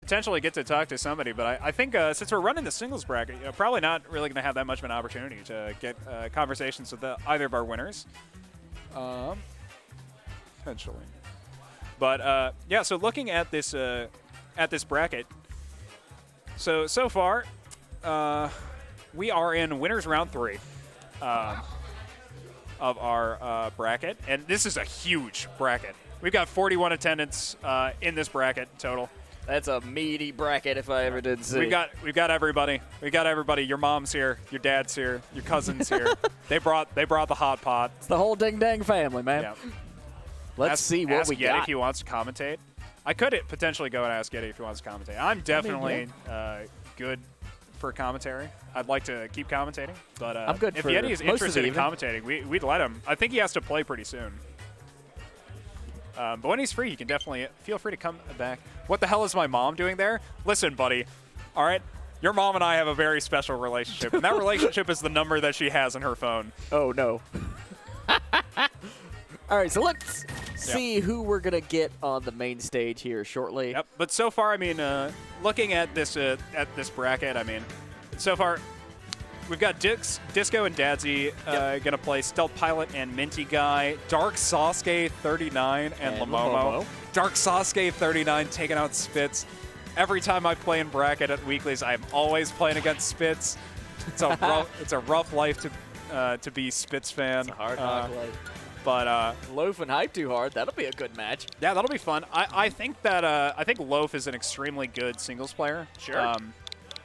potentially get to talk to somebody, but I think since we're running the singles bracket, probably not really going to have that much of an opportunity to get conversations with either of our winners. Potentially. But yeah, so looking at this bracket, so far we are in winners round 3 of our bracket, and this is a huge bracket. We've got 41 attendants in this bracket total. That's a meaty bracket if I ever did see. We've got everybody. We got everybody. Your mom's here. Your dad's here. Your cousin's here. They brought the hot pot. It's the whole ding dang family, man. Yeah. Let's see what we Yeti got. if he wants to commentate. I could potentially go and ask Yeti if he wants to commentate. I'm definitely good for commentary. I'd like to keep commentating, but I'm good if for Yeti is most of interested the in commentating, we'd let him. I think he has to play pretty soon. But when he's free, you can definitely feel free to come back. What the hell is my mom doing there? Listen, buddy, all right? Your mom and I have a very special relationship, and that relationship is the number that she has on her phone. Oh, no. All right, so let's see who we're going to get on the main stage here shortly. Yep, but so far, I mean, looking at this bracket, I mean, so far, we've got Disco and Dadzie going to play Stealth Pilot and Minty Guy. Dark Sasuke 39 and Llomomo. Dark Sasuke 39 taking out Spitz. Every time I play in bracket at weeklies, I'm always playing against Spitz. It's a rough life to be Spitz fan. It's a hard knock life. But Loaf and Hype Too Hard, that'll be a good match. Yeah, that'll be fun. I think Loaf is an extremely good singles player. Sure.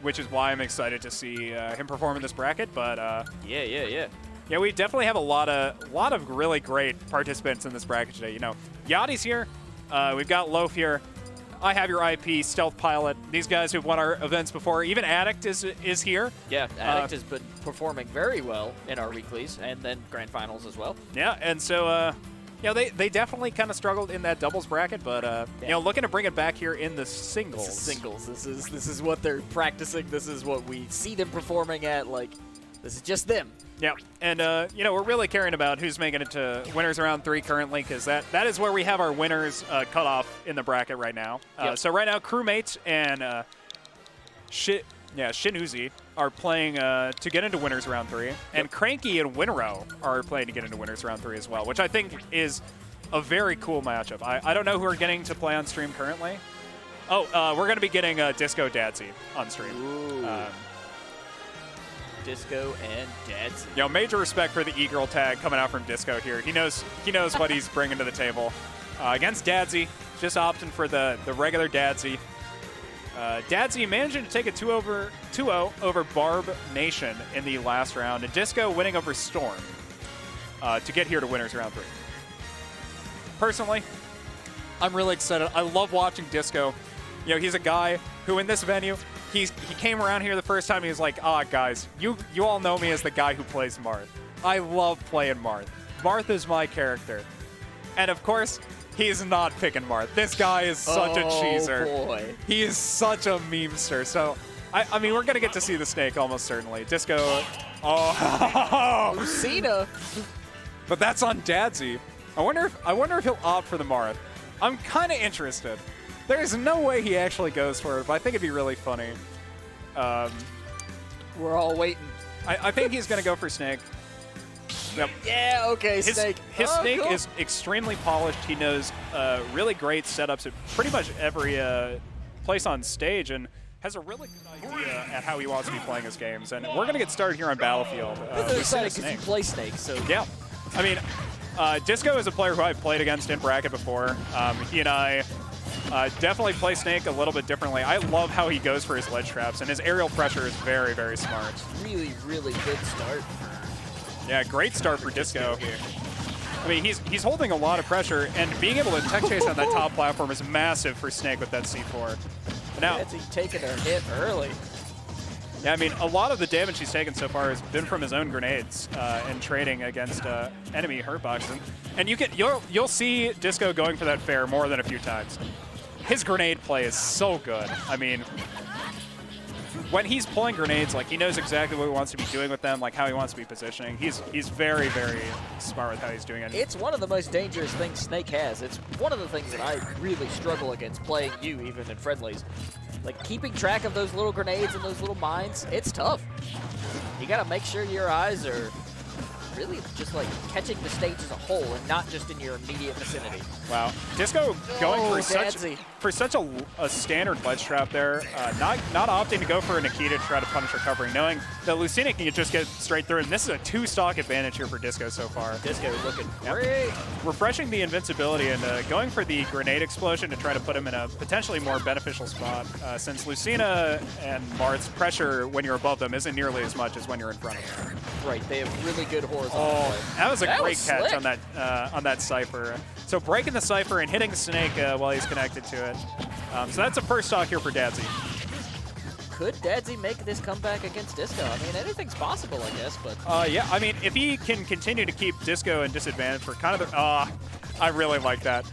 Which is why I'm excited to see him perform in this bracket. But yeah, we definitely have a lot of really great participants in this bracket today. You know, Yati's here. We've got Loaf here. I Have Your IP, Stealth Pilot. These guys who've won our events before. Even Addict is here. Yeah, Addict has been performing very well in our weeklies and then grand finals as well. Yeah, and so they definitely kind of struggled in that doubles bracket, but looking to bring it back here in the singles. This is singles. This is what they're practicing. This is what we see them performing at. Like, this is just them. Yeah, and we're really caring about who's making it to winners round 3 currently, because that is where we have our winners cut off in the bracket right now. So right now, Crewmate and Shinuzi are playing to get into winners round 3, and Cranky and Winrow are playing to get into winners round 3 as well, which I think is a very cool matchup. I don't know who are getting to play on stream currently. Oh, we're going to be getting Disco Dadzie on stream. Disco and Dadzie. Yo, major respect for the e-girl tag coming out from Disco here. He knows what he's bringing to the table. Against Dadzie, just opting for the regular Dadzie. Dadzie managing to take a 2-0 over Barb Nation in the last round, and Disco winning over Storm to get here to winners round 3. Personally, I'm really excited. I love watching Disco. You know, he's a guy who in this venue, he came around here the first time. He was like, guys, you all know me as the guy who plays Marth. I love playing Marth. Marth is my character. And of course, he's not picking Marth. This guy is such a cheeser. Oh, boy. He is such a memester. So, I mean, we're going to get to see the snake almost certainly. Disco. Oh. Lucina. But that's on Dadzie. I wonder if he'll opt for the Marth. I'm kind of interested. There's no way he actually goes for it, but I think it'd be really funny. We're all waiting. I think he's going to go for Snake. Yep. Yeah, okay, Snake. His Snake is extremely polished. He knows really great setups at pretty much every place on stage and has a really good idea at how he wants to be playing his games. And we're going to get started here on Battlefield. This is exciting because you play Snake, so... Yeah. I mean, Disco is a player who I've played against in bracket before. He and I... definitely play Snake a little bit differently. I love how he goes for his ledge traps, and his aerial pressure is very, very smart. Really, really good start. Yeah, great start for Disco here. I mean, he's holding a lot of pressure, and being able to tech chase on that top platform is massive for Snake with that C4. But now, he's taking a hit early. Yeah, I mean, a lot of the damage he's taken so far has been from his own grenades and trading against enemy hurtboxing. And you'll see Disco going for that fair more than a few times. His grenade play is so good. I mean, when he's pulling grenades, like, he knows exactly what he wants to be doing with them, like how he wants to be positioning. He's very, very smart with how he's doing it. It's one of the most dangerous things Snake has. It's one of the things that I really struggle against playing you, even in friendlies. Like, keeping track of those little grenades and those little mines, it's tough. You got to make sure your eyes are really just like catching the stage as a whole and not just in your immediate vicinity. Wow. Disco going Dadzie. for such a standard ledge trap there, not opting to go for a Nikita to try to punish recovery, knowing that Lucina can just get straight through, and this is a 2-stock advantage here for Disco so far. Disco looking great. Refreshing the invincibility and going for the grenade explosion to try to put him in a potentially more beneficial spot, since Lucina and Marth's pressure when you're above them isn't nearly as much as when you're in front of them. Right, they have really good horizontal play. That was a great catch slick. on that Cypher. So breaking the Cypher and hitting the Snake while he's connected to it. So that's a first stock here for Dadzie. Could Dadzie make this comeback against Disco? I mean, anything's possible, I guess, but... Yeah, I mean, if he can continue to keep Disco in disadvantage for kind of the... I really like that.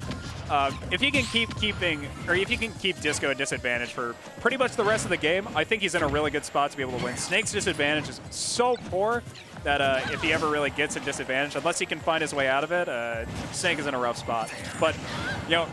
If he can if he can keep Disco at disadvantage for pretty much the rest of the game, I think he's in a really good spot to be able to win. Snake's disadvantage is so poor that if he ever really gets a disadvantage, unless he can find his way out of it, Snake is in a rough spot. But, you know,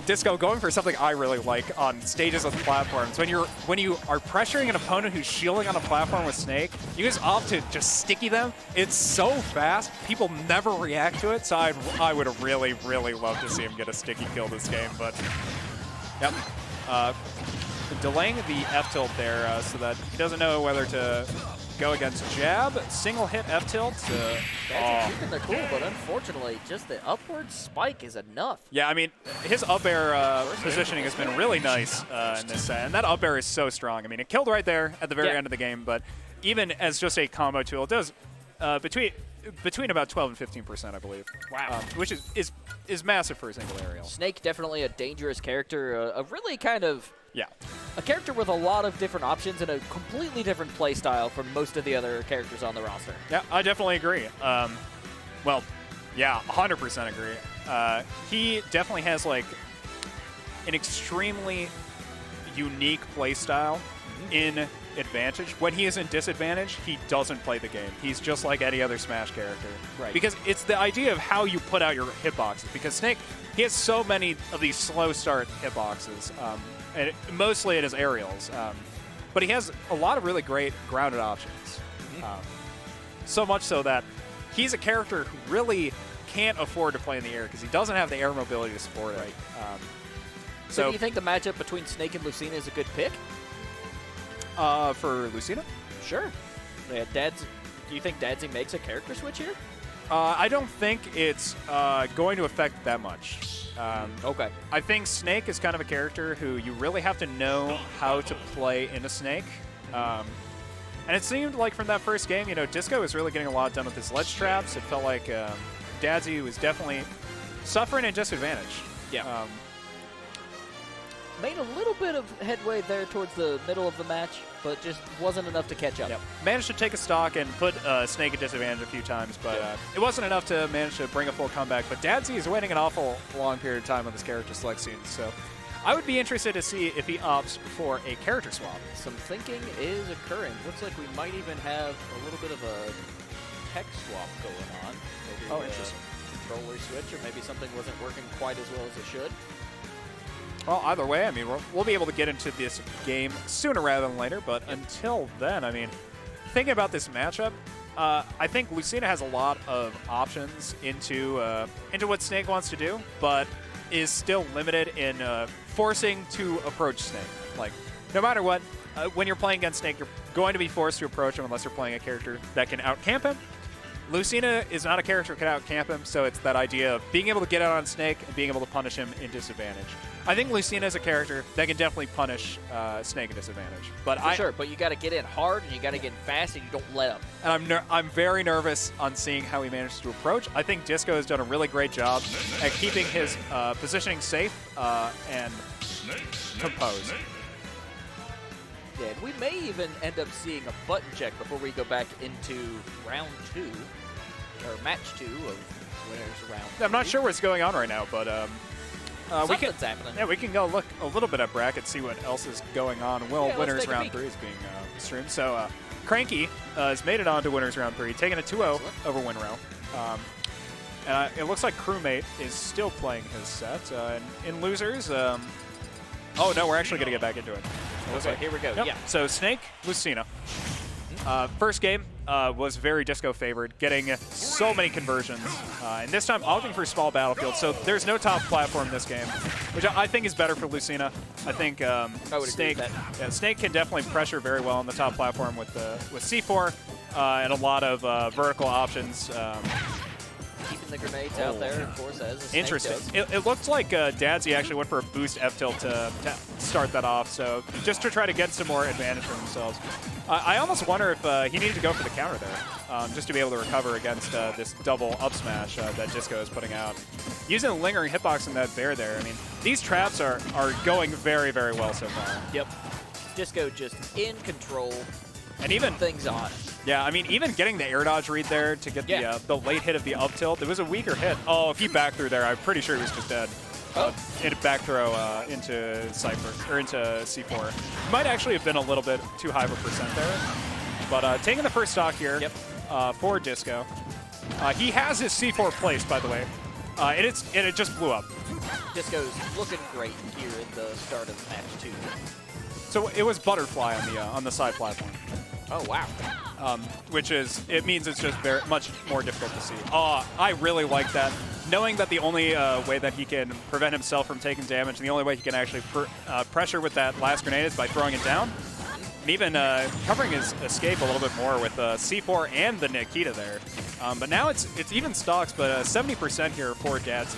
Disco going for something I really like on stages with platforms. When you are pressuring an opponent who's shielding on a platform with Snake, you just opt to just sticky them. It's so fast, people never react to it. So I would really, really love to see him get a sticky kill this game. But yep, delaying the F tilt there so that he doesn't know whether to go against jab, single hit F tilt. Dadzie keeping the cool, but unfortunately, just the upward spike is enough. Yeah, I mean, his up air positioning has been really nice in this set, and that up air is so strong. I mean, it killed right there at the very end of the game, but even as just a combo tool, it does between about 12 and 15%, I believe. Wow. Which is massive for a single aerial. Snake definitely a dangerous character, a really kind of... Yeah. A character with a lot of different options and a completely different play style from most of the other characters on the roster. Yeah, I definitely agree. Well, yeah, 100% agree. He definitely has like an extremely unique play style in advantage. When he is in disadvantage, he doesn't play the game. He's just like any other Smash character. Right. Because it's the idea of how you put out your hitboxes. Because Snake, he has so many of these slow start hitboxes. And mostly it is aerials. But he has a lot of really great grounded options. So much so that he's a character who really can't afford to play in the air because he doesn't have the air mobility to support it. So do you think the matchup between Snake and Lucina is a good pick? For Lucina? Sure. Yeah, do you think Dadzie makes a character switch here? I don't think it's going to affect that much. Okay. I think Snake is kind of a character who you really have to know how to play in a Snake. And it seemed like from that first game, you know, Disco was really getting a lot done with his ledge traps. It felt like Dadzie was definitely suffering a disadvantage. Yeah. Made a little bit of headway there towards the middle of the match, but just wasn't enough to catch up. Yep. Managed to take a stock and put Snake at disadvantage a few times, but it wasn't enough to manage to bring a full comeback. But Dadzie is waiting an awful long period of time on this character select scene, so I would be interested to see if he opts for a character swap. Some thinking is occurring. Looks like we might even have a little bit of a tech swap going on. Maybe interesting. Controller switch, or maybe something wasn't working quite as well as it should. Well, either way, I mean, we'll be able to get into this game sooner rather than later, but until then, I mean, thinking about this matchup, I think Lucina has a lot of options into what Snake wants to do, but is still limited in forcing to approach Snake. Like, no matter what, when you're playing against Snake, you're going to be forced to approach him unless you're playing a character that can out-camp him. Lucina is not a character who can out-camp him, so it's that idea of being able to get out on Snake and being able to punish him in disadvantage. I think Lucina is a character that can definitely punish Snake in disadvantage. But sure, but you got to get in hard and you got to get in fast and you don't let him. And I'm very nervous on seeing how he manages to approach. I think Disco has done a really great job at keeping his positioning safe and composed. Yeah, and we may even end up seeing a button check before we go back into round 2, or match 2 of winners round 3. I'm not sure what's going on right now, but something's happening. Yeah, we can go look a little bit at bracket, see what else is going on. Winners round 3 is being streamed. So Cranky has made it on to winners round 3, taking a 2-0 over Winrow. And it looks like Crewmate is still playing his set. In losers, oh no, we're actually going to get back into it. Okay, here we go. Yep. Yeah. So Snake, Lucina. First game was very Disco favored, getting so many conversions. And this time opting for small battlefield. So there's no top platform this game, which I think is better for Lucina. I think Snake, Snake can definitely pressure very well on the top platform with C4 and a lot of vertical options. Keeping the grenades out there, of course, as a Snake Interesting. does. It looked like Dadzie actually went for a boost F-tilt to start that off, so just to try to get some more advantage for themselves. I almost wonder if he needed to go for the counter there, just to be able to recover against this double up smash that Disco is putting out. Using the lingering hitbox in that bear there, I mean, these traps are going very, very well so far. Yep. Disco just in control, and even things on. Yeah, I mean, even getting the air dodge read there to get the late hit of the up tilt, it was a weaker hit. Oh, if he back threw there, I'm pretty sure he was just dead. In a back throw into Cypher, or into C4. Might actually have been a little bit too high of a percent there. But taking the first stock here for Disco. He has his C4 placed, by the way. And it just blew up. Disco's looking great here in the start of match 2. So it was Butterfly on the side platform. Oh, wow. Which it means it's just very much more difficult to see. I really like that. Knowing that the only way that he can prevent himself from taking damage, and the only way he can actually pressure with that last grenade is by throwing it down. And even covering his escape a little bit more with C4 and the Nikita there. But now it's even stocks, but 70% here for Dadzie.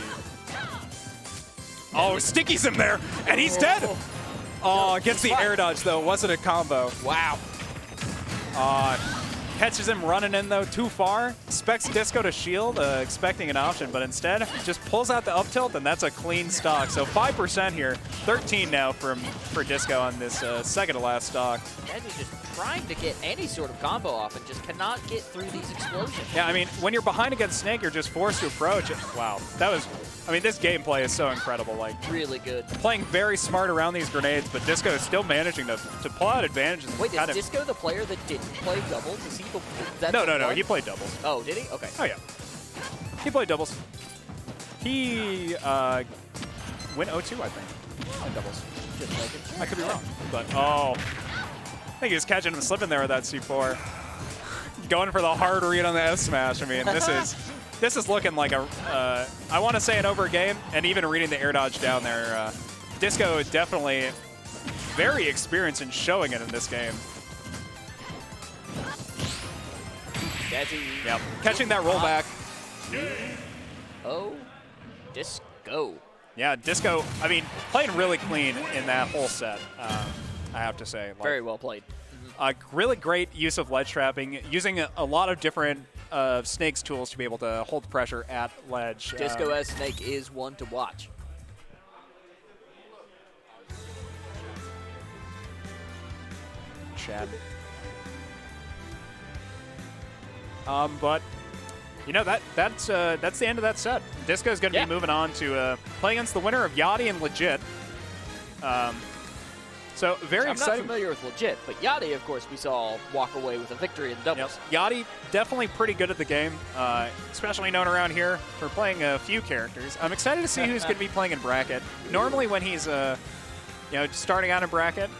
Oh, Sticky's him there, and he's dead! Oh, gets the air dodge, though. Wasn't a combo. Wow. Catches him running in, though, too far. Expects Disco to shield, expecting an option, but instead just pulls out the up tilt, and that's a clean stock. So 5% here, 13 now for Disco on this second to last stock. Dadzie's just trying to get any sort of combo off and just cannot get through these explosions. Yeah, I mean, when you're behind against Snake, you're just forced to approach it. Wow, that was... I mean, this gameplay is so incredible. Like, really good. Playing very smart around these grenades, but Disco is still managing to pull out advantages. Wait, is Disco the player that didn't play doubles? Is he the... No. He played doubles. Oh, did he? Okay. Oh, yeah. He played doubles. He went 0-2, I think, on doubles. Just making sure. I could be wrong. But, I think he was catching him slipping there with that C4. Going for the hard read on the S smash. I mean, this is looking like I want to say an over game, and even reading the air dodge down there. Disco is definitely very experienced in showing it in this game. Dadzie. Yep. Catching that rollback. Oh, Disco. Yeah, Disco, I mean, playing really clean in that whole set, I have to say. Like, very well played. Really great use of ledge trapping, using a lot of different Snake's tools to be able to hold pressure at ledge. Disco as Snake is one to watch. Chad. But you know that's the end of that set. Disco's going to be moving on to play against the winner of Yati and Legit. So very exciting. I'm not familiar with Legit, but Yati, of course, we saw walk away with a victory in doubles. Yep. Yati definitely pretty good at the game, especially known around here for playing a few characters. I'm excited to see who's going to be playing in bracket. Normally, when he's starting out in bracket,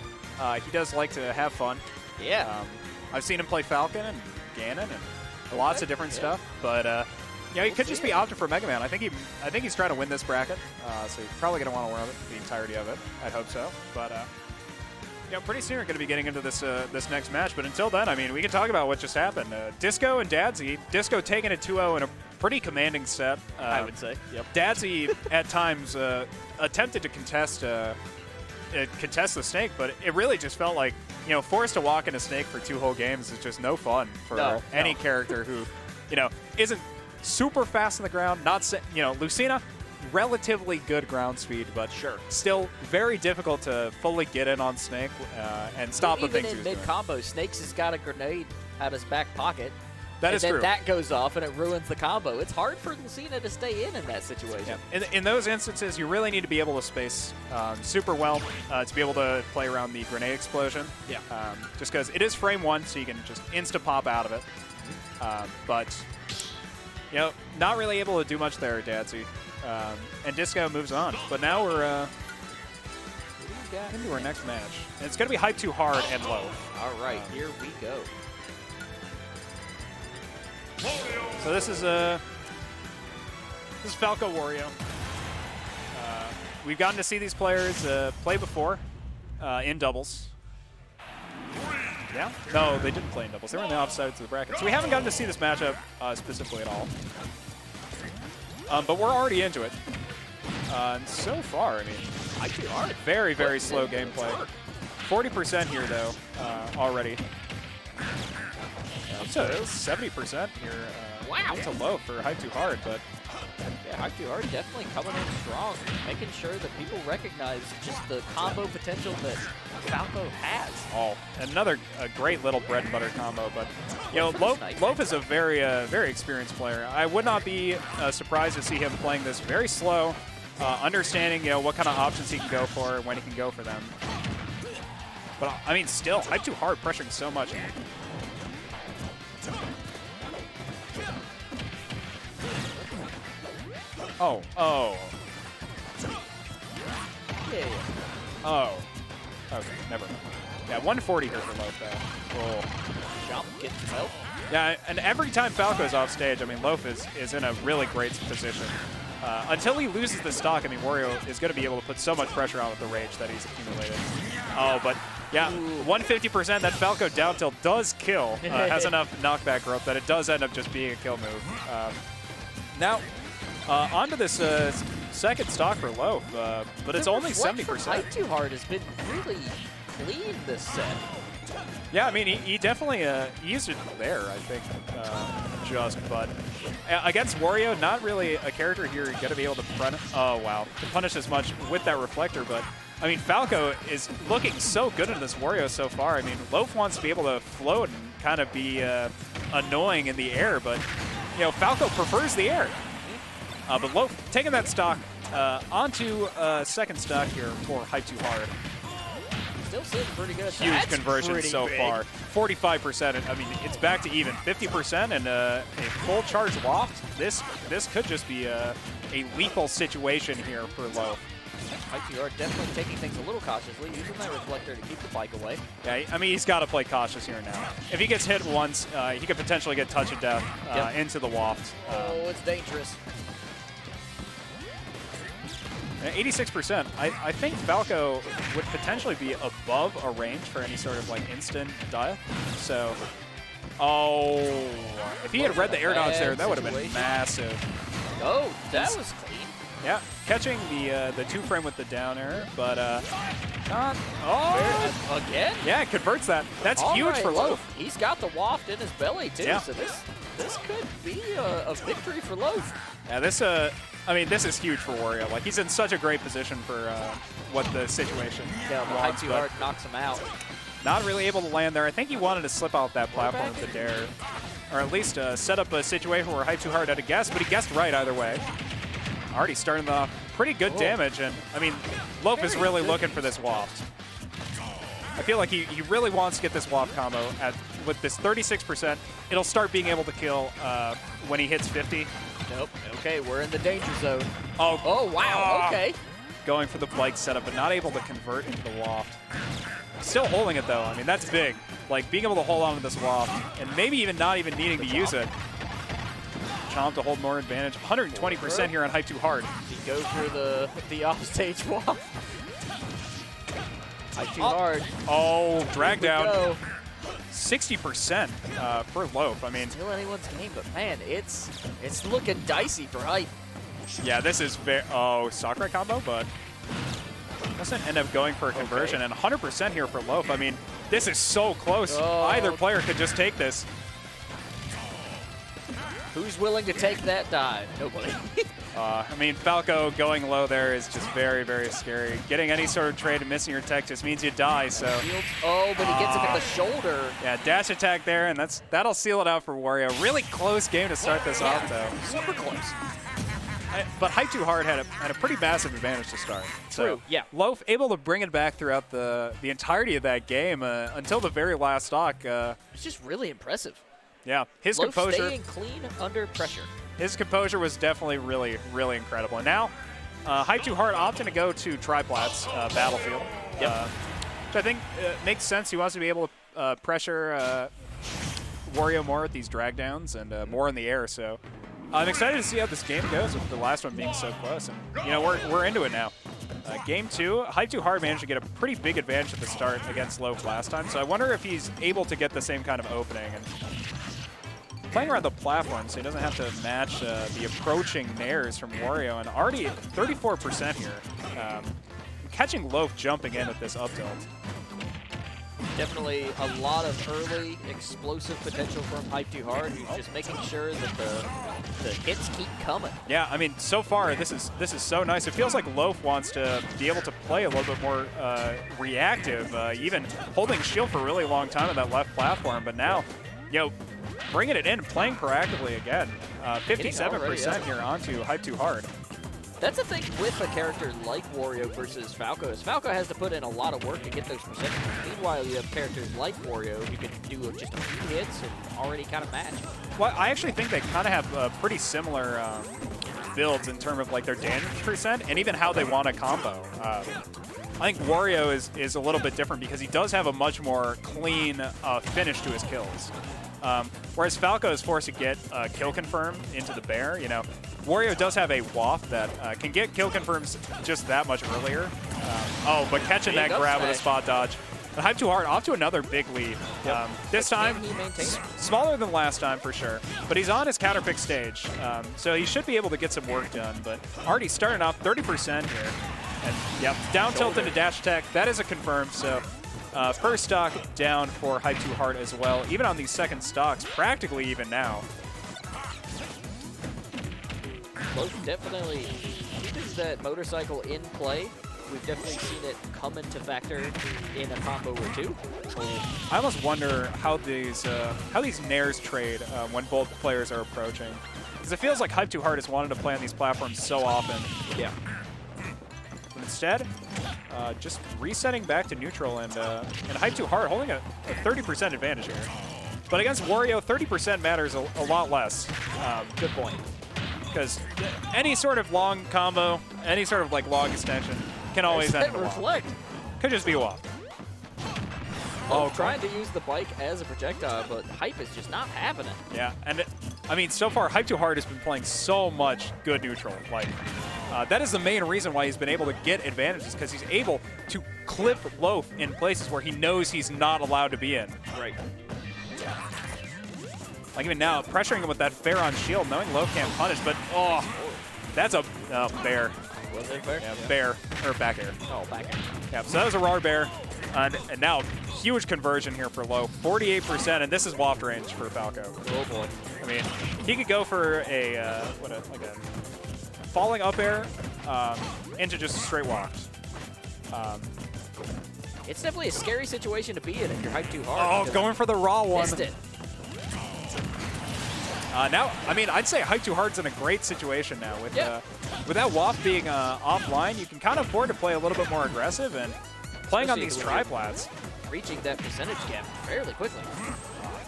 he does like to have fun. Yeah. I've seen him play Falcon and Ganon and lots of different stuff, but. He could just be opted for Mega Man. I think he's trying to win this bracket, so he's probably going to want to win the entirety of it. I'd hope so. But pretty soon we're going to be getting into this this next match. But until then, I mean, we can talk about what just happened. Disco and Dadzie. Disco taking it 2-0 in a pretty commanding set. I would say. Yep. Dadzie at times attempted to contest the Snake, but it really just felt like forced to walk into Snake for 2 whole games is just no fun for any character who isn't super fast on the ground. Lucina, relatively good ground speed, but still very difficult to fully get in on Snake and stop the things. Even in mid-combo, Snakes has got a grenade out his back pocket. That is true. And then that goes off and it ruins the combo. It's hard for Lucina to stay in that situation. Yeah. In those instances, you really need to be able to space super well to be able to play around the grenade explosion. Yeah. Just because it is frame 1, so you can just insta-pop out of it. But not really able to do much there, Dadzie. And Disco moves on. But now we're got? Into our next match. And it's going to be Hype Too Hard and Loaf. All right, here we go. So this is Falco Wario. We've gotten to see these players play before in doubles. Yeah? No, they didn't play in doubles. They were on the opposite sides of the bracket. So we haven't gotten to see this matchup specifically at all. But we're already into it. And so far, I mean, very, very slow gameplay. 40% here, though, already. So 70% here. Wow. It's a low for Hype Too Hard, but yeah, Hype Too Hard definitely coming in strong, making sure that people recognize just the combo potential that Falco has. Oh, another great little bread and butter combo, but you know, Loaf is a very, very experienced player. I would not be surprised to see him playing this very slow, understanding what kind of options he can go for and when he can go for them. But I mean, still, Hype Too Hard pressuring so much. Oh. Yeah. Oh. Okay, never mind. Yeah, 140 here for Loaf, though. Oh. Jump, get help. Yeah, and every time Falco's off stage, I mean, Loaf is in a really great position. Until he loses the stock, I mean, Wario is going to be able to put so much pressure on with the rage that he's accumulated. Oh, but yeah, 150%, that Falco down tilt does kill. Has enough knockback growth that it does end up just being a kill move. Now, onto this second stock for Loaf, but it's only 70%. Hype Too Hard has been really clean this set. Yeah, I mean, he definitely used it there, I think, but against Wario, not really a character here going to be able to punish as much with that reflector, but I mean, Falco is looking so good in this Wario so far. I mean, Loaf wants to be able to float and kind of be annoying in the air, but Falco prefers the air. But Loaf taking that stock onto second stock here for Hype Too Hard. Still sitting pretty good. Huge conversion so far. 45%. I mean, it's back to even. 50% and a full charge loft. This could just be a lethal situation here for Loaf. Hype Too Hard definitely taking things a little cautiously, using that reflector to keep the bike away. Yeah, I mean, he's got to play cautious here now. If he gets hit once, he could potentially get touch of death into the waft. Oh, it's dangerous. 86%. I think Falco would potentially be above a range for any sort of instant dive. So, if he had read the air dodge there, that would have been massive. Oh, that was clean. Yeah, catching the two frame with the down air, but not. Again? Yeah, it converts that. That's huge for Loaf. He's got the waft in his belly too, yeah. so this could be a victory for Loaf. Yeah, this is huge for Wario. He's in such a great position for what the situation Yeah, the Hype Too Hard knocks him out. Not really able to land there. I think he wanted to slip out that platform with the dare, or at least set up a situation where Hype Too Hard had to guess, but he guessed right either way. Already starting off pretty good damage, and I mean, Loaf is really looking for this waft. I feel like he really wants to get this waft combo with this 36%. It'll start being able to kill when he hits 50. Nope. Okay, we're in the danger zone. Oh, wow. Okay. Going for the bike setup, but not able to convert into the waft. Still holding it, though. I mean, that's big. Being able to hold on to this waft, and maybe even not even needing to use it. Chomp to hold more advantage. 120% here on Hype Too Hard. He goes for the offstage waft. Hype Too Hard. Oh, drag down. 60% for Loaf. I mean, still anyone's game, but man, it's looking dicey for Hype. Yeah, this is very Sakurai combo, but doesn't end up going for a conversion. And 100% here for Loaf. I mean, this is so close. Either player could just take this. Who's willing to take that dive? Nobody. I mean, Falco going low there is just very, very scary. Getting any sort of trade and missing your tech just means you die, so. Oh, but he gets him at the shoulder. Yeah, dash attack there, and that'll seal it out for Wario. Really close game to start this off, though. Super close. But Hype Too Hard had a pretty massive advantage to start. So True, yeah. Loaf able to bring it back throughout the entirety of that game until the very last stock. It's just really impressive. Yeah, his Loaf composure. Staying clean under pressure. His composure was definitely really, really incredible. And now, Hype Too Hard opting to go to Triplats Battlefield. Yep. Which I think makes sense. He wants to be able to pressure Wario more with these drag downs and more in the air. So I'm excited to see how this game goes with the last one being so close. And, you know, we're into it now. Game 2, Hype Too Hard managed to get a pretty big advantage at the start against Loaf last time. So I wonder if he's able to get the same kind of opening. And playing around the platform so he doesn't have to match the approaching nairs from Wario. And already at 34% here. Catching Loaf jumping in with this up tilt. Definitely a lot of early explosive potential from Hype Too Hard. He's just making sure that the hits keep coming. Yeah, I mean, so far this is so nice. It feels like Loaf wants to be able to play a little bit more reactive, even holding shield for a really long time on that left platform. But now, you know, bringing it in, playing proactively again. 57% here onto Hype Too Hard. That's the thing with a character like Wario versus Falco, is Falco has to put in a lot of work to get those percentages. Meanwhile, you have characters like Wario who can do just a few hits and already kind of match. Well, I actually think they kind of have pretty similar builds in terms of like their damage percent and even how they want to combo. I think Wario is a little bit different because he does have a much more clean finish to his kills. Whereas Falco is forced to get kill confirm into the bear, you know, Wario does have a waft that can get kill confirms just that much earlier. Oh, but catching that grab with a spot dodge. The Hype Too Hard off to another big lead. Yep. This time, smaller than last time for sure, but he's on his counter pick stage, so he should be able to get some work done. But already starting off 30% here. And yep, down tilt into dash attack. That is a confirmed, so first stock down for Hype Too Hard as well. Even on these second stocks, practically even now. Loaf definitely keeps that motorcycle in play. We've definitely seen it come into factor in a combo or two. I almost wonder how these nairs trade when both players are approaching. Because it feels like Hype Too Hard has wanted to play on these platforms so often. Yeah. But instead, just resetting back to neutral and Hype Too Hard holding a 30% advantage here. But against Wario, 30% matters a lot less. Good point. Because any sort of long combo, any sort of like long extension can always end in a reflect. Could just be a waft. Oh, trying to use the bike as a projectile, but Hype is just not having it. Yeah, and I mean, so far, Hype Too Hard has been playing so much good neutral. Like, that is the main reason why he's been able to get advantages, because he's able to clip Loaf in places where he knows he's not allowed to be in. Right. Like even now, pressuring him with that fair on shield, knowing Loaf can't punish, but oh, that's a bear. Was it bear? Yeah, bear, or back air. Oh, back air. Yeah, so that was a raw bear. And now, huge conversion here for Loaf, 48%, and this is waft range for Falco. Oh boy. I mean, he could go for a, like a falling up air into just a straight waft. It's definitely a scary situation to be in if you're Hyped Too Hard. Oh, going for the raw one. Missed it. Now, I mean, I'd say Hype Too Hard's in a great situation now. With that waft being offline, you can kind of afford to play a little bit more aggressive and playing on these triplats. Reaching that percentage gap fairly quickly.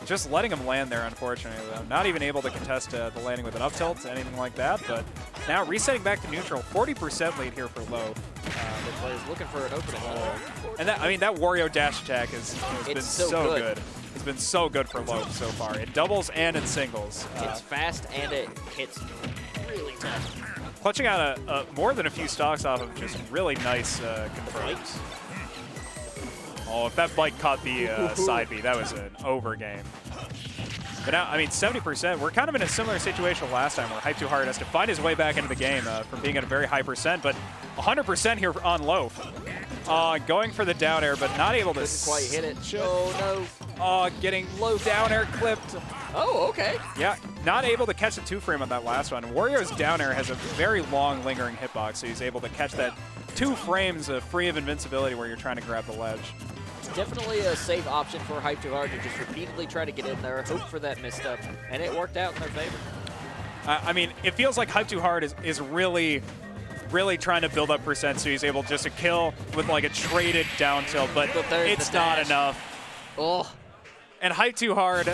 Just letting him land there, unfortunately, though. Not even able to contest the landing with an up tilt, anything like that. But now resetting back to neutral, 40% lead here for Loaf. The player's looking for an opening. And that, I mean, that Wario dash attack has been so good. It's been so good for Loaf so far, in doubles and in singles. It's fast and it hits really tough. Clutching out more than a few stocks off of just really nice confirms. Oh, if that bike caught the side B, that was an over game. But now, I mean, 70%, we're kind of in a similar situation last time where Hype Too Hard has to find his way back into the game from being at a very high percent, but 100% here on Loaf. Going for the down air, but not able to quite hit it. Oh, no. Getting low down air clipped. Oh, okay. Yeah, not able to catch the 2-frame on that last one. Wario's down air has a very long lingering hitbox, so he's able to catch that 2 frames free of invincibility where you're trying to grab the ledge. Definitely a safe option for Hype Too Hard to just repeatedly try to get in there, hope for that misstep, and it worked out in their favor. I mean, it feels like Hype Too Hard is really trying to build up percent, so he's able just to kill with like a traded down tilt, but it's not enough. Oh. And Hype Too Hard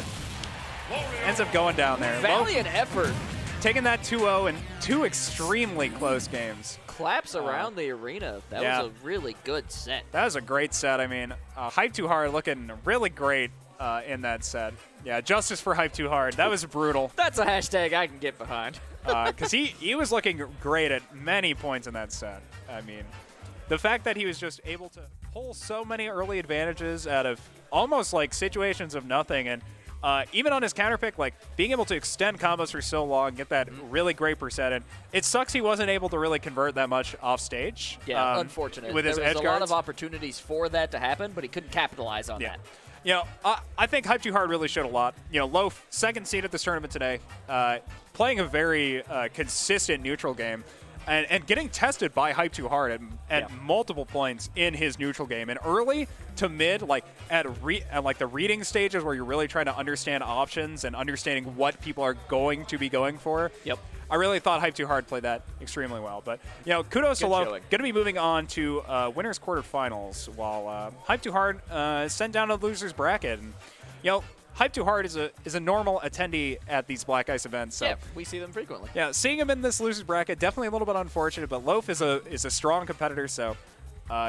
ends up going down there. Valiant effort. Taking that 2-0 in 2 extremely close games. claps around the arena. That was a really good set. That was a great set. I mean, Hype Too Hard looking really great in that set. Yeah, justice for Hype Too Hard. That was brutal. That's a hashtag I can get behind. Because he was looking great at many points in that set. I mean, the fact that he was just able to pull so many early advantages out of almost like situations of nothing, and even on his counter pick, like being able to extend combos for so long, get that really great percent. And it sucks he wasn't able to really convert that much off stage. Yeah, unfortunate. With his there was edge a lot guards. of opportunities for that to happen, but he couldn't capitalize on that. You know, I think Hype Too Hard really showed a lot. You know, Loaf, second seed at this tournament today, playing a very consistent neutral game, and getting tested by Hype Too Hard at multiple points in his neutral game. And early to mid, like at like the reading stages where you're really trying to understand options and understanding what people are going to be going for. Yep. I really thought Hype Too Hard played that extremely well. But, you know, kudos to Loaf. Going to be moving on to winners quarterfinals while Hype Too Hard sent down to the losers bracket. And, you know, Hype Too Hard is a normal attendee at these Black Ice events. So. Yeah, we see them frequently. Yeah, seeing him in this losers bracket, definitely a little bit unfortunate, but Loaf is a strong competitor, so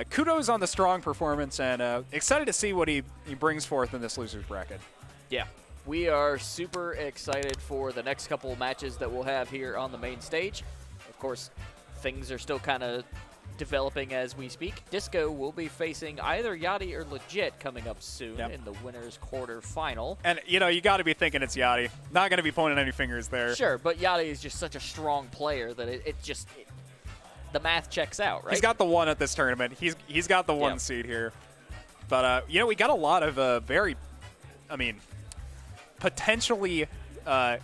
kudos on the strong performance, and excited to see what he brings forth in this losers bracket. Yeah. We are super excited for the next couple of matches that we'll have here on the main stage. Of course, things are still kind of developing as we speak. Disco will be facing either Yati or Legit coming up soon in the winners quarterfinal. And, you know, you got to be thinking it's Yati. Not going to be pointing any fingers there. Sure, but Yati is just such a strong player that the math checks out, right? He's got the one at this tournament. He's got the one seed here. But, you know, we got a lot of potentially a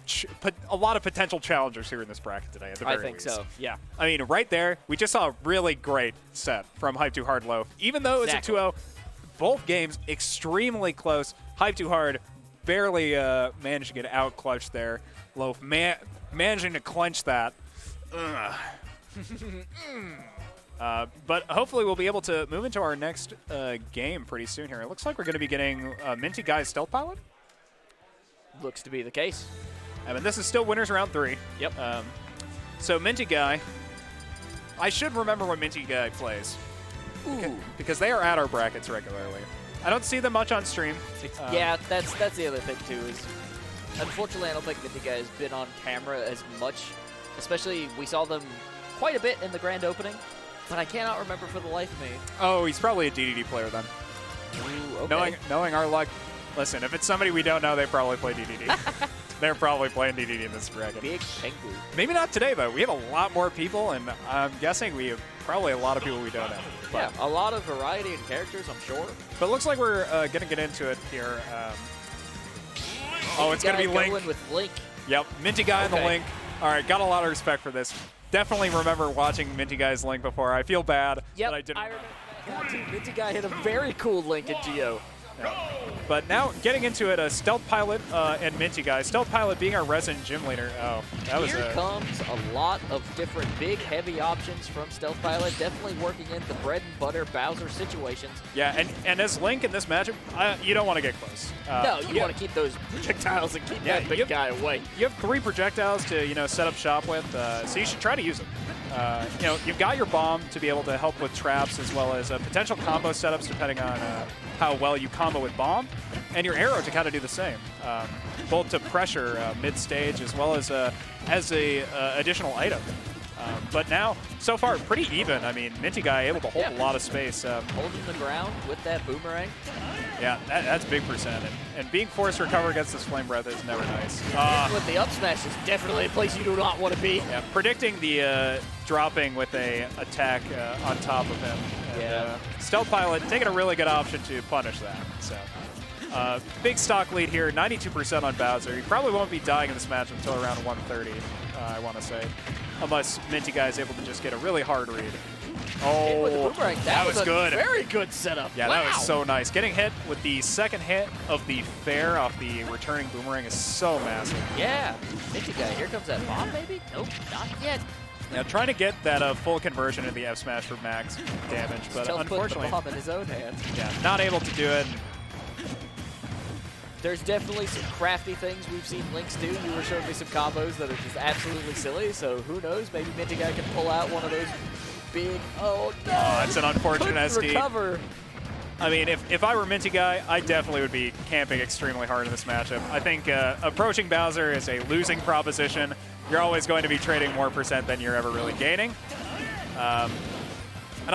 lot of potential challengers here in this bracket today at the very least. I think so, yeah. I mean, right there, we just saw a really great set from Hype Too Hard Loaf. Even though it was a 2-0, both games extremely close. Hype Too Hard barely managed to get out-clutched there. Loaf managing to clench that. But hopefully we'll be able to move into our next game pretty soon here. It looks like we're going to be getting Minty Guy's Stealth Pilot. Looks to be the case. I mean, this is still winners round 3. Yep. So Minty Guy, I should remember what Minty Guy plays. Ooh. Because they are at our brackets regularly. I don't see them much on stream. Yeah, that's the other thing too. Is unfortunately I don't think Minty Guy has been on camera as much. Especially we saw them quite a bit in the grand opening, but I cannot remember for the life of me. Oh, he's probably a DDD player then. Ooh, okay. Knowing our luck. Listen, if it's somebody we don't know, they probably play DDD. They're probably playing DDD in this bracket. Big pengu. Maybe not today, though. We have a lot more people, and I'm guessing we have probably a lot of people we don't know. But yeah, a lot of variety in characters, I'm sure. But it looks like we're going to get into it here. Oh, it's going to be Link. Going with Link. Yep, Minty Guy and the Link. All right, got a lot of respect for this. Definitely remember watching Minty Guy's Link before. I feel bad that I didn't. I remember that too. Minty Guy hit a very cool Link in Geo. Yeah. But now, getting into it, Stealth Pilot and Minty Guy. Stealth Pilot being our resident gym leader. Oh, that was Here comes a lot of different big, heavy options from Stealth Pilot. Definitely working in the bread and butter Bowser situations. Yeah, and as Link in this matchup, you don't want to get close. No, you want to keep those projectiles and keep that big guy away. You have 3 projectiles to set up shop with, so you should try to use them. You've got your bomb to be able to help with traps as well as potential combo setups depending on how well you combo with bomb, and your arrow to kind of do the same, both to pressure mid-stage as well as a additional item. But now, so far, pretty even. I mean, Minty Guy able to hold a lot of space. Holding the ground with that boomerang. Yeah, that's big percent. And being forced to recover against this Flame Breath is never nice. With the up smash is definitely a place you do not want to be. Yeah, predicting the dropping with a attack on top of him. And, Stealth Pilot taking a really good option to punish that. So, big stock lead here, 92% on Bowser. He probably won't be dying in this match until around 130, I want to say. Unless Minty Guy is able to just get a really hard read. Oh, with the boomerang. That was good. Very good setup. Yeah, that was so nice. Getting hit with the second hit of the fair off the returning boomerang is so massive. Yeah. Minty Guy, here comes that bomb, maybe? Nope, not yet. Yeah, trying to get that full conversion in the F smash for max damage, but unfortunately, the bomb in his own hands. Yeah, not able to do it. There's definitely some crafty things we've seen Links do. You were showing me some combos that are just absolutely silly, so who knows? Maybe Minty Guy can pull out one of those big. Oh, no. Oh, that's an unfortunate Couldn't SD. recover. I mean, if I were Minty Guy, I definitely would be camping extremely hard in this matchup. I think approaching Bowser is a losing proposition. You're always going to be trading more percent than you're ever really gaining. And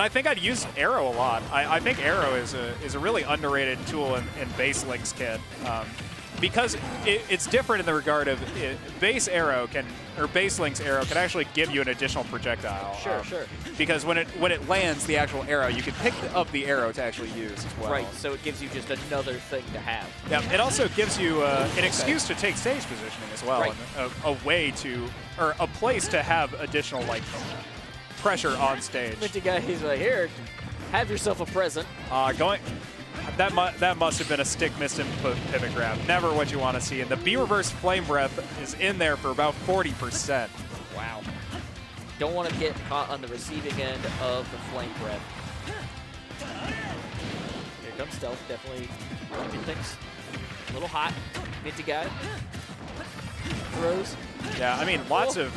I think I'd use Arrow a lot. I think Arrow is a really underrated tool in Base Link's kit. Because it's different in the regard of Base Link's arrow can actually give you an additional projectile. Sure. Because when it lands the actual arrow, you can pick up the arrow to actually use as well. Right, so it gives you just another thing to have. Yeah, it also gives you an excuse to take stage positioning as well, Right. and a way to, or a place to have additional like pressure on stage. Minty Guy, he's like, here, have yourself a present. That must have been a stick missed input pivot grab. Never what you want to see. And the B reverse flame breath is in there for about 40%. Wow. Don't want to get caught on the receiving end of the flame breath. Here comes Stealth, definitely keeping things a little hot. Minty Guy throws. Yeah, I mean lots of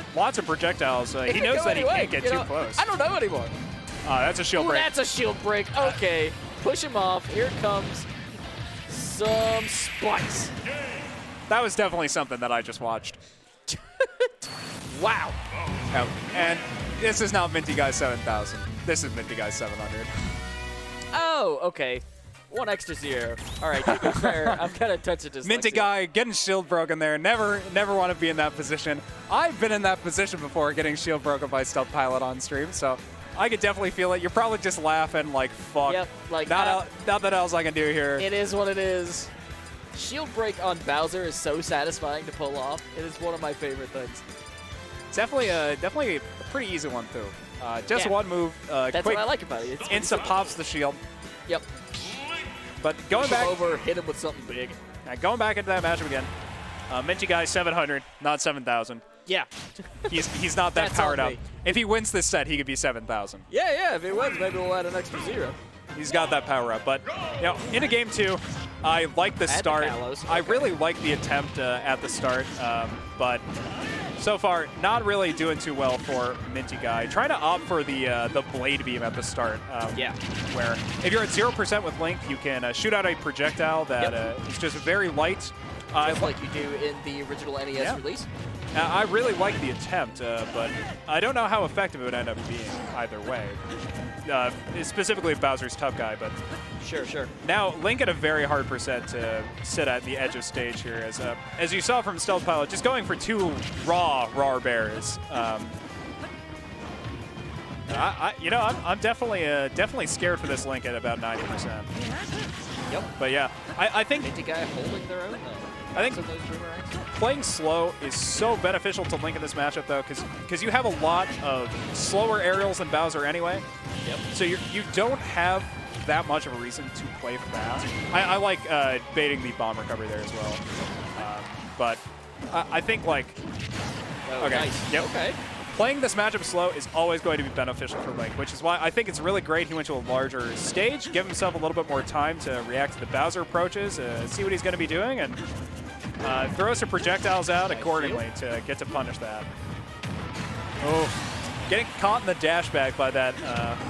projectiles. He knows that he can't get too close. I don't know anymore. That's a shield Ooh, break. that's a shield break. Okay. Push him off. Here comes some spice. That was definitely something that I just watched. Wow. Oh, and this is not Minty Guy 7000. This is Minty Guy 700. Oh, okay. One extra zero. All right, to be fair, I'm kind of touching this. Minty Guy getting shield broken there. Never want to be in that position. I've been in that position before, getting shield broken by Stealth Pilot on stream, so I could definitely feel it. You're probably just laughing like, fuck. Yep, like nothing else I can do here. It is what it is. Shield break on Bowser is so satisfying to pull off. It is one of my favorite things. It's definitely a pretty easy one too. Just one move. That's quick, what I like about it. It's insta pops the shield. Yep. But going back over, hit him with something big. Going back into that matchup again. Minty Guy 700, not 7,000. Yeah. He's not that That's powered on up. me. If he wins this set, he could be 7,000. Yeah. If he wins, maybe we'll add an extra zero. He's got that power up. But in a game two, I like the start. I really like the attempt at the start, but so far not really doing too well for Minty Guy. Trying to opt for the blade beam at the start. Where if you're at 0% with Link, you can shoot out a projectile that is just very light. Just like you do in the original NES release. I really like the attempt, but I don't know how effective it would end up being either way. Specifically if Bowser's tough guy, but Sure. now Link at a very hard percent to sit at the edge of stage here, as you saw from Stealth Pilot, just going for two raw bears. I'm definitely scared for this Link at about 90%. Yep. But yeah, I think Minty Guy holding their own though. I think playing slow is so beneficial to Link in this matchup, though, because you have a lot of slower aerials than Bowser anyway. Yep. So you don't have that much of a reason to play fast. I like baiting the bomb recovery there as well. But I think, like... Oh, okay. Nice. Yep. Okay. Playing this matchup slow is always going to be beneficial for Link, which is why I think it's really great he went to a larger stage, give himself a little bit more time to react to the Bowser approaches, see what he's going to be doing, and throw some projectiles out accordingly to get to punish that. Oh, getting caught in the dash back by that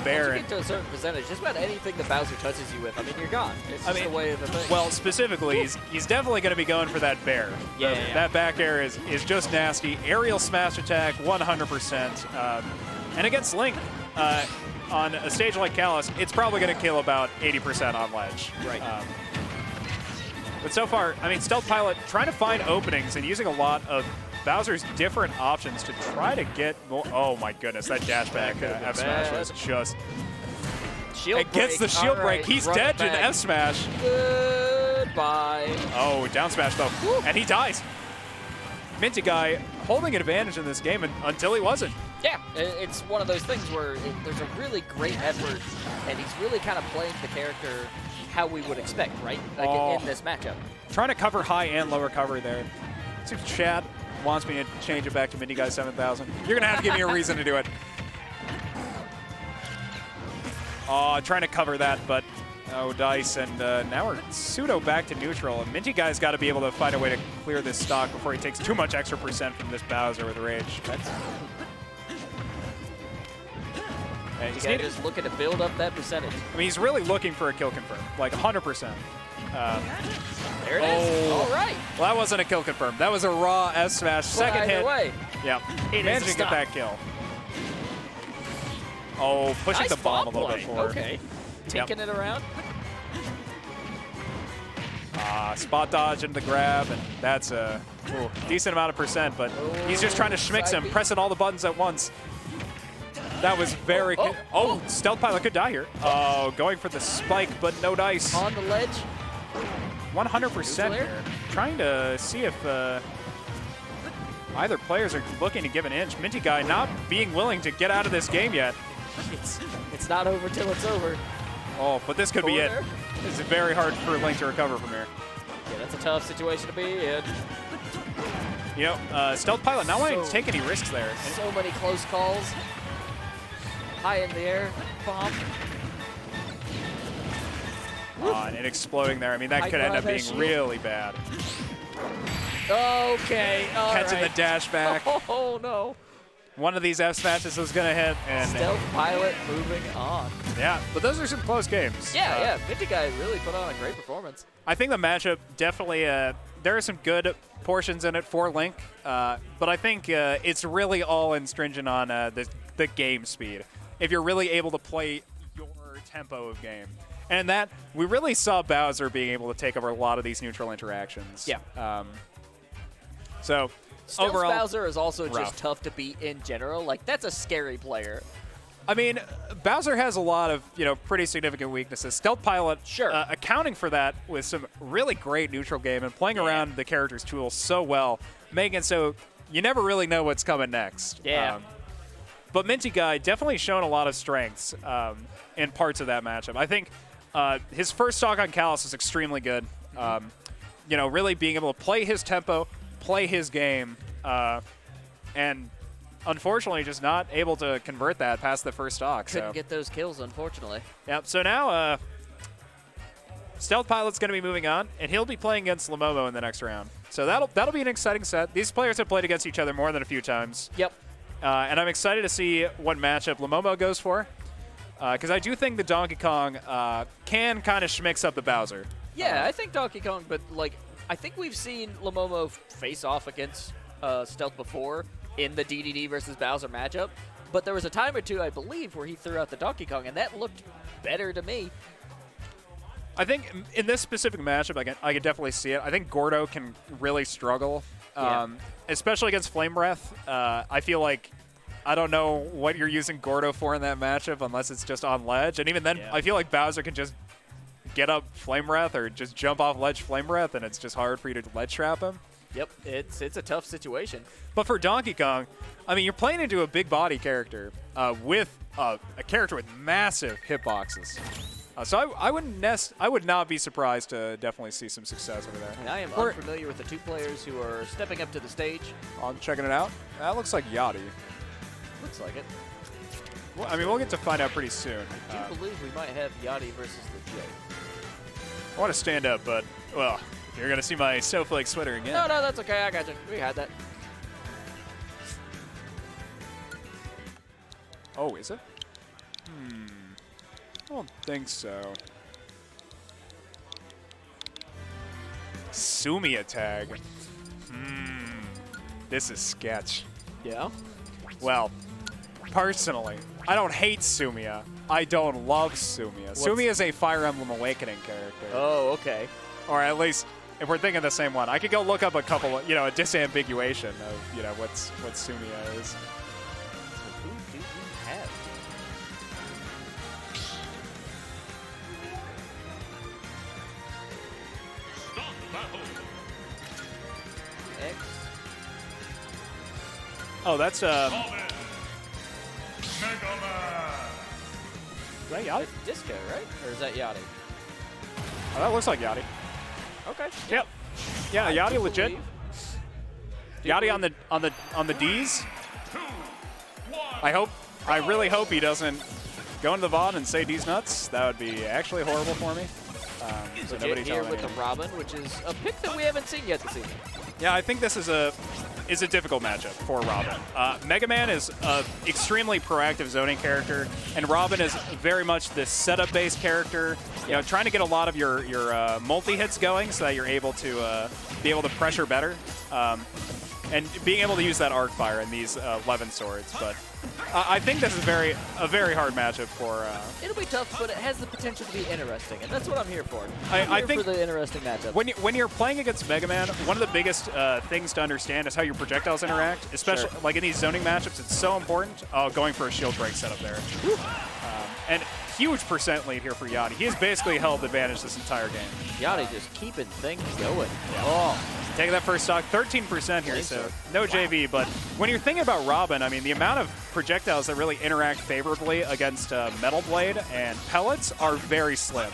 bear. Once you get to a certain percentage, just about anything that Bowser touches you with, I mean, you're gone. It's just the way of the thing. Well, specifically, he's definitely going to be going for that bear. Yeah. That back air is just nasty. Aerial smash attack, 100%. And against Link, on a stage like Kalos, it's probably going to kill about 80% on ledge. Right. But so far, I mean, Stealth Pilot trying to find openings and using a lot of Bowser's different options to try to get more. Oh my goodness, that dash back F smash was just. Shield gets the shield break. He's dead in F smash. Goodbye. Oh, down smash though, and he dies. Minty Guy holding an advantage in this game until he wasn't. Yeah, it's one of those things where there's a really great effort, and he's really kind of playing the character how we would expect, right? Like in this matchup. Trying to cover high and low recovery there. See if Chad wants me to change it back to Minty Guy 7000. You're going to have to give me a reason to do it. Oh, trying to cover that, but no dice, and now we're pseudo back to neutral. And Minty Guy's got to be able to find a way to clear this stock before he takes too much extra percent from this Bowser with Rage. Yeah, He's just looking to build up that percentage. I mean, he's really looking for a kill confirm, like 100%. There it is. All right. Well, that wasn't a kill confirm. That was a raw F smash. Second hit. Way. Yeah. Managed to get that kill. Oh, pushing nice the bomb a little bit forward. Okay. Taking it around. Spot dodge into the grab, and that's a decent amount of percent, but he's just trying to schmix him, pressing all the buttons at once. That was very good. Oh, Stealth Pilot could die here. Oh, going for the spike, but no dice. On the ledge. 100% here. Trying to see if either players are looking to give an inch. Minty Guy not being willing to get out of this game yet. It's not over till it's over. Oh, but this could be it. It's very hard for Link to recover from here. Yeah, that's a tough situation to be in. You know, Stealth Pilot not wanting to take any risks there. So many close calls. High in the air, bomb. And it exploding there. I mean, that could end up being really bad. Okay, Catching the dash back. Oh, no. One of these F smashes was going to hit. And Stealth Pilot moving on. Yeah, but those are some close games. Yeah, Minty Guy really put on a great performance. I think the matchup definitely, there are some good portions in it for Link, but I think it's really all stringent on the game speed. If you're really able to play your tempo of game. And that, we really saw Bowser being able to take over a lot of these neutral interactions. Yeah. So, Stealth overall, Bowser is also just tough to beat in general. Like, that's a scary player. I mean, Bowser has a lot of, pretty significant weaknesses. Stealth Pilot, accounting for that with some really great neutral game and playing around the character's tools so well, making it so you never really know what's coming next. Yeah. But Minty Guy definitely shown a lot of strengths in parts of that matchup. I think his first stock on Callus was extremely good. Really being able to play his tempo, play his game, and unfortunately just not able to convert that past the first stock. Couldn't get those kills, unfortunately. Yep, so now Stealth Pilot's going to be moving on, and he'll be playing against Llomomo in the next round. So that'll be an exciting set. These players have played against each other more than a few times. Yep. And I'm excited to see what matchup Llomomo goes for, because I do think the Donkey Kong can kind of schmix up the Bowser. Yeah, I think Donkey Kong, but I think we've seen Llomomo face off against Stealth before in the DDD versus Bowser matchup, but there was a time or two, I believe, where he threw out the Donkey Kong, and that looked better to me. I think in this specific matchup, I can definitely see it. I think Gordo can really struggle, especially against Flame Breath. I feel like I don't know what you're using Gordo for in that matchup unless it's just on ledge. And even then, I feel like Bowser can just get up Flame Breath or just jump off ledge Flame Breath, and it's just hard for you to ledge trap him. Yep, it's a tough situation. But for Donkey Kong, I mean, you're playing into a big body character with a character with massive hitboxes. So I would not be surprised to definitely see some success over there. And I am unfamiliar with the two players who are stepping up to the stage. I'm checking it out. That looks like Yati. Looks like it. Well, I mean, we'll get to find out pretty soon. I do believe we might have Yati versus the J. I want to stand up, but, well, you're going to see my Snowflake sweater again. No, that's okay. I got you. We had that. Oh, is it? I don't think so. Sumia tag. This is sketch. Yeah? Well, personally, I don't hate Sumia. I don't love Sumia. Sumia is a Fire Emblem Awakening character. Oh, okay. Or at least, if we're thinking the same one, I could go look up a couple, a disambiguation of, what Sumia is. Who do you have? X. Oh, that's Is that Yati? It's Disco, right? Or is that Yati? Oh, that looks like Yati. Okay. Yep. Yeah, Yati legit. Yati on the D's. I really hope he doesn't go into the VOD and say D's nuts. That would be actually horrible for me. So Legit here with the Robin, which is a pick that we haven't seen yet this evening. Yeah, I think this is a is a difficult matchup for Robin. Mega Man is an extremely proactive zoning character, and Robin is very much this setup-based character. You know, trying to get a lot of your multi-hits going so that you're able to be able to pressure better, and being able to use that arc fire in these 11 swords. But I think this is a very hard matchup for. It'll be tough, but it has the potential to be interesting, and that's what I'm here for. I think for the interesting matchup. When you're playing against Mega Man, one of the biggest things to understand is how your projectiles interact. Especially like in these zoning matchups, it's so important. Oh, going for a shield break setup there, and huge percent lead here for Yati. He has basically held advantage this entire game. Yati just keeping things going. Yeah. Oh. Taking that first stock, 13% here, so no JV. But when you're thinking about Robin, I mean, the amount of projectiles that really interact favorably against Metal Blade and pellets are very slim.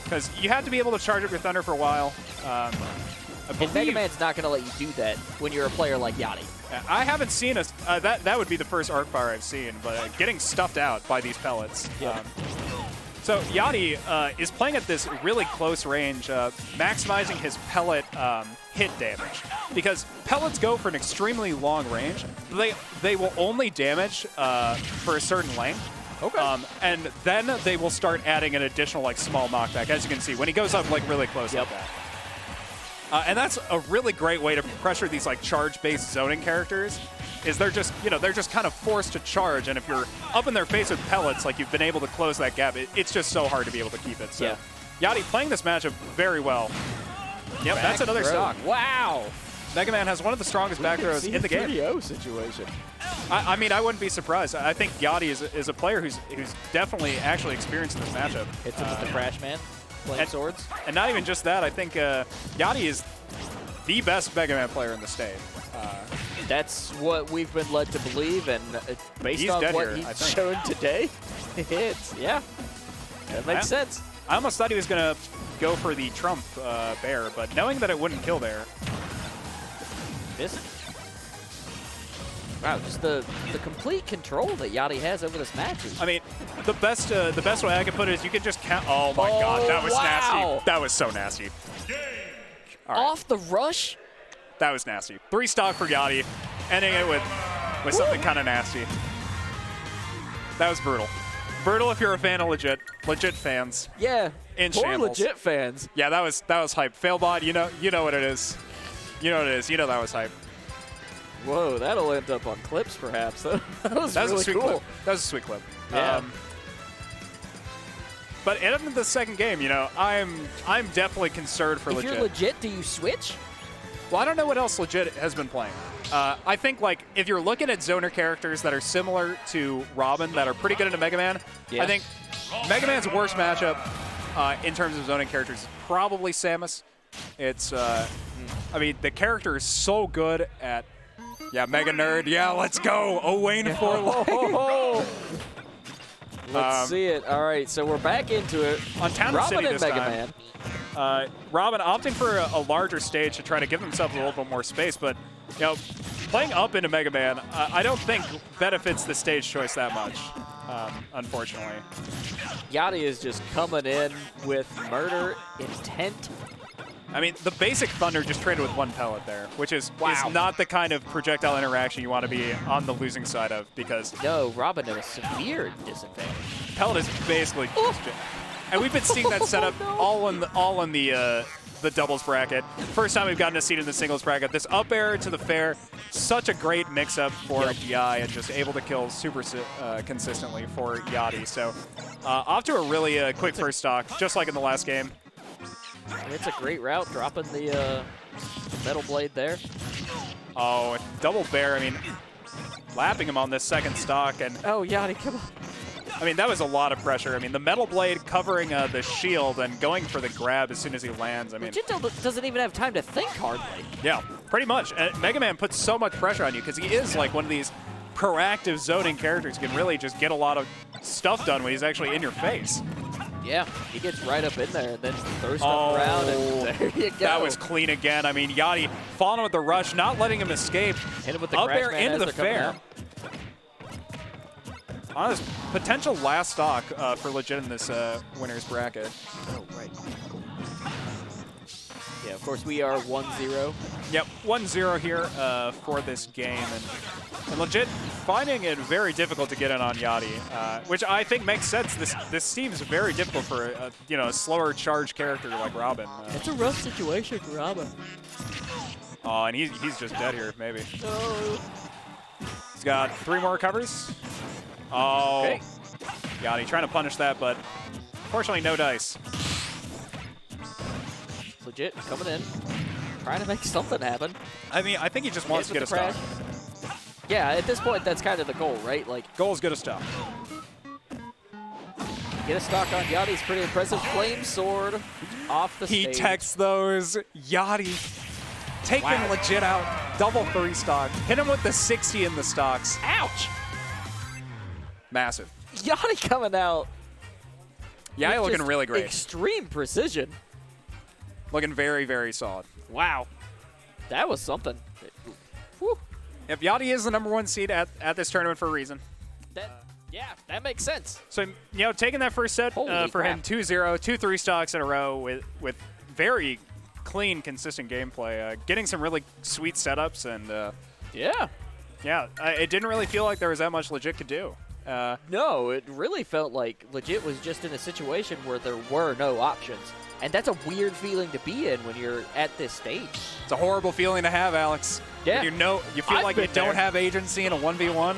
Because you have to be able to charge up your Thunder for a while. And Mega Man's not going to let you do that when you're a player like Yati. I haven't seen that would be the first arc fire I've seen, but getting stuffed out by these pellets. Yeah. So Yati is playing at this really close range, maximizing his pellet hit damage. Because pellets go for an extremely long range. They will only damage for a certain length. Okay. And then they will start adding an additional like small knockback, as you can see, when he goes up like really close like that. And that's a really great way to pressure these like charge-based zoning characters. Is they're just kind of forced to charge, and if you're up in their face with pellets, like you've been able to close that gap, it's just so hard to be able to keep it. So Yati playing this matchup very well. Yep, that's another stock. Wow. Mega Man has one of the strongest back throws in the game. 3-0 situation. I mean, I wouldn't be surprised. I think Yati is a player who's definitely actually experienced this matchup. Hits him with the Crash Man, playing swords. And not even just that, I think Yati is the best Mega Man player in the state. That's what we've been led to believe, and based on what he's shown today, it hits. Yeah, that makes sense. I almost thought he was going to go for the Trump bear, but knowing that it wouldn't kill there. Wow, just the complete control that Yati has over this match. I mean, the best way I can put it is you could just count. Oh my God, that was nasty. That was so nasty. Right. Off the rush. That was nasty. 3 stock for Yati, ending it with something kind of nasty. That was brutal. Brutal if you're a fan of legit fans. Yeah. In poor shambles. Legit fans. Yeah, that was hype. Failbot, you know what it is. You know what it is. You know that was hype. Whoa, that'll end up on clips perhaps. That was really a sweet cool. clip. That was a sweet clip. Yeah. But in the second game, you know, I'm definitely concerned for legit. If you're legit, do you switch? Well, I don't know what else legit has been playing. I think, like, if you're looking at zoner characters that are similar to Robin that are pretty good into Mega Man, I think Mega Man's worst matchup in terms of zoning characters is probably Samus. It's, I mean, the character is so good at, Mega Nerd. Yeah, let's go. Owain for life. Let's see it. All right, so we're back into it. On Town Robin City and this Mega time. Man. Robin opting for a larger stage to try to give himself a little bit more space, but you know, playing up into Mega Man, I don't think benefits the stage choice that much, unfortunately. Yati is just coming in with murder intent. I mean, the basic Thunder just traded with 1 pellet there, which is not the kind of projectile interaction you want to be on the losing side of, because no, Robin at a severe disadvantage. Pellet is basically just, and we've been seeing that setup all in the doubles bracket. First time we've gotten a seat in the singles bracket. This up air to the fair, such a great mix-up for GI and just able to kill super consistently for Yati. So off to a really quick first stock, just like in the last game. It's a great route, dropping the metal blade there. Oh, double bear, I mean, lapping him on this second stock. And oh, Yati, come on. I mean, that was a lot of pressure. I mean, the metal blade covering the shield and going for the grab as soon as he lands. I mean, Legit doesn't even have time to think hardly. Yeah, pretty much. Mega Man puts so much pressure on you because he is like one of these proactive zoning characters who can really just get a lot of stuff done when he's actually in your face. Yeah, he gets right up in there and then throws stuff around, and there you go. That was clean again. I mean, Yati following with the rush, not letting him escape. Hit him with the up Crash air Man into the fair. On this potential last stock for legit in this winner's bracket. Oh, right. Yeah, of course, we are 1-0. Yep, 1-0 here for this game. And legit finding it very difficult to get in on Yati, which I think makes sense. This seems very difficult for a slower charge character like Robin. It's a rough situation for Robin. Oh, and he's just dead here, maybe. No. He's got 3 more recovers. Oh, Okay. Yati trying to punish that, but unfortunately no dice. Legit coming in, trying to make something happen. I mean, I think he just wants to get a stock. Yeah, at this point, that's kind of the goal, right? Like, Goal is get a stock. get a stock on Yati's pretty impressive. Flame sword off the stage. He techs those. Yati taking legit out. Double 3 stock. Hit him with the 60 in the stocks. Ouch! Massive. Yati coming out. Yati with looking just really great. Extreme precision. Looking very, very solid. Wow. That was something. Whew. Yep, Yati is the #1 seed at this tournament for a reason. Yeah, that makes sense. So, taking that first set Holy for him, crap. 2-0, 2 3 stocks in a row with very clean, consistent gameplay. Getting some really sweet setups and, Yeah. it didn't really feel like there was that much legit could do. No, it really felt like Legit was just in a situation where there were no options. And that's a weird feeling to be in when you're at this stage. It's a horrible feeling to have, Alex. Yeah. You feel I've like you been there. don't have agency in a 1v1.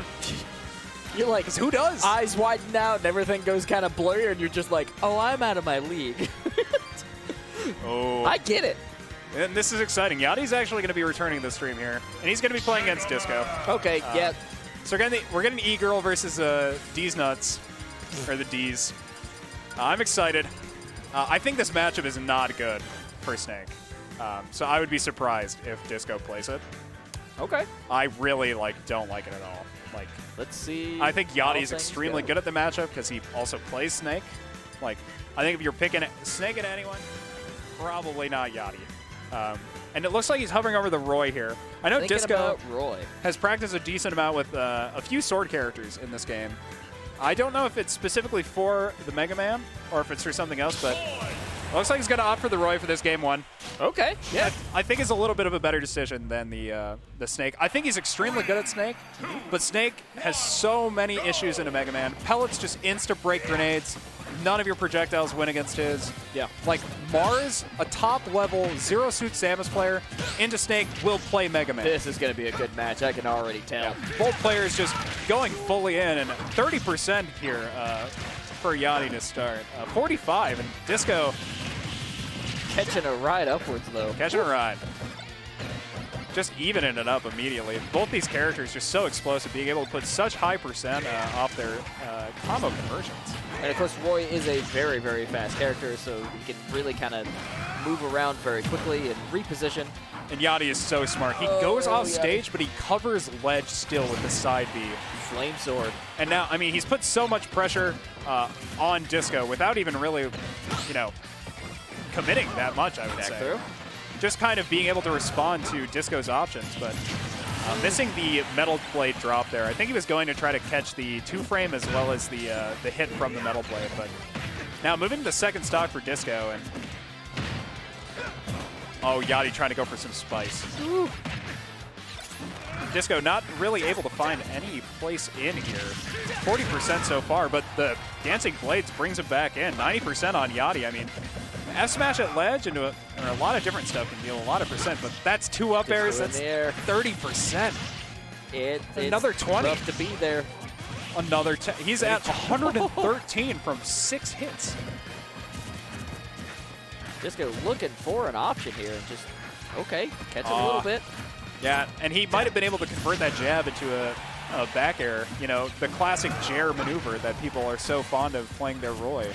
You're like, 'Cause who does? eyes widen out and everything goes kind of blurry and you're just like, oh, I'm out of my league. Oh. I get it. And this is exciting. Yati's actually going to be returning this stream here. And he's going to be playing against Disco. Okay, yeah. So we're getting E-Girl versus D's Nuts. Or the D's. I'm excited. I think this matchup is not good for Snake. So I would be surprised if Disco plays it. Okay. I really don't like it at all. Let's see. I think how Yati's things extremely go. good at the matchup because he also plays Snake. I think if you're picking Snake at anyone, probably not Yati. And it looks like he's hovering over the Roy here. I know Thinking Disco about Roy. has practiced a decent amount with a few sword characters in this game. I don't know if it's specifically for the Mega Man or if it's for something else, but it looks like he's going to opt for the Roy for this game 1. Okay, yeah. I think it's a little bit of a better decision than the Snake. I think he's extremely good at Snake, but Snake has so many issues in a Mega Man. Pellets just insta-break grenades. None of your projectiles win against his. Yeah. Like Mars, a top-level zero-suit Samus player, into Snake will play Mega Man. This is going to be a good match. I can already tell. Both players just going fully in, and 30% here for Yati to start. 45, and Disco Catching a ride upwards, though. catching a ride. Just evening it up immediately. Both these characters just so explosive, being able to put such high percent off their combo conversions. And of course, Roy is a very, very fast character, so he can really kind of move around very quickly and reposition. And Yati is so smart. He goes off Yati. stage, but he covers ledge still with the side B. Flame sword. And now, I mean, he's put so much pressure on Disco without even really, committing that much, I would Back say. through. Just kind of being able to respond to Disco's options, but missing the metal blade drop there. I think he was going to try to catch the 2-frame as well as the hit from the metal blade, but now moving to the second stock for Disco, and Yati trying to go for some spice. Ooh. Disco not really able to find any place in here. 40% so far, but the Dancing Blades brings it back in. 90% on Yati. I mean, F-Smash at ledge and a lot of different stuff can deal a lot of percent, but that's 2 up airs. That's 30%. It's Another 20. rough to be there. Another 10. He's at 113 from 6 hits. Disco looking for an option here and just, okay, catch him a little bit. Yeah, and he might have been able to convert that jab into a back air. The classic Jair maneuver that people are so fond of playing their Roy.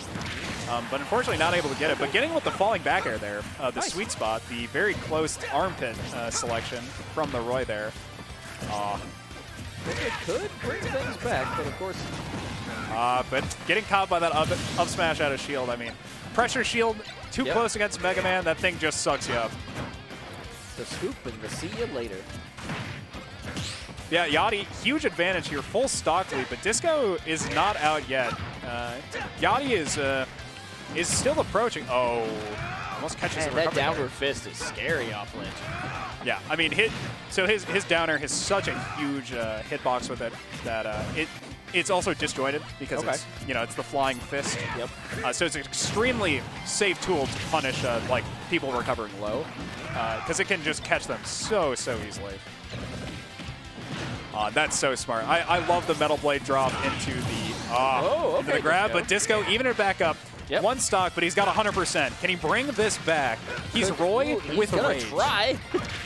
But unfortunately not able to get it. But getting with the falling back air there, the Nice. sweet spot, the very close armpit selection from the Roy there. It could bring things back, but of course, But getting caught by that up smash out of shield, I mean, pressure shield too Yep. close against Mega Man, that thing just sucks you up. the scoop and the see you later. Yeah, Yati, huge advantage here, full stock lead, but Disco is not out yet. Yati is still approaching. Oh, Almost catches And the that recovery downward there. fist is scary off ledge. Yeah, I mean, his downer has such a huge hitbox with it that it's also disjointed because it's it's the flying fist. Yep. So it's an extremely safe tool to punish like people recovering low because it can just catch them so easily. That's so smart. I love the metal blade drop into the into the grab, but Disco even it back up. Yep. One stock, but he's got 100%. Can he bring this back? He's Roy with rage. Try.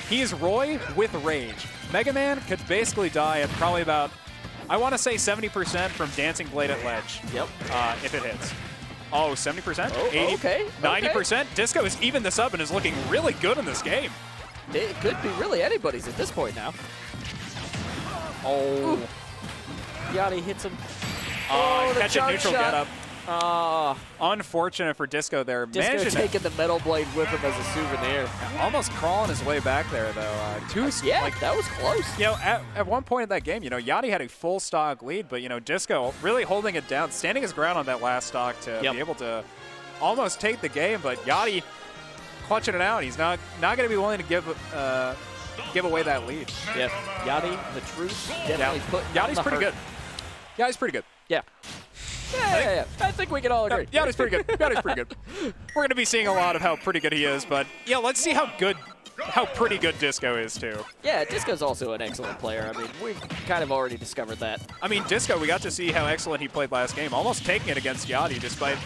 He's Roy with rage. Mega Man could basically die at probably about, I want to say 70% from Dancing Blade at ledge. Yep. If it hits. Oh, 70%? Oh, 80, okay. 90%? Disco has evened this up and is looking really good in this game. It could be really anybody's at this point now. Oh. Ooh. Yati hits him. The Catch a charge neutral shot. get up. Unfortunate for Disco there. Disco taking the metal blade with him as a souvenir. Almost crawling his way back there, though. That was close. At one point in that game, Yati had a full stock lead, but, Disco really holding it down, standing his ground on that last stock to be able to almost take the game, but Yati clutching it out. He's not going to be willing to give away that lead. Yeah, Yati, the truth, definitely putting Yati's pretty good. Yati's pretty good. Yeah. Yeah. I think we can all agree. Yati's pretty good. Yati's pretty good. We're going to be seeing a lot of how pretty good he is, but let's see how pretty good Disco is too. Yeah, Disco's also an excellent player. I mean, we've kind of already discovered that. I mean, Disco, we got to see how excellent he played last game, almost taking it against Yati despite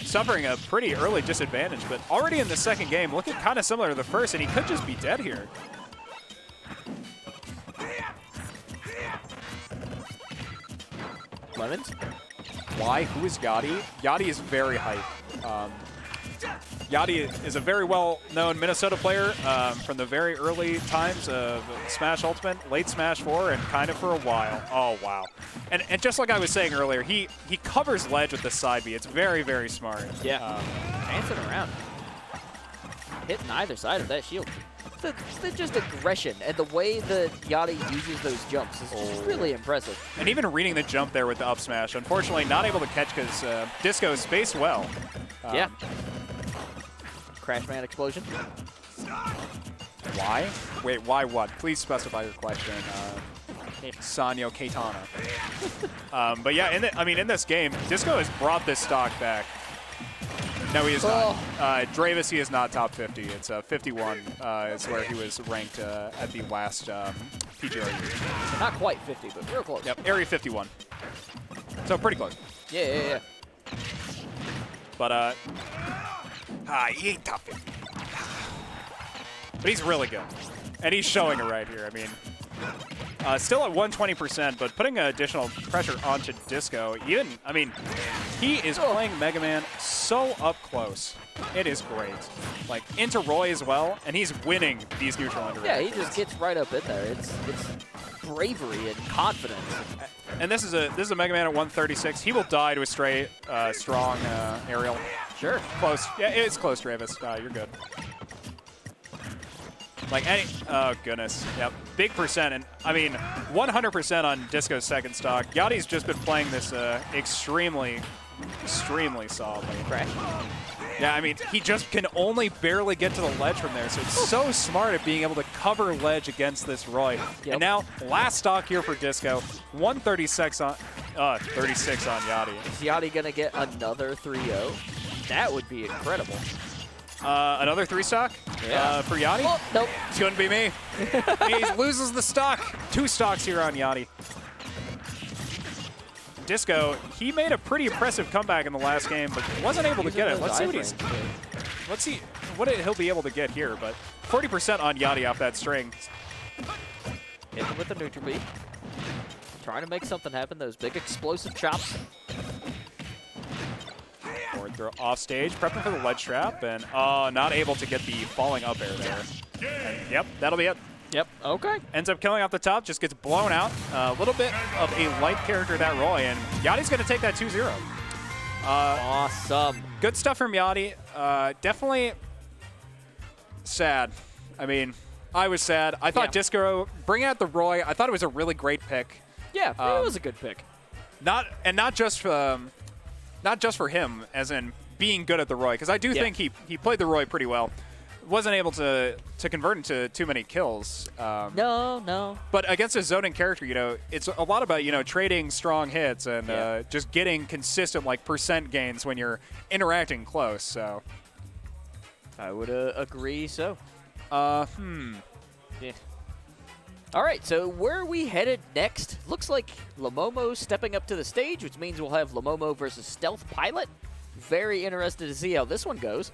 suffering a pretty early disadvantage, but already in the second game, looking kind of similar to the first, and he could just be dead here. Lemons? Why? Who is Yati? Yati is very hype. Yati is a very well-known Minnesota player from the very early times of Smash Ultimate, late Smash 4, and kind of for a while. Oh, wow. And just like I was saying earlier, he covers ledge with the side B. It's very smart. Yeah. Dancing around. Hitting either side of that shield. The just aggression and the way that Yati uses those jumps is just really impressive. And even reading the jump there with the up smash, unfortunately not able to catch because Disco spaced well. Yeah. Crashman explosion. Why? Wait, why what? Please specify your question, Sanyo Keitana. But yeah, in this game, Disco has brought this stock back. No, he is not. Dravis, he is not top 50. It's 51 is where he was ranked at the last PGR year. So not quite 50, but real close. Yep, area 51. So pretty close. Yeah. But he ain't top 50. But he's really good. And he's showing it right here. I mean, still at 120%, but putting additional pressure onto Disco. He is playing Mega Man so up close. It is great. Like, into Roy as well, and he's winning these neutral interactions. Yeah, he just gets right up in there. It's bravery and confidence. And this is a Mega Man at 136. He will die to a straight, strong aerial. Sure. Close. Yeah, it's close, Travis. You're good. Like oh goodness, yep, big percent, and 100% on Disco's second stock. Yati's just been playing this extremely solidly. Crash. Yeah, he just can only barely get to the ledge from there, so it's so smart at being able to cover ledge against this Roy. Yep. And now, last stock here for Disco, 136 on 36 on Yati. Is Yati gonna get another 3-0? That would be incredible. Another 3 stock for Yati? Oh, nope. It's going to be me. He loses the stock. 2 stocks here on Yati. Disco, he made a pretty impressive comeback in the last game, but wasn't able to get it. Let's see what he'll be able to get here. But 40% on Yati off that string. Hit him with the neutral beat. Trying to make something happen. Those big explosive chops. Forward throw off stage, prepping for the ledge trap, and not able to get the falling up air there. And, yep, that'll be it. Yep, okay. Ends up killing off the top, just gets blown out. A little bit of a light character, that Roy, and Yati's going to take that 2-0. Awesome. Good stuff from Yati. Definitely sad. I was sad. I thought Disco, bring out the Roy. I thought it was a really great pick. Yeah, it was a good pick. Not just for him, as in being good at the Roy, because I do think he played the Roy pretty well. Wasn't able to convert into too many kills. No. But against a zoning character, you know, it's a lot about, you know, trading strong hits and just getting consistent, like, percent gains when you're interacting close, so. I would agree so. Yeah. All right, so where are we headed next? Looks like Llomomo stepping up to the stage, which means we'll have Llomomo versus Stealth Pilot. Very interested to see how this one goes.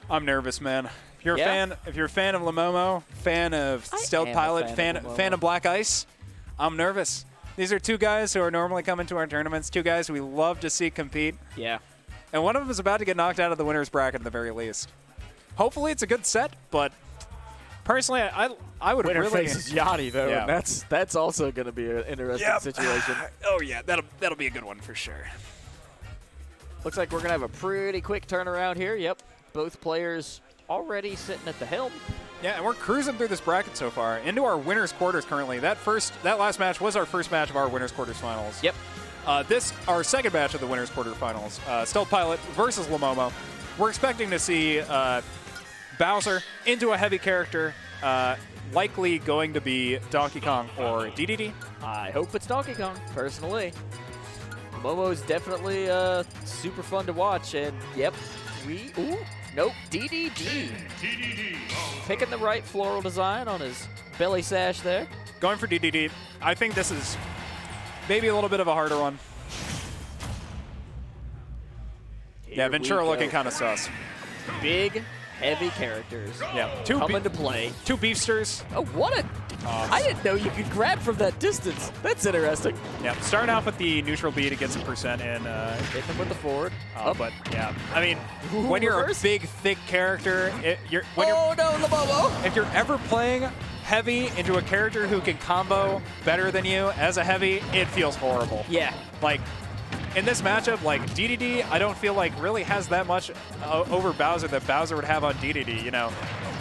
I'm nervous, man. If you're a fan of Llomomo, fan of Stealth Pilot, fan of Black Ice, I'm nervous. These are two guys who are normally coming to our tournaments, two guys we love to see compete. Yeah. And one of them is about to get knocked out of the winner's bracket at the very least. Hopefully it's a good set, but personally, I would Winner really faces Yati though, Yeah. and that's also going to be an interesting situation. Oh yeah, that'll be a good one for sure. Looks like we're going to have a pretty quick turnaround here. Yep, both players already sitting at the helm. Yeah, and we're cruising through this bracket so far into our winners quarters currently. That last match was our first match of our winners quarters finals. Yep. Our second match of the winners quarter finals, Stealth Pilot versus Llomomo. We're expecting to see Bowser into a heavy character, likely going to be Donkey Kong or DDD. I hope it's Donkey Kong, personally. Momo's definitely super fun to watch, and yep, nope, DDD. Picking the right floral design on his belly sash there. Going for DDD. I think this is maybe a little bit of a harder one. Yeah, Ventura looking kind of sus. Big, heavy characters. Yeah, coming to play. Two beefsters. Oh, what a... I didn't know you could grab from that distance. That's interesting. Yeah, starting off with the neutral B to get some percent in. Hit them with the forward. But yeah, I mean, when you're a big, thick character, Llomomo! If you're ever playing heavy into a character who can combo better than you as a heavy, it feels horrible. Yeah. Like, in this matchup, like, DDD, I don't feel like really has that much over Bowser that Bowser would have on DDD, you know?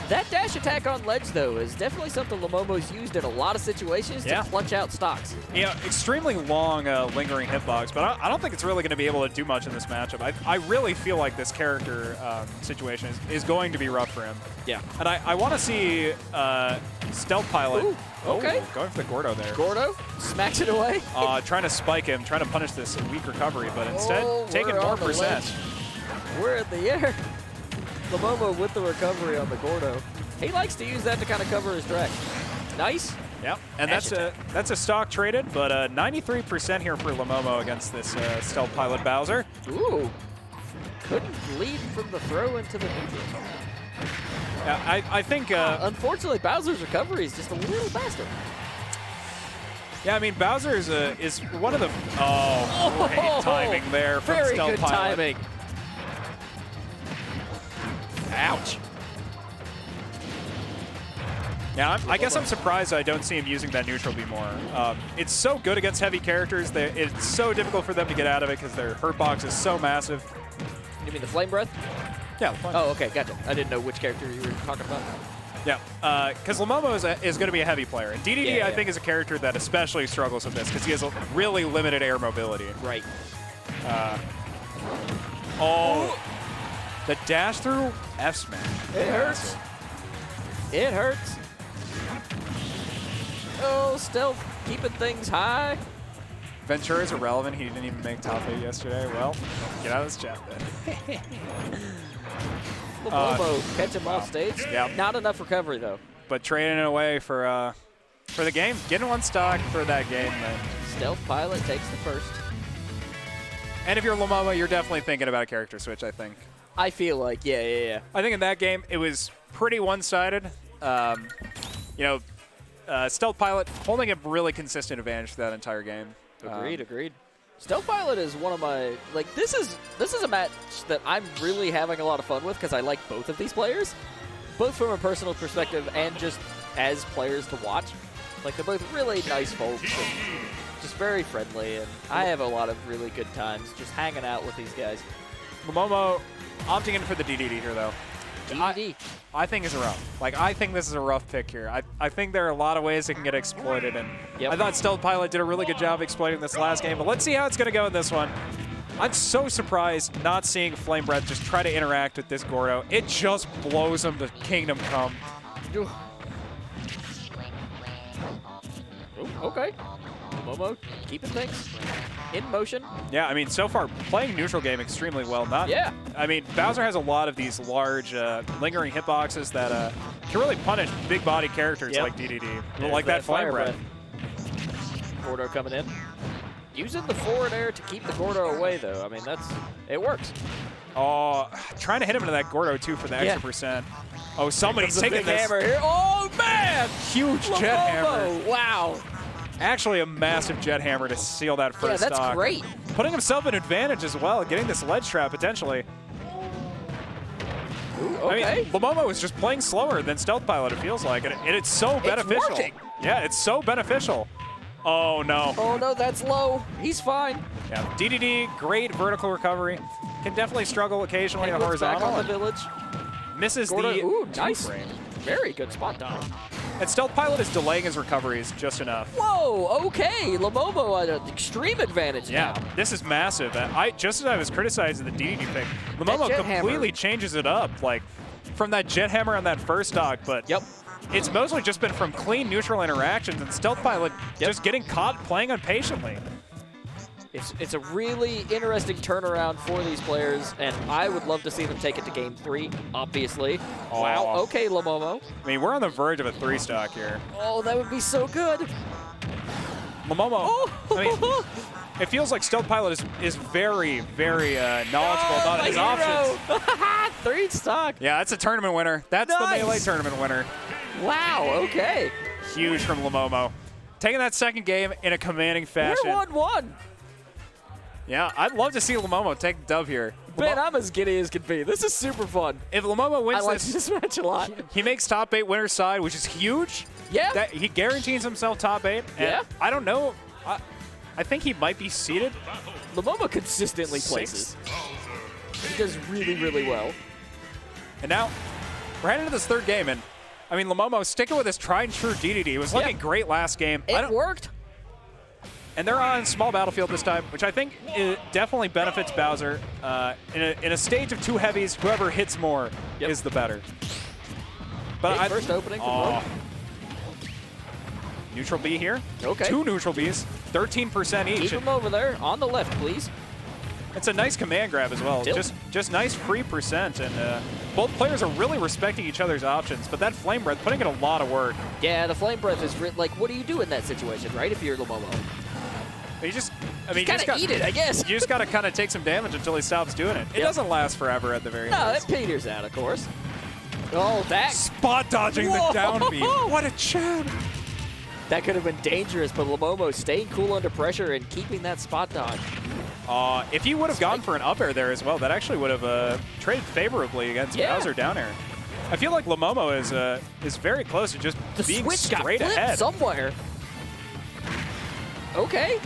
That dash attack on ledge, though, is definitely something Llomomo's used in a lot of situations to clutch out stocks. Yeah, extremely long, lingering hitbox, but I don't think it's really going to be able to do much in this matchup. I really feel like this character situation is going to be rough for him. Yeah. And I want to see Stealth Pilot. Ooh, okay. Going for the Gordo there. Gordo smacks it away. Trying to spike him, trying to punish this weak recovery, but instead taking more percent. We're in the air. Llomomo with the recovery on the Gordo. He likes to use that to kind of cover his track. Nice. Yep, and that's a stock traded, but 93% here for Llomomo against this Stealth Pilot Bowser. Ooh. Couldn't lead from the throw into the neutral. Yeah, I think... unfortunately, Bowser's recovery is just a little faster. Yeah, I mean, Bowser is one of the... Oh, great timing there from Very Stealth good Pilot. timing. Ouch. Yeah, I guess I'm surprised I don't see him using that neutral B more. It's so good against heavy characters that it's so difficult for them to get out of it because their hurt box is so massive. You mean the Flame Breath? Yeah. Oh, okay, gotcha. I didn't know which character you were talking about. Yeah, because Llomomo is going to be a heavy player. And DDD, I think, is a character that especially struggles with this because he has a really limited air mobility. Right. The dash through F smash. It hurts. It hurts. Oh, Stealth keeping things high. Ventura's irrelevant. He didn't even make top 8 yesterday. Well, get out of this chat then. Llomomo catch him off stage. Yep. Not enough recovery, though. But trading it away for the game. Getting one stock for that game, man. Stealth Pilot takes the first. And if you're Llomomo, you're definitely thinking about a character switch, I think. I feel like, yeah. I think in that game, it was pretty one-sided. Stealth Pilot holding a really consistent advantage for that entire game. Agreed. Stealth Pilot is one of my, like, this is a match that I'm really having a lot of fun with because I like both of these players, both from a personal perspective and just as players to watch. Like, they're both really nice folks and just very friendly, and I have a lot of really good times just hanging out with these guys. Llomomo opting in for the DDD here, though. DDD. I think is rough. Like, I think this is a rough pick here. I think there are a lot of ways it can get exploited, and I thought Stealth Pilot did a really good job exploiting this last game, but let's see how it's going to go in this one. I'm so surprised not seeing Flame Breath just try to interact with this Gordo. It just blows him to Kingdom Come. Ooh, okay. Momo keeping things in motion. Yeah, I mean, so far, playing neutral game extremely well. Yeah. I mean, Bowser has a lot of these large, lingering hitboxes that can really punish big body characters like DDD. Like that Flame Breath. Gordo coming in. Using the forward air to keep the Gordo away, though. I mean, it works. Oh, trying to hit him into that Gordo, too, for the extra percent. Oh, somebody's taking this. Hammer here. Oh, man! Huge jet hammer. Wow. Actually, a massive jet hammer to seal that first stock. Yeah, that's great. Putting himself in advantage as well, getting this ledge trap potentially. Ooh, okay. I mean, Llomomo is just playing slower than Stealth Pilot, it feels like, and it's so beneficial. Working. Yeah, it's so beneficial. Oh, no. Oh, no, that's low. He's fine. Yeah, DDD, great vertical recovery. Can definitely struggle occasionally on horizontal. Back on the village. Misses Gordo, the ooh, nice. frame. Very good spot dodge. And Stealth Pilot is delaying his recoveries just enough. Whoa, okay. Llomomo at an extreme advantage Yeah, now. this is massive. Just as I was criticizing the DDD pick, Llomomo completely changes it up, like from that jet hammer on that first stock, but it's mostly just been from clean neutral interactions and Stealth Pilot just getting caught playing impatiently. It's a really interesting turnaround for these players, and I would love to see them take it to game 3, obviously. Oh. Wow, okay, Llomomo. I mean, we're on the verge of a 3-stock here. Oh, that would be so good. Llomomo, I mean, it feels like Stealth Pilot is very, very knowledgeable about his options. 3-stock. Yeah, that's a tournament winner. That's the Melee tournament winner. Wow, okay. Huge from Llomomo. Taking that second game in a commanding fashion. We're 1-1. Yeah, I'd love to see Llomomo take the dub here. Man, I'm as giddy as can be. This is super fun. If Llomomo wins I like this match a lot. he makes top 8 winner's side, which is huge. Yeah. He guarantees himself top 8. And I don't know. I think he might be seeded. Llomomo consistently places. He does really, really well. And now we're heading into this third game, and I mean, Llomomo sticking with his tried and true DDD. It was looking great last game. It worked. And they're on small battlefield this time, which I think it definitely benefits Bowser. In a stage of 2 heavies, whoever hits more is the better. But first opening from Loaf. Neutral B here. Okay. 2 neutral Bs, 13% each. Keep him over there on the left, please. It's a nice command grab as well. Just nice free percent, and both players are really respecting each other's options. But that Flame Breath putting in a lot of work. Yeah, the Flame Breath is like, what do you do in that situation, right? If you're Llomomo. You just eat it, I guess. You just got to kind of take some damage until he stops doing it. It doesn't last forever at the very least. No, it peters out, of course. Oh, that spot dodging the down B. What a champ! That could have been dangerous, but Llomomo staying cool under pressure and keeping that spot dodge. If he would have gone for an up air there as well, that actually would have traded favorably against Bowser down air. I feel like Llomomo is very close to just being switch straight got ahead somewhere. Okay.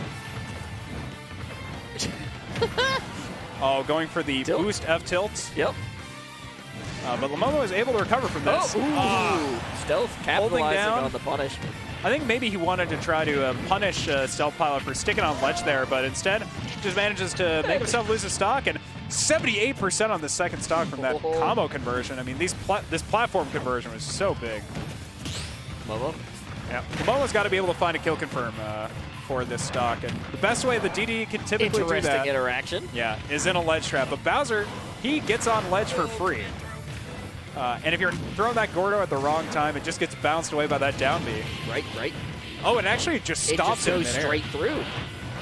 Going for the boost F tilt. Yep. But Llomomo is able to recover from this. Stealth capitalizing on the punish. I think maybe he wanted to try to punish Stealth Pilot for sticking on ledge there, but instead just manages to make himself lose his stock, and 78% on the second stock from that combo conversion. I mean, this platform conversion was so big. Llomomo? Yeah, Llomomo's got to be able to find a kill confirm for this stock, and the best way the DD can typically do that interaction. Yeah, is in a ledge trap, but Bowser, he gets on ledge for free. And if you're throwing that Gordo at the wrong time, it just gets bounced away by that down B. Right. Oh, and actually it just stops it. It just goes straight through.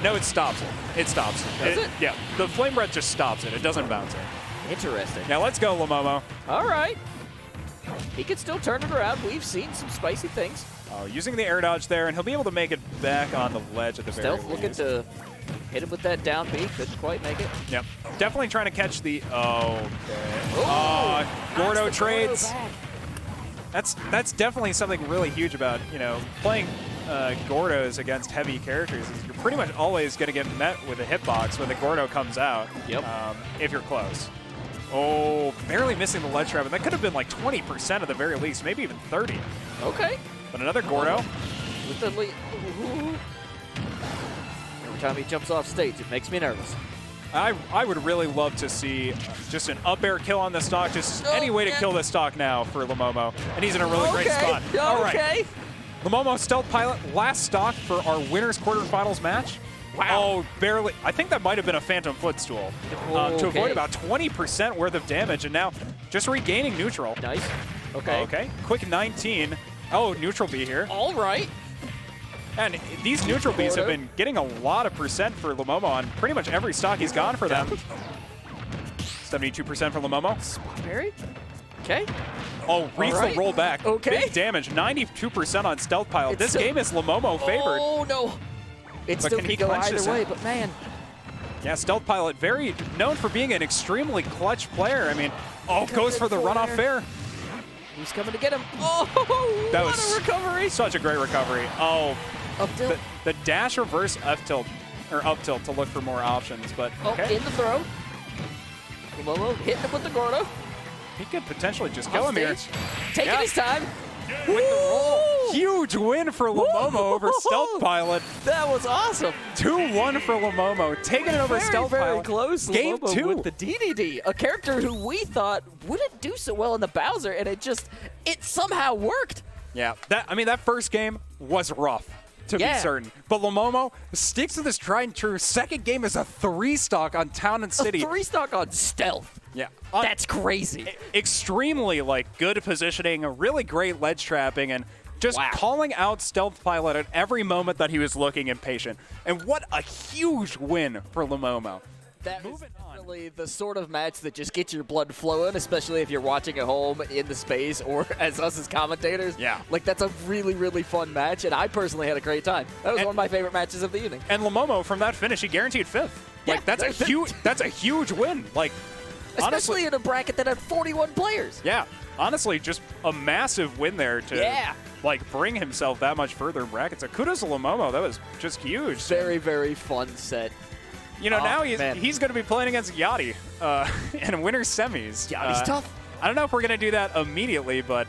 No, it stops it. It stops it. Does it? Yeah, the Flame Breath just stops it. It doesn't bounce it. Interesting. Now let's go, Llomomo. All right. He can still turn it around. We've seen some spicy things. Oh, using the air dodge there, and he'll be able to make it back on the ledge at the very least. Stealth looking to hit him with that down B. Couldn't quite make it. Yep. Definitely trying to catch the... Gordo trades. That's definitely something really huge about, playing Gordos against heavy characters. Is you're pretty much always going to get met with a hitbox when the Gordo comes out. Yep. If you're close. Oh, barely missing the ledge trap, and that could have been like 20% at the very least, maybe even 30. Okay. But another Gordo. With the lead. Every time he jumps off stage, it makes me nervous. I would really love to see just an up air kill on the stock, just any way to kill this stock now for Llomomo. And he's in a really great spot. All right. Llomomo Stealth Pilot, last stock for our winners quarterfinals match. Wow. Oh, barely. I think that might have been a Phantom Footstool to avoid about 20% worth of damage, and now just regaining neutral. Nice. Okay. Okay. Quick 19. Oh, neutral B here. All right. And these neutral Bs have been getting a lot of percent for Llomomo on pretty much every stock he's gone for them. 72% for Llomomo. Spot parry. Okay. Oh, reads the roll back. Okay. Big damage. 92% on Stealth Pilot. This game is Llomomo favored. Oh, no. It still can go either way, but man. Yeah, Stealth Pilot, very known for being an extremely clutch player. I mean, goes for the runoff fair. Who's coming to get him? Oh, that what was a recovery. Such a great recovery. Oh, up tilt. The dash reverse F tilt, or up tilt to look for more options, but okay. In the throw. Llomomo hitting him with the Gordo. He could potentially just kill him here. Taking his time. With the roll. Huge win for Llomomo over Stealth Pilot. That was awesome. 2-1 for Llomomo, taking it over Stealth Pilot. Very close. Game Llomomo 2 with the DDD, a character who we thought wouldn't do so well in the Bowser, and it somehow worked. Yeah, that first game was rough, to be certain. But Llomomo sticks to this tried and true. Second game is a 3-stock on Town and City. A 3-stock on Stealth. Yeah. That's crazy. Extremely good positioning, a really great ledge trapping, and just calling out Stealth Pilot at every moment that he was looking impatient. And what a huge win for Llomomo. That is definitely the sort of match that just gets your blood flowing, especially if you're watching at home in the space or as us as commentators. Yeah. That's a really, really fun match, and I personally had a great time. That was one of my favorite matches of the evening. And Llomomo, from that finish, he guaranteed 5th. That's a huge win. Especially honestly, in a bracket that had 41 players. Yeah. Honestly, just a massive win there to bring himself that much further in brackets. So kudos to Llomomo. That was just huge. Very, very fun set. Now he's going to be playing against Yati in winner's semis. Yati's tough. I don't know if we're going to do that immediately, but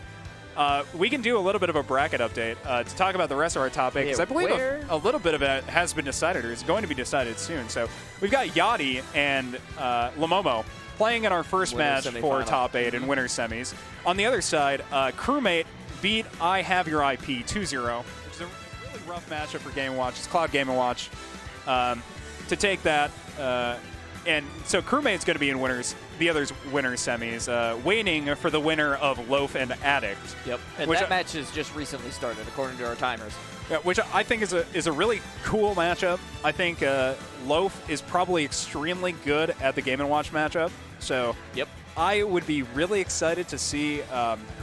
we can do a little bit of a bracket update to talk about the rest of our topic, because I believe a little bit of it has been decided or is going to be decided soon. So we've got Yati and Llomomo playing in our first match for top 8 in winner's semis. On the other side, Crewmate beat I Have Your IP 2-0, which is a really rough matchup for Game & Watch. It's Cloud Game & Watch. To take that, and so Crewmate's going to be in the others winners semis, waiting for the winner of Loaf and Addict. Yep, and that match has just recently started, according to our timers. Yeah, which I think is a really cool matchup. I think Loaf is probably extremely good at the Game & Watch matchup, so I would be really excited to see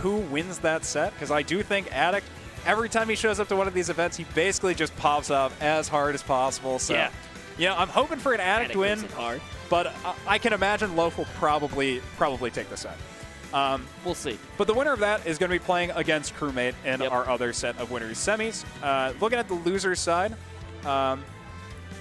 who wins that set, because I do think Addict, every time he shows up to one of these events, he basically just pops up as hard as possible. So. Yeah, I'm hoping for an Addict win, but I can imagine Loaf will probably take the set. We'll see. But the winner of that is going to be playing against Crewmate in our other set of winners semis. Looking at the losers side,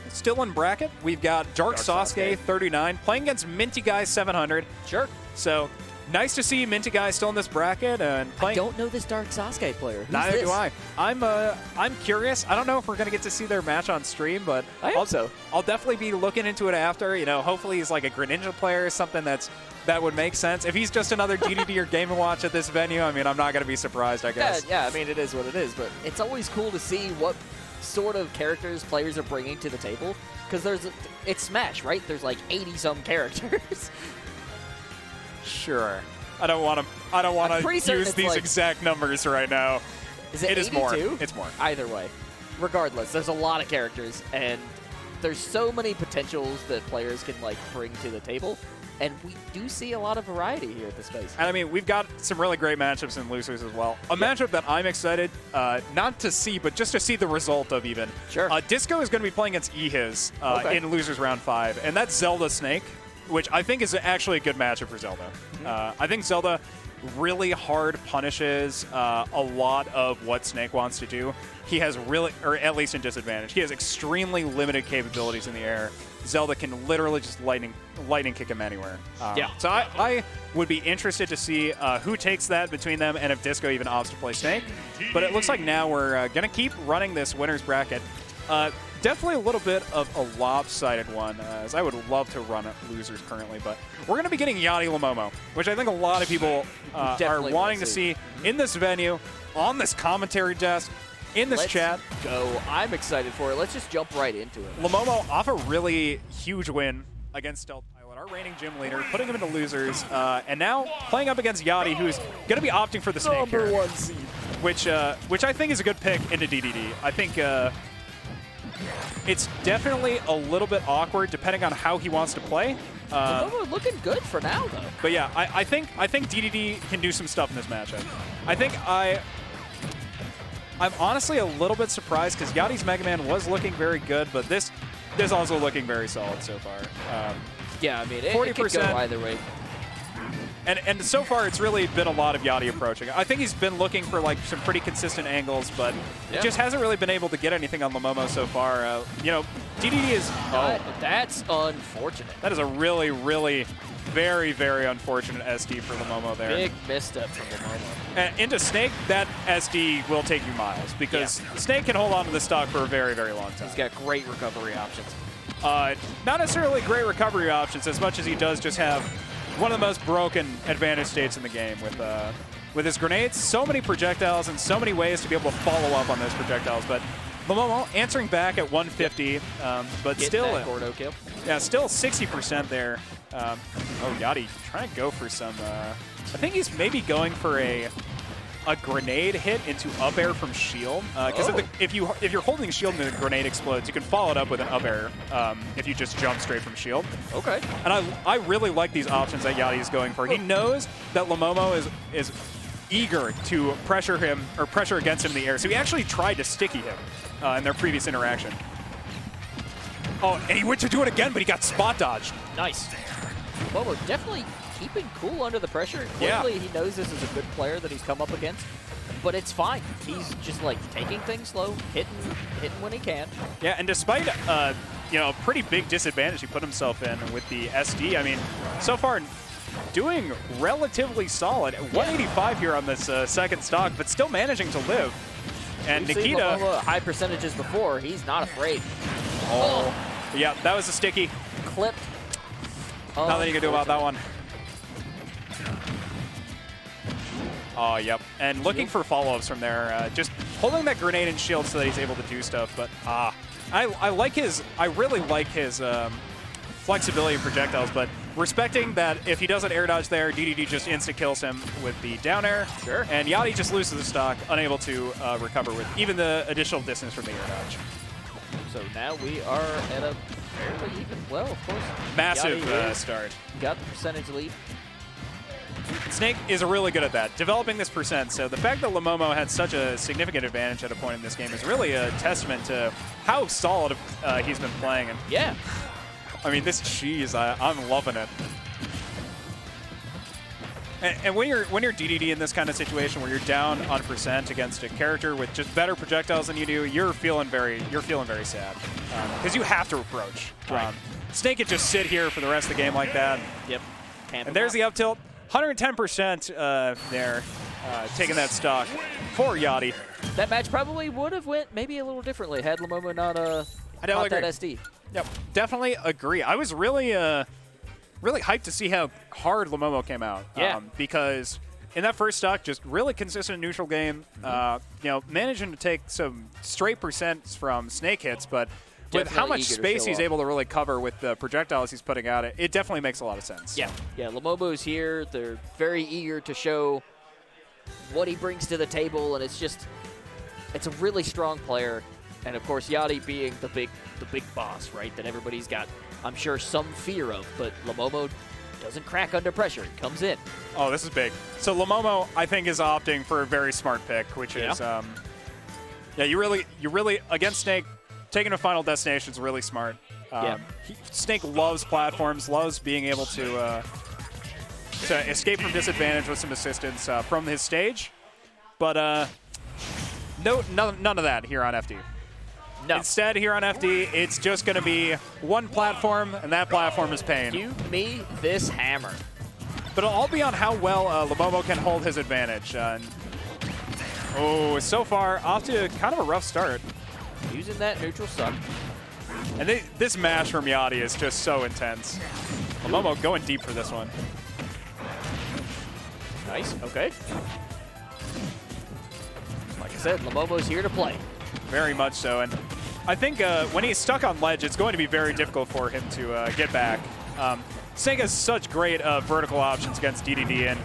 still in bracket, we've got Dark Sasuke 39 playing against Minty Guy 700. Sure. So nice to see Minty Guy still in this bracket and playing. I don't know this Dark Sasuke player. Who's Neither this? do I. I'm curious. I don't know if we're gonna get to see their match on stream, but I hope so. I'll definitely be looking into it after. Hopefully he's like a Greninja player or something that would make sense. If he's just another DDD or Game & Watch at this venue, I mean, I'm not gonna be surprised, I guess. Yeah. I mean, it is what it is, but it's always cool to see what sort of characters players are bringing to the table, because it's Smash, right? There's like 80-some characters. Sure. I don't want to use these exact numbers right now. Is it 82? Is more. It's more. Either way. Regardless, there's a lot of characters, and there's so many potentials that players can bring to the table, and we do see a lot of variety here at the space. And I mean, we've got some really great matchups in losers as well. A matchup that I'm excited not to see, but just to see the result of even. Sure. Disco is going to be playing against Ehiz in losers round 5, and that's Zelda Snake, which I think is actually a good matchup for Zelda. I think Zelda really hard punishes a lot of what Snake wants to do. He has or at least in disadvantage, he has extremely limited capabilities in the air. Zelda can literally just lightning kick him anywhere. So I would be interested to see who takes that between them and if Disco even opts to play Snake. But it looks like now we're going to keep running this winner's bracket. definitely a little bit of a lopsided one, as I would love to run at losers currently, but we're going to be getting Yati Llomomo, which I think a lot of people are wanting to see in this venue, on this commentary desk, in this chat. Go. I'm excited for it. Let's just jump right into it. Llomomo off a really huge win against Stealth Pilot, our reigning gym leader, putting him into losers, and now playing up against Yati, who's going to be opting for the Snake here. #1 seed. Which I think is a good pick into DDD. I think it's definitely a little bit awkward depending on how he wants to play. Looking good for now, though. But yeah, I think DDD can do some stuff in this matchup. I think I'm honestly a little bit surprised because Yati's Mega Man was looking very good, but this also looking very solid so far. Yeah, I mean, it 40%. could go either way. And so far, it's really been a lot of Yati approaching. I think he's been looking for like some pretty consistent angles, but it just hasn't really been able to get anything on Llomomo so far. You know, DDD is... That's unfortunate. That is a really, really very, very unfortunate SD for Llomomo there. Big misstep from Llomomo. And into Snake, that SD will take you miles because Snake can hold on to the stock for a very, very long time. He's got great recovery options. Not necessarily great recovery options as much as he does just have one of the most broken advantage states in the game with his grenades. So many projectiles and so many ways to be able to follow up on those projectiles. But Llomomo answering back at 150, but Getting still, that Gordo kill. Yeah, still 60% there. Oh, Yati trying to go for some. I think he's maybe going for a grenade hit into up air from shield. Because if you're holding shield and the grenade explodes, you can follow it up with an up air if you just jump straight from shield. Okay. And I really like these options that Yati is going for. He knows that Llomomo is eager to pressure him or pressure against him in the air. So he actually tried to sticky him in their previous interaction. Oh, and he went to do it again, but he got spot dodged. Nice. Llomomo definitely keeping cool under the pressure. Clearly, he knows this is a good player that he's come up against, but it's fine. He's just like taking things slow, hitting when he can. Yeah, and despite you know, a pretty big disadvantage he put himself in with the SD, I mean, so far doing relatively solid. 185 here on this second stock, but still managing to live. And We've Nikita, seen Llomomo high percentages before. He's not afraid. Oh, yeah, that was a sticky. Clipped. Nothing you can do about that one. Oh, yep. And looking for follow-ups from there. Just holding that grenade and shield so that he's able to do stuff. But I like his. I really like his flexibility of projectiles. But respecting that if he doesn't air dodge there, DDD just insta kills him with the down air. Sure. And Yati just loses the stock, unable to recover with even the additional distance from the air dodge. So now we are at a fairly even. Well, of course. Massive Yati start. Got the percentage lead. Snake is really good at that, developing this percent. So the fact that Llomomo had such a significant advantage at a point in this game is really a testament to how solid he's been playing. And yeah. I mean, this cheese, I'm loving it. And when you're DDD in this kind of situation where you're down on percent against a character with just better projectiles than you do, you're feeling very sad because you have to approach. Right. Snake could just sit here for the rest of the game like that. Yep. And there's the up tilt. 110% there, taking that stock for Yati. That match probably would have went maybe a little differently had Llomomo not that SD. Yep, definitely agree. I was really really hyped to see how hard Llomomo came out. Yeah. Because in that first stock, just really consistent neutral game. You know, managing to take some straight percents from Snake hits, but with how much space he's able to really cover with the projectiles he's putting out, it definitely makes a lot of sense. Yeah, yeah. Llomomo's here. They're very eager to show what he brings to the table, and it's a really strong player. And of course, Yati being the big boss, right? That everybody's got, I'm sure, some fear of. But Llomomo doesn't crack under pressure. He comes in. Oh, this is big. So Llomomo, I think, is opting for a very smart pick, which is, yeah, you really against Snake. Taking a Final Destination is really smart. Snake loves platforms, loves being able to escape from disadvantage with some assistance from his stage. But none of that here on FD. No. Instead, here on FD, it's just going to be one platform, and that platform is pain. Give me this hammer. But it'll all be on how well Llomomo can hold his advantage. Oh, so far, off to kind of a rough start. Using that neutral suck. And this mash from Yati is just so intense. Llomomo going deep for this one. Nice, okay. Like I said, Llomomo's here to play. Very much so, and I think when he's stuck on ledge, it's going to be very difficult for him to get back. Snake has such great vertical options against DDD, and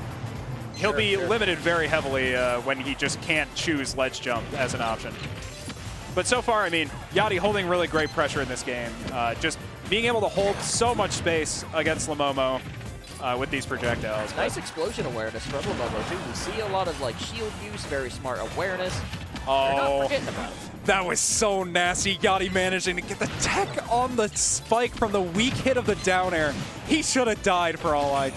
he'll be limited very heavily when he just can't choose ledge jump as an option. But so far, I mean, Yati holding really great pressure in this game. Just being able to hold so much space against Llomomo with these projectiles. Nice explosion awareness from Llomomo, too. We see a lot of like shield use, very smart awareness. They're not forgetting about it. That was so nasty. Yati managing to get the tech on the spike from the weak hit of the down air. He should have died for all I...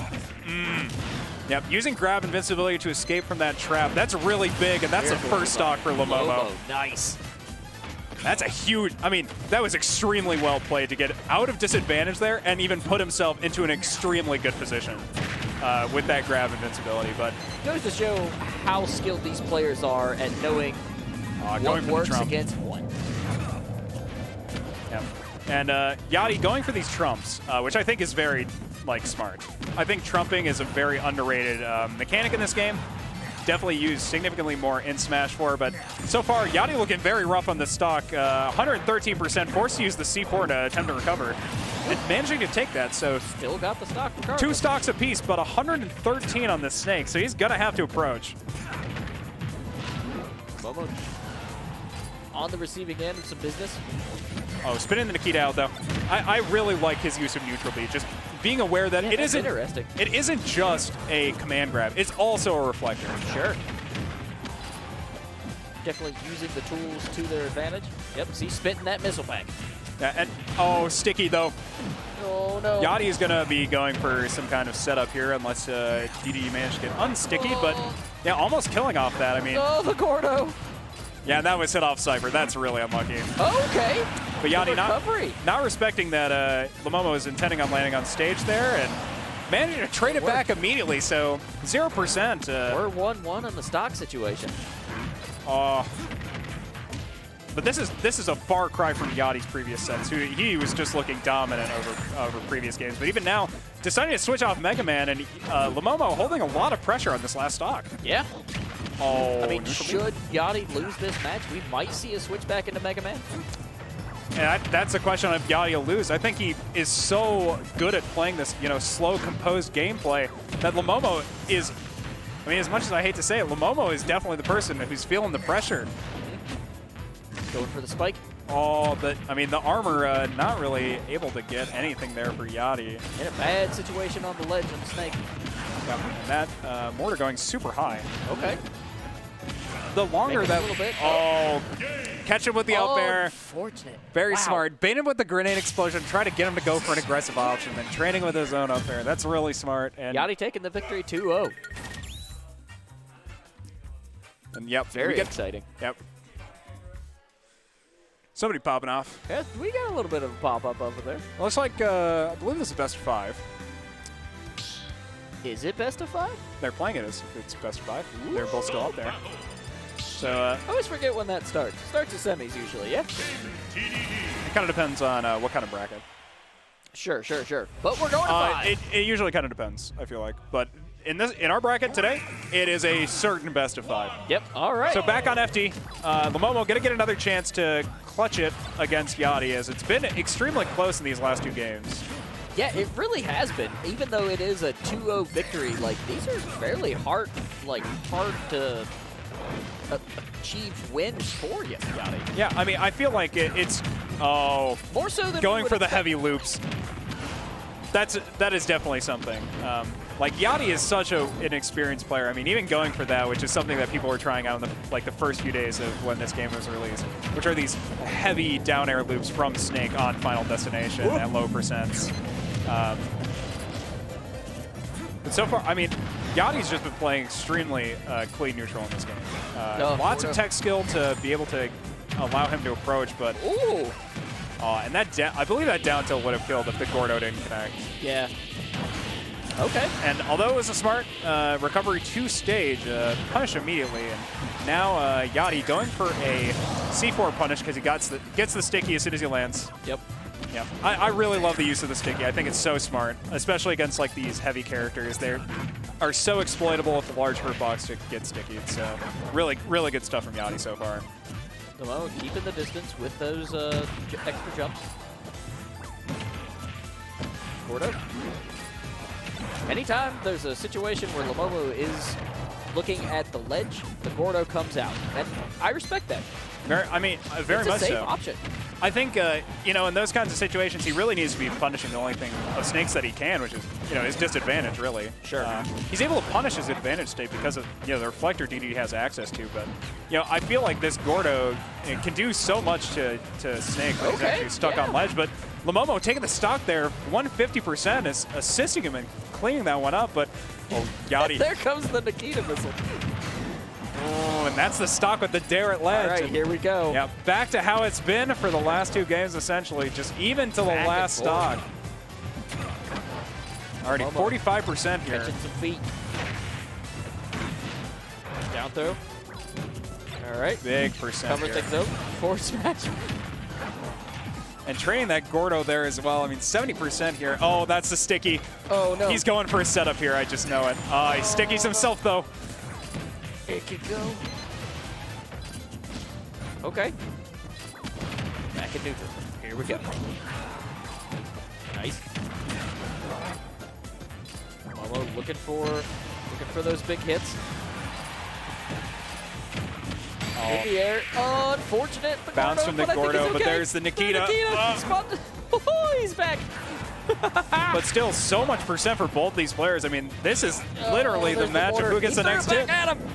Yep, using grab invincibility to escape from that trap. That's really big, and that's the first stock for Llomomo. Nice. That's a huge... I mean, that was extremely well played to get out of disadvantage there and even put himself into an extremely good position with that grab invincibility. But goes to show how skilled these players are at knowing what works against what. Yeah. And Yati going for these trumps, which I think is very, like, smart. I think trumping is a very underrated mechanic in this game. Definitely used significantly more in Smash 4, but so far, Yati looking very rough on the stock. 113%, forced to use the C4 to attempt to recover, and managing to take that, so... Still got the stock regardless. 2 stocks apiece, but 113 on this Snake, so he's gonna have to approach. Momo on the receiving end of some business. Oh, spinning the Nikita out, though. I really like his use of neutral B, just being aware that it isn't interesting. It isn't just a command grab, it's also a reflector. Sure. Definitely using the tools to their advantage. Yep, see, spitting that missile back. Yeah, and, oh, sticky, though. Oh, no. Yati is going to be going for some kind of setup here unless DD managed to get unsticky, but yeah, almost killing off that. I mean, oh, the Gordo. Yeah, that was hit off Cypher. That's really unlucky. Okay. But Yati not respecting that Llomomo is intending on landing on stage there and managing to trade it back immediately, so 0%. We're 1-1 in the stock situation. But this is a far cry from Yati's previous sets. He was just looking dominant over previous games. But even now, deciding to switch off Mega Man, and Llomomo holding a lot of pressure on this last stock. Yeah. Oh, I mean, should Yati lose this match, we might see a switch back into Mega Man. And that's the question if Yati will lose. I think he is so good at playing this, slow, composed gameplay that Llomomo is, I mean, as much as I hate to say it, Llomomo is definitely the person who's feeling the pressure. Going for the spike. Oh, but, I mean, the armor not really able to get anything there for Yati. In a bad situation on the ledge on the Snake. Yeah, and that mortar going super high. Okay. The longer that... A little bit. Oh, catch him with the up air. Fortunate. Very smart. Bait him with the grenade explosion. Try to get him to go for an aggressive option. Then training with his own up air. That's really smart. And Yati taking the victory 2-0. And yep. Very exciting. Yep. Somebody popping off. Yeah, we got a little bit of a pop-up over there. Looks like, I believe this is best of 5. Is it best of 5? They're playing it as it's best of 5. Ooh. They're both still up there. So, I always forget when that starts. Starts at semis usually, yeah? It kind of depends on what kind of bracket. Sure. But we're going to 5. It usually kind of depends, I feel like. But in our bracket today, it is a certain best of 5. Yep, all right. So back on FD, Llomomo going to get another chance to clutch it against Yati, as it's been extremely close in these last 2 games. Yeah, it really has been. Even though it is a 2-0 victory, like, these are fairly hard to achieve wins for you, Yati. Yeah, I mean, I feel like it's more so than going for the heavy loops. That is definitely something. Like, Yati is such an experienced player. I mean, even going for that, which is something that people were trying out in the first few days of when this game was released, which are these heavy down air loops from Snake on Final Destination at low percents. But so far, I mean, Yati's just been playing extremely clean neutral in this game. Lots of tech skill to be able to allow him to approach, but... Ooh! And I believe that down tilt would have killed if the Gordo didn't connect. Yeah. Okay. And although it was a smart recovery to stage, punish immediately. And now Yati going for a C4 punish because he gets the sticky as soon as he lands. Yep. Yeah, I really love the use of the sticky. I think it's so smart, especially against like these heavy characters. They are so exploitable with the large hurt box to get sticky. So really, really good stuff from Yati so far. Llomomo keeping the distance with those extra jumps. Gordo. Anytime there's a situation where Llomomo is looking at the ledge, the Gordo comes out. And I respect that. Very it's much a safe so. option. I think, you know, in those kinds of situations, he really needs to be punishing the only thing of Snake's that he can, which is, you know, his disadvantage, really. Sure. He's able to punish his advantage state because of, you know, the reflector DD has access to. But, you know, I feel like this Gordo can do so much to Snake when he's actually stuck on ledge. But Llomomo taking the stock there, 150% is assisting him in cleaning that one up. But, oh, Yati. There comes the Nikita missile. Oh, and that's the stock with the dare at ledge. All right, here we go. Yeah, back to how it's been for the last 2 games, essentially, just even to the last stock. Already 45% here. Catching some feet. Down throw. All right. Big percent Cover here. things up. Forward smash. And training that Gordo there as well. I mean, 70% here. Oh, that's the sticky. Oh, no. He's going for a setup here. I just know it. He stickies himself, though. It could go. Okay. Back in neutral. Here we go. Nice. Llomomo looking for those big hits. In the air. Unfortunate. Bounce from the Gordo, but there's the Nikita. He's back. But still, so much percent for both these players. I mean, this is literally the match of who gets the next hit. At him.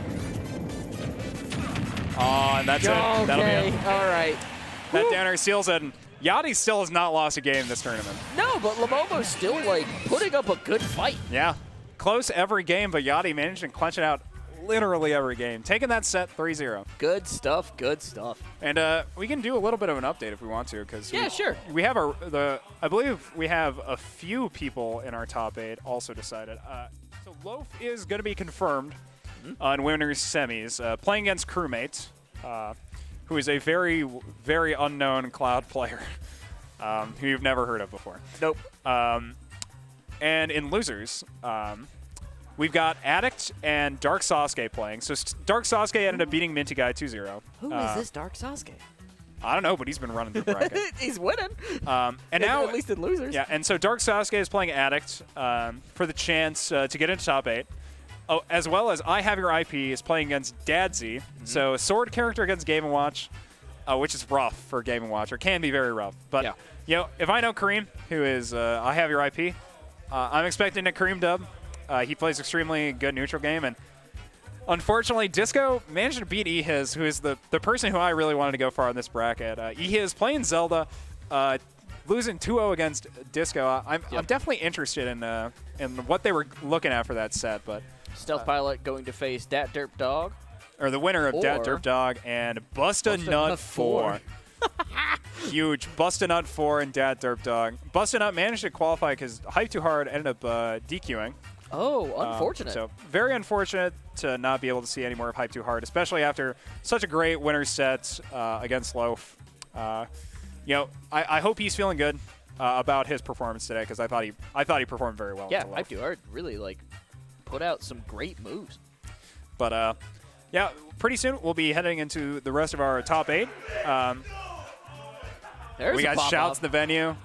Oh, and that's it. That'll be it. All right. That downer seals it. And Yati still has not lost a game this tournament. No, but Llomomo's still, like, putting up a good fight. Yeah. Close every game, but Yati managed to clench it out literally every game. Taking that set 3-0. Good stuff, good stuff. And we can do a little bit of an update if we want to, because sure. We have I believe we have a few people in our top 8 also decided. So Loaf is going to be confirmed on winners semis, playing against Crewmate, who is a very, very unknown Cloud player who you've never heard of before. Nope. And in losers, we've got Addict and Dark Sasuke playing. So Dark Sasuke ended up beating Minty Guy 2-0. Who is this Dark Sasuke? I don't know, but he's been running through bracket. He's winning. And now, at least in losers. Yeah, and so Dark Sasuke is playing Addict for the chance to get into top 8. Oh, as well as I Have Your IP is playing against Dadzie. So sword character against Game & Watch, which is rough for Game & Watch, or can be very rough. But, you know, if I know Kareem, who is I Have Your IP, I'm expecting a Kareem dub. He plays extremely good neutral game, and unfortunately, Disco managed to beat Ehiz, who is the person who I really wanted to go far in this bracket. Ehiz playing Zelda, losing 2-0 against Disco. I'm definitely interested in what they were looking at for that set, but Stealth Pilot going to face Dat Derp Dog. Or the winner of Dat Derp Dog and Busta Nut 4. Huge. Busta Nut 4 and Dat Derp Dog. Busta Nut managed to qualify because Hype Too Hard ended up DQing. Oh, unfortunate. So very unfortunate to not be able to see any more of Hype Too Hard, especially after such a great winner set against Loaf. You know, I hope he's feeling good about his performance today, because I thought he performed very well. Yeah, Hype Too Hard really put out some great moves. But yeah, pretty soon we'll be heading into the rest of our top 8. We got shouts in the venue. I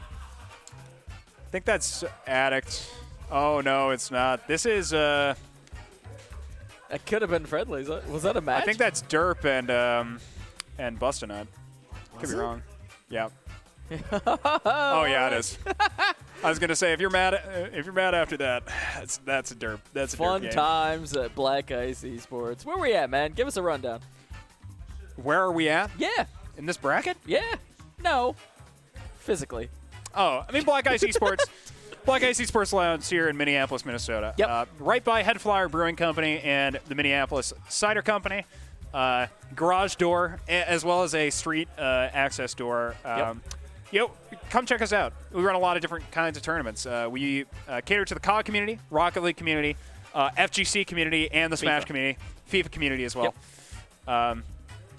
think that's Addict. Oh, no, it's not. This is That could have been friendly. Was that a match? I think that's Derp and Busta Nut. Could be wrong. Yeah. Oh yeah, it is. I was gonna say if you're mad after that, that's a Derp. That's a fun Derp game. times at Black Ice Esports. Where we at, man? Give us a rundown. Where are we at? Yeah. In this bracket? Yeah. No. Physically. Oh, I mean Black Ice Esports. Black Ice Esports Lounge here in Minneapolis, Minnesota. Yep. Right by Head Flyer Brewing Company and the Minneapolis Cider Company. Garage door, as well as a street access door. Come check us out. We run a lot of different kinds of tournaments. We cater to the COD community, Rocket League community, FGC community, and the Smash community, FIFA community as well.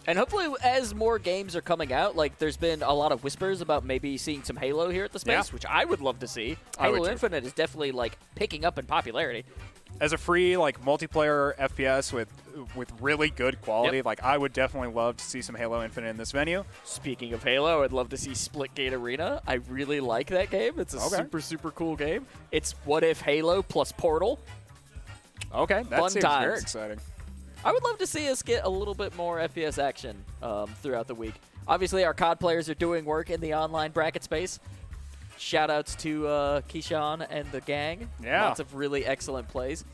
And hopefully, as more games are coming out, like there's been a lot of whispers about maybe seeing some Halo here at the space, which I would love to see. Halo Infinite is definitely like picking up in popularity. As a free like multiplayer FPS with really good quality, like I would definitely love to see some Halo Infinite in this venue. Speaking of Halo, I'd love to see Splitgate Arena. I really like that game. It's a super cool game. It's what if Halo plus Portal. Okay, that Fun seems times. very exciting. I would love to see us get a little bit more FPS action throughout the week. Obviously, our COD players are doing work in the online bracket space. Shoutouts to Keyshawn and the gang. Yeah. Lots of really excellent plays.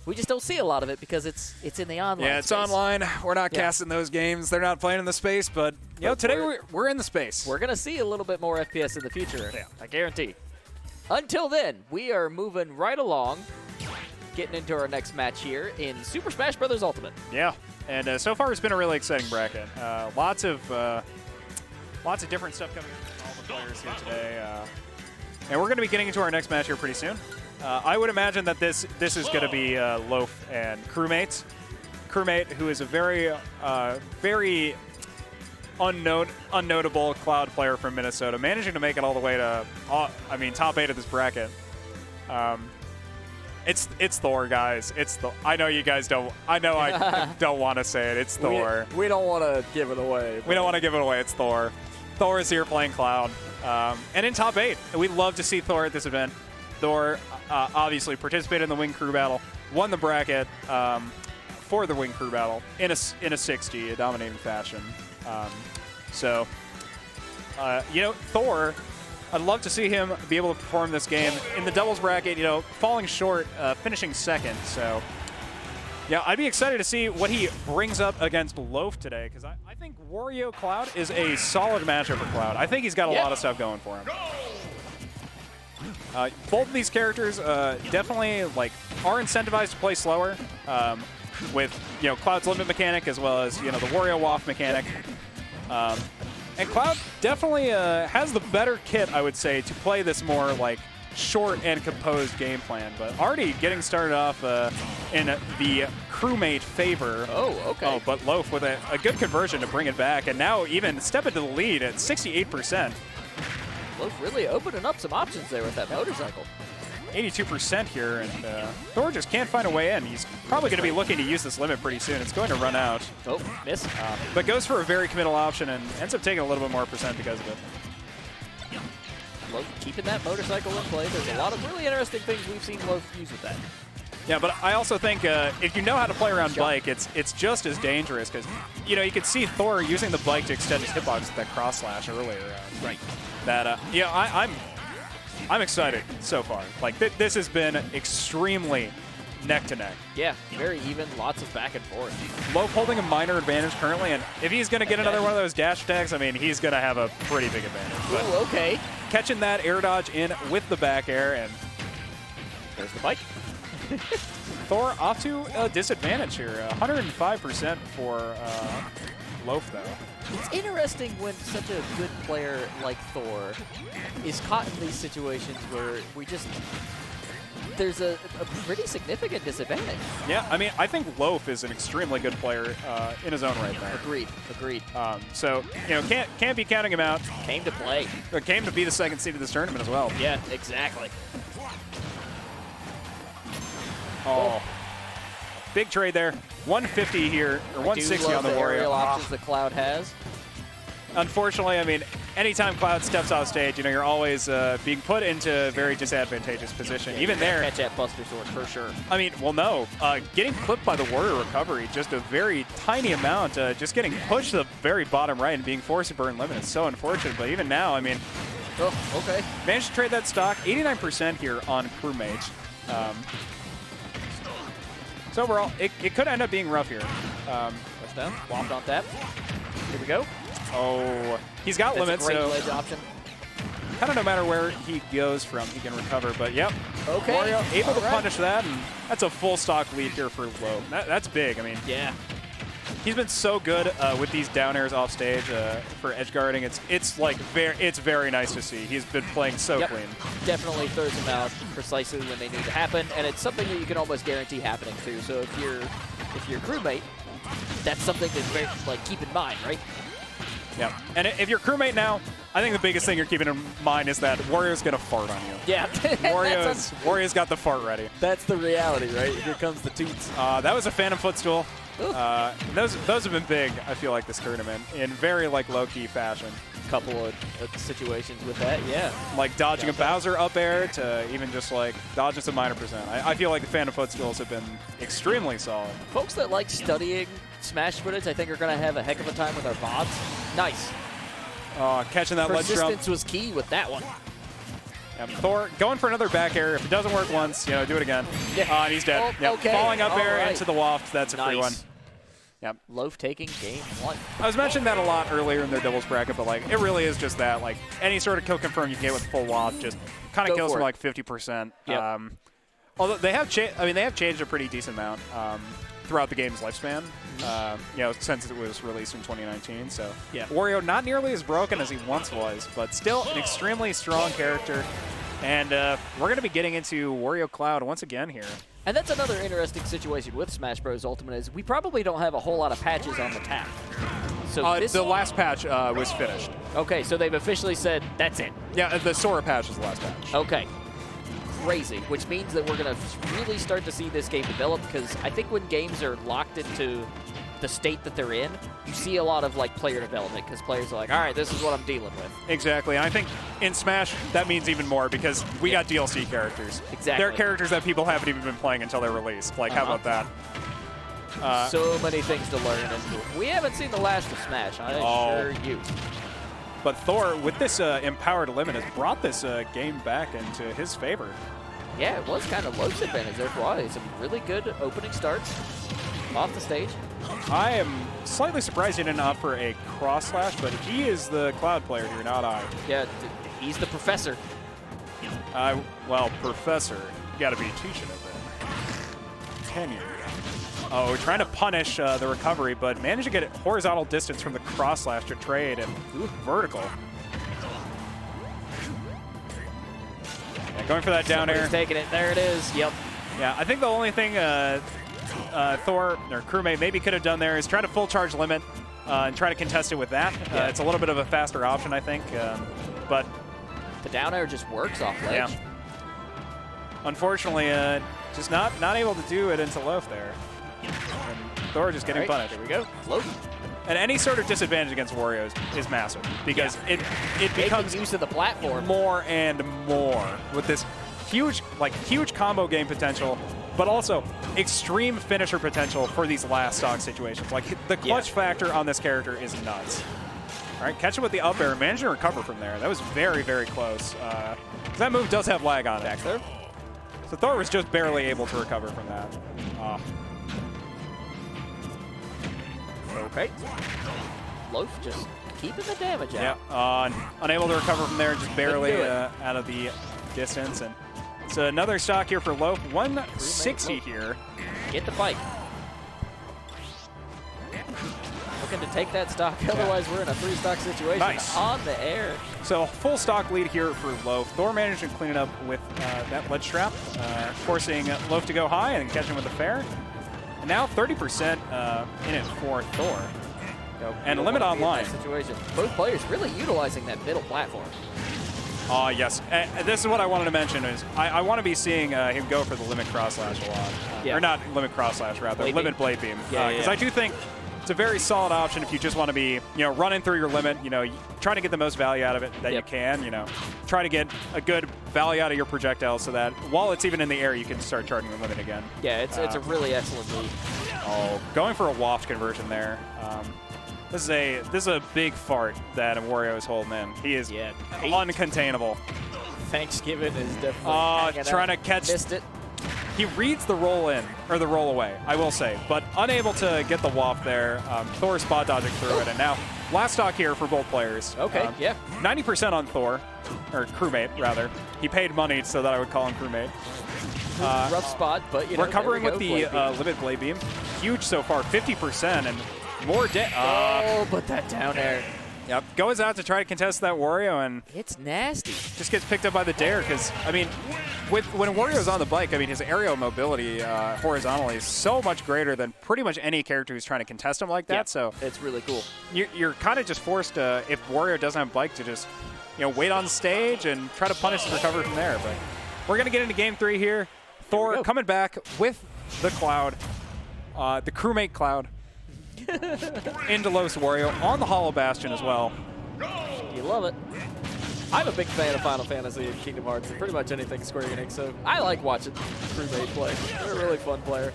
We just don't see a lot of it because it's in the online Yeah, it's space. online. We're not casting those games. They're not playing in the space, but you know, today we're in the space. We're going to see a little bit more FPS in the future. Yeah. I guarantee. Until then, we are moving right along, getting into our next match here in Super Smash Bros. Ultimate. Yeah, and so far it's been a really exciting bracket. Lots of different stuff coming from all the players here today, and we're going to be getting into our next match here pretty soon. I would imagine that this is going to be Loaf and Crewmate. Crewmate, who is a very unnotable Cloud player from Minnesota, managing to make it all the way to top 8 of this bracket. It's Thor, guys. I know you guys don't. I know I don't want to say it. It's Thor. We don't want to give it away. We don't want to give it away. It's Thor. Thor is here playing Cloud, and in top 8. We love to see Thor at this event. Thor obviously participated in the Wing Crew Battle, won the bracket for the Wing Crew Battle in a 60, a dominating fashion. Thor. I'd love to see him be able to perform this game in the doubles bracket. Falling short, finishing second. So, yeah, I'd be excited to see what he brings up against Loaf today because I think Warior Cloud is a solid matchup for Cloud. I think he's got a lot of stuff going for him. Both of these characters definitely are incentivized to play slower with Cloud's limit mechanic as well as the Warior waft mechanic. And Cloud definitely has the better kit, I would say, to play this more short and composed game plan. But already getting started off in the Crewmate favor. Oh, okay. But Loaf with a good conversion to bring it back, and now even step into the lead at 68%. Loaf really opening up some options there with that motorcycle. 82% here, and Thor just can't find a way in. He's probably going to be looking to use this limit pretty soon. It's going to run out. Oh, miss. But goes for a very committal option and ends up taking a little bit more percent because of it. Loaf keeping that motorcycle in play. There's a lot of really interesting things we've seen Loaf use with that. Yeah, but I also think if you know how to play around bike, it's just as dangerous because, you could see Thor using the bike to extend his hitbox with that cross slash earlier. Right. That, I'm excited so far. This has been extremely neck to neck. Yeah, very even, lots of back and forth. Loaf holding a minor advantage currently, and if he's going to get another one of those dash attacks, he's going to have a pretty big advantage. But ooh, okay. Catching that air dodge in with the back air, and there's the bike. Thor off to a disadvantage here. 105% for Loaf, though. It's interesting when such a good player like Thor is caught in these situations where there's a pretty significant disadvantage. Yeah, I think Loaf is an extremely good player in his own right there. Agreed. So, can't be counting him out. Came to play. Came to be the second seed of this tournament as well. Yeah, exactly. Oh. Big trade there. 150 here, or 160 on the Warior. Aerial options the Cloud has. Unfortunately, anytime Cloud steps off stage, you're always being put into a very disadvantageous position. Yeah, even there. Catch that Buster Sword for sure. No. Getting clipped by the Warior recovery, just a very tiny amount. Just getting pushed to the very bottom right and being forced to burn limit is so unfortunate. But even now, oh, okay. Managed to trade that stock. 89% here on Crewmate. So overall, it could end up being rough here. Touchdown. Whopped on that. Here we go. Oh, he's got limits, a great so ledge option. kind of no matter where he goes from, he can recover. But yep, okay. Warior able to punish that, and that's a full stock lead here for Loaf. That's big. Yeah. He's been so good with these down airs off stage for edge guarding. It's very nice to see. He's been playing so clean. Definitely throws them out precisely when they need to happen, and it's something that you can almost guarantee happening too. So if you're Crewmate, that's something to like keep in mind, right? Yeah. And if you're crewmate now, I think the biggest thing you're keeping in mind is that Warrior's going to fart on you. Yeah. Warrior's got the fart ready. That's the reality, right? Here comes the toots. That was a Phantom Footstool. Those have been big, I feel like, this tournament, in very like low-key fashion. Couple of situations with that, yeah. Like dodging a Bowser up air to even just like dodging some minor percent. I feel like the Phantom Footstools have been extremely solid. Folks that like studying Smash footage, I think, are going to have a heck of a time with our VODs. Nice. Catching that ledge jump. Persistence was key with that one. Thor going for another back air. If it doesn't work once, do it again. Yeah. And he's dead. Oh, okay. Falling up air right. into the waft. That's a free one. Yep. Loaf taking game 1. I was mentioning that a lot earlier in their doubles bracket, but like it really is just that. Like any sort of kill confirm you get with full waft just kind of kills for like 50%. Yep. Although they have changed a pretty decent amount throughout the game's lifespan. Since it was released in 2019. So Wario not nearly as broken as he once was, but still an extremely strong character. And we're going to be getting into Wario Cloud once again here. And that's another interesting situation with Smash Bros. Ultimate is we probably don't have a whole lot of patches on the tap. So the last patch was finished. Okay, so they've officially said that's it. Yeah, the Sora patch was the last patch. Okay. Crazy, which means that we're going to really start to see this game develop, because I think when games are locked into the state that they're in, you see a lot of like player development, because players are like, all right, this is what I'm dealing with. Exactly. And I think in Smash, that means even more, because we got DLC characters. Exactly. They're characters that people haven't even been playing until they're released. Like, how about that? So many things to learn, and we haven't seen the last of Smash, I assure you. But Thor, with this empowered limit, has brought this game back into his favor. Yeah, it was kind of Loaf's advantage there for a while. Some really good opening starts off the stage. I am slightly surprised he didn't opt for a cross slash, but he is the Cloud player here, not I. Yeah, he's the professor. Well, professor, you got to be teaching it then. Tenure. Oh, trying to punish the recovery, but managed to get it horizontal distance from the cross slash to trade and vertical. Yeah, going for that down air. Taking it. There it is. Yep. Yeah, I think the only thing Thor or Crewmate maybe could have done there is try to full charge limit and try to contest it with that. It's a little bit of a faster option, I think, but the down air just works off ledge. Yeah. Unfortunately, just not able to do it into Loaf there. And Thor just getting punished. Here we go. Loaf. And any sort of disadvantage against Wario is massive, because it becomes use of the platform more and more with this huge combo game potential, but also extreme finisher potential for these last stock situations. Like the clutch factor on this character is nuts. All right, catch him with the up air, managed to recover from there. That was very, very close. That move does have lag on it. Back there. So Thor was just barely able to recover from that. Okay. Loaf just keeping the damage out. Yeah, unable to recover from there, just barely out of the distance. And it's another stock here for Loaf. 160 here. Get the bike. Looking to take that stock, otherwise we're in a 3-stock situation. Nice. On the air. So full stock lead here for Loaf. Thor managed to clean it up with that ledge trap, forcing Loaf to go high and catch him with a fair. And now 30% in it for Thor. And limit online. Situation. Both players really utilizing that middle platform. Yes. This is what I wanted to mention is I want to be seeing him go for the limit cross slash a lot. Or not limit cross slash, rather. Limit blade beam. Because I do think it's a very solid option if you just want to be, running through your limit, trying to get the most value out of it that you can, try to get a good value out of your projectile so that while it's even in the air, you can start charging the limit again. Yeah, it's a really excellent move. Going for a waft conversion there. This is a big fart that Wario is holding in. He is uncontainable. Thanksgiving is definitely trying to catch. Missed it. He reads the roll in, or the roll away, I will say, but unable to get the waft there. Thor spot dodging through it, and now last stock here for both players. Okay, 90% on Thor, or Crewmate, rather. He paid money so that I would call him Crewmate. Rough spot, but recovering with the limit blade beam. Huge so far, 50% and more. But that down air. Yep, goes out to try to contest that Wario and It's nasty. just gets picked up by the dare because, I mean, when Wario's on the bike, I mean, his aerial mobility horizontally is so much greater than pretty much any character who's trying to contest him like that. Yeah, so it's really cool. you're kind of just forced to, if Wario doesn't have a bike, to just wait on stage and try to punish his recovery from there. But we're going to get into Game 3 here. Thor coming back with the Cloud, the Crewmate Cloud, into Loaf's Wario on the Hollow Bastion as well. You love it. I'm a big fan of Final Fantasy and Kingdom Hearts and pretty much anything Square Enix, so I like watching Crewmate play. They're a really fun player.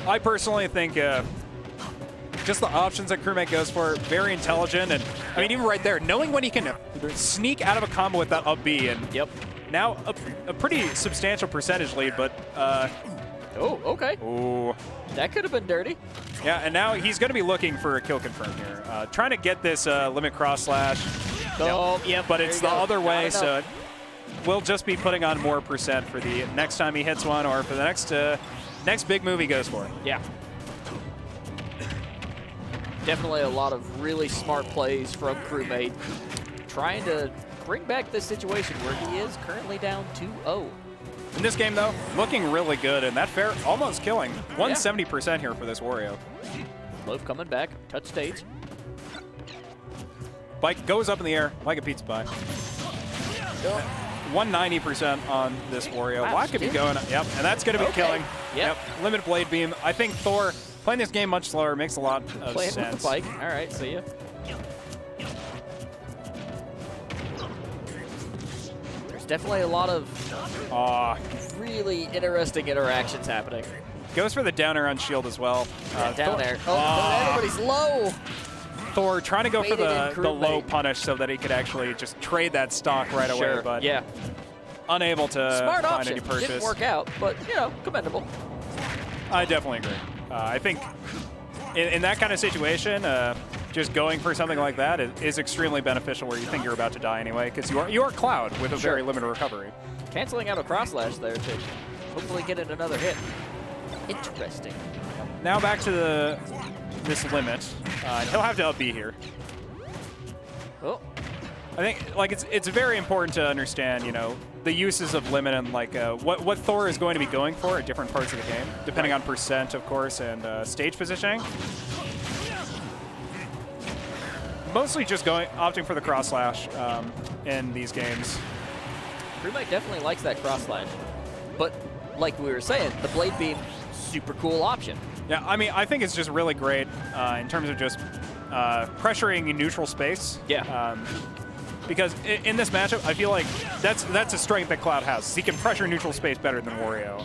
I personally think just the options that Crewmate goes for, very intelligent. And I mean, even right there, knowing when he can sneak out of a combo with that up B. And now a pretty substantial percentage lead, but... oh, okay. Ooh. That could have been dirty. Yeah, and now he's going to be looking for a kill confirm here. Trying to get this limit cross slash. Oh, yeah, but it's the other way, so we'll just be putting on more percent for the next time he hits one or for the next big move he goes for. Yeah. Definitely a lot of really smart plays from Crewmate, trying to bring back this situation where he is currently down 2-0. In this game, though, looking really good, and that fair almost killing. 170% here for this Wario. Loaf coming back, touch stage. Bike goes up in the air like a pizza pie. 190% on this Wario. Wow, Why could be going? Yep, and that's going to be killing. Yep. Limited blade beam. I think Thor playing this game much slower makes a lot of Playing sense. with the bike. All right, see ya. There's definitely a lot of really interesting interactions happening. Goes for the downer on shield as well. Down there. Oh, everybody's low. Thor trying to go for Waited the low punish so that he could actually just trade that stock right away, but unable to Smart find option. any purchase. Didn't work out, but, commendable. I definitely agree. I think in that kind of situation, just going for something like that is extremely beneficial where you think you're about to die anyway, because you are Cloud with a very limited recovery. Canceling out a cross slash there to hopefully get it another hit. Interesting. Now back to this limit. He'll have to up B here. Oh. I think it's very important to understand, the uses of limit and what Thor is going to be going for at different parts of the game, depending on percent, of course, and stage positioning. Mostly just opting for the cross slash in these games. Crewmate definitely likes that cross slash, but like we were saying, the blade beam, super cool option. Yeah, I mean, I think it's just really great in terms of just pressuring in neutral space. Yeah. Because in this matchup, I feel like that's a strength that Cloud has. He can pressure neutral space better than Wario,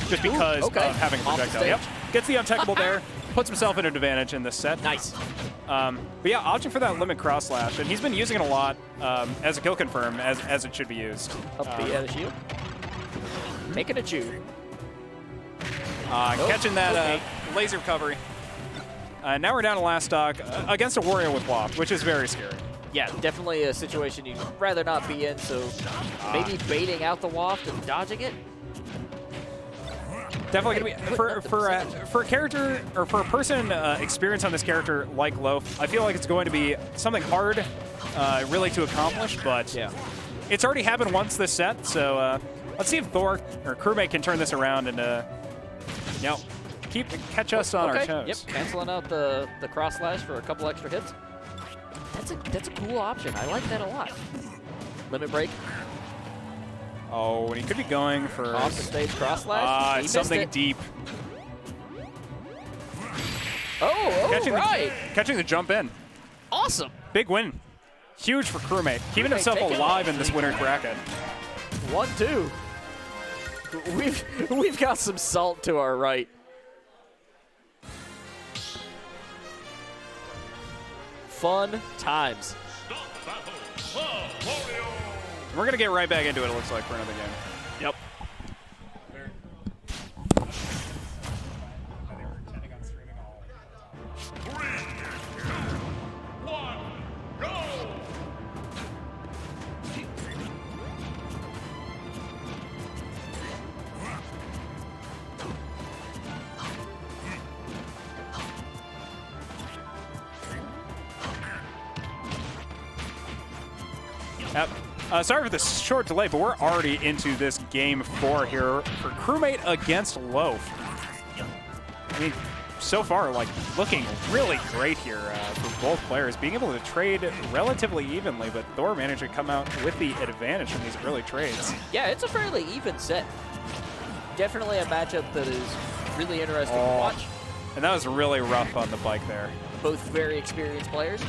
just because of having a projectile. Yep. Gets the untechable there, puts himself at an advantage in this set. Nice. But yeah, opting for that limit cross slash, and he's been using it a lot as a kill confirm, as it should be used. Up B at a shield. Making a chew. Catching that laser recovery. Now we're down to last stock against a Wario with Waft, which is very scary. Yeah, definitely a situation you'd rather not be in, so maybe baiting out the waft and dodging it. Definitely going to be, for a character, or for a person experienced on this character like Loaf, I feel like it's going to be something hard really to accomplish, but it's already happened once this set, so let's see if Thor or Crewmate can turn this around and catch us on our toes. Yep, canceling out the cross slash for a couple extra hits. That's a cool option. I like that a lot. Limit break. Oh, and he could be going for off the stage cross slash. Something deep. Catching the jump in. Awesome. Big win. Huge for Crewmate. Keeping himself alive in this winner's bracket. 1-2. We've got some salt to our right. Fun times. We're going to get right back into it looks like, for another game. Yep. Yep. Sorry for the short delay, but we're already into this game 4 here for Crewmate against Loaf. I mean, so far, like, looking really great here for both players, being able to trade relatively evenly, but Thor managed to come out with the advantage from these early trades. Yeah, it's a fairly even set. Definitely a matchup that is really interesting to watch. And that was really rough on the bike there. Both very experienced players.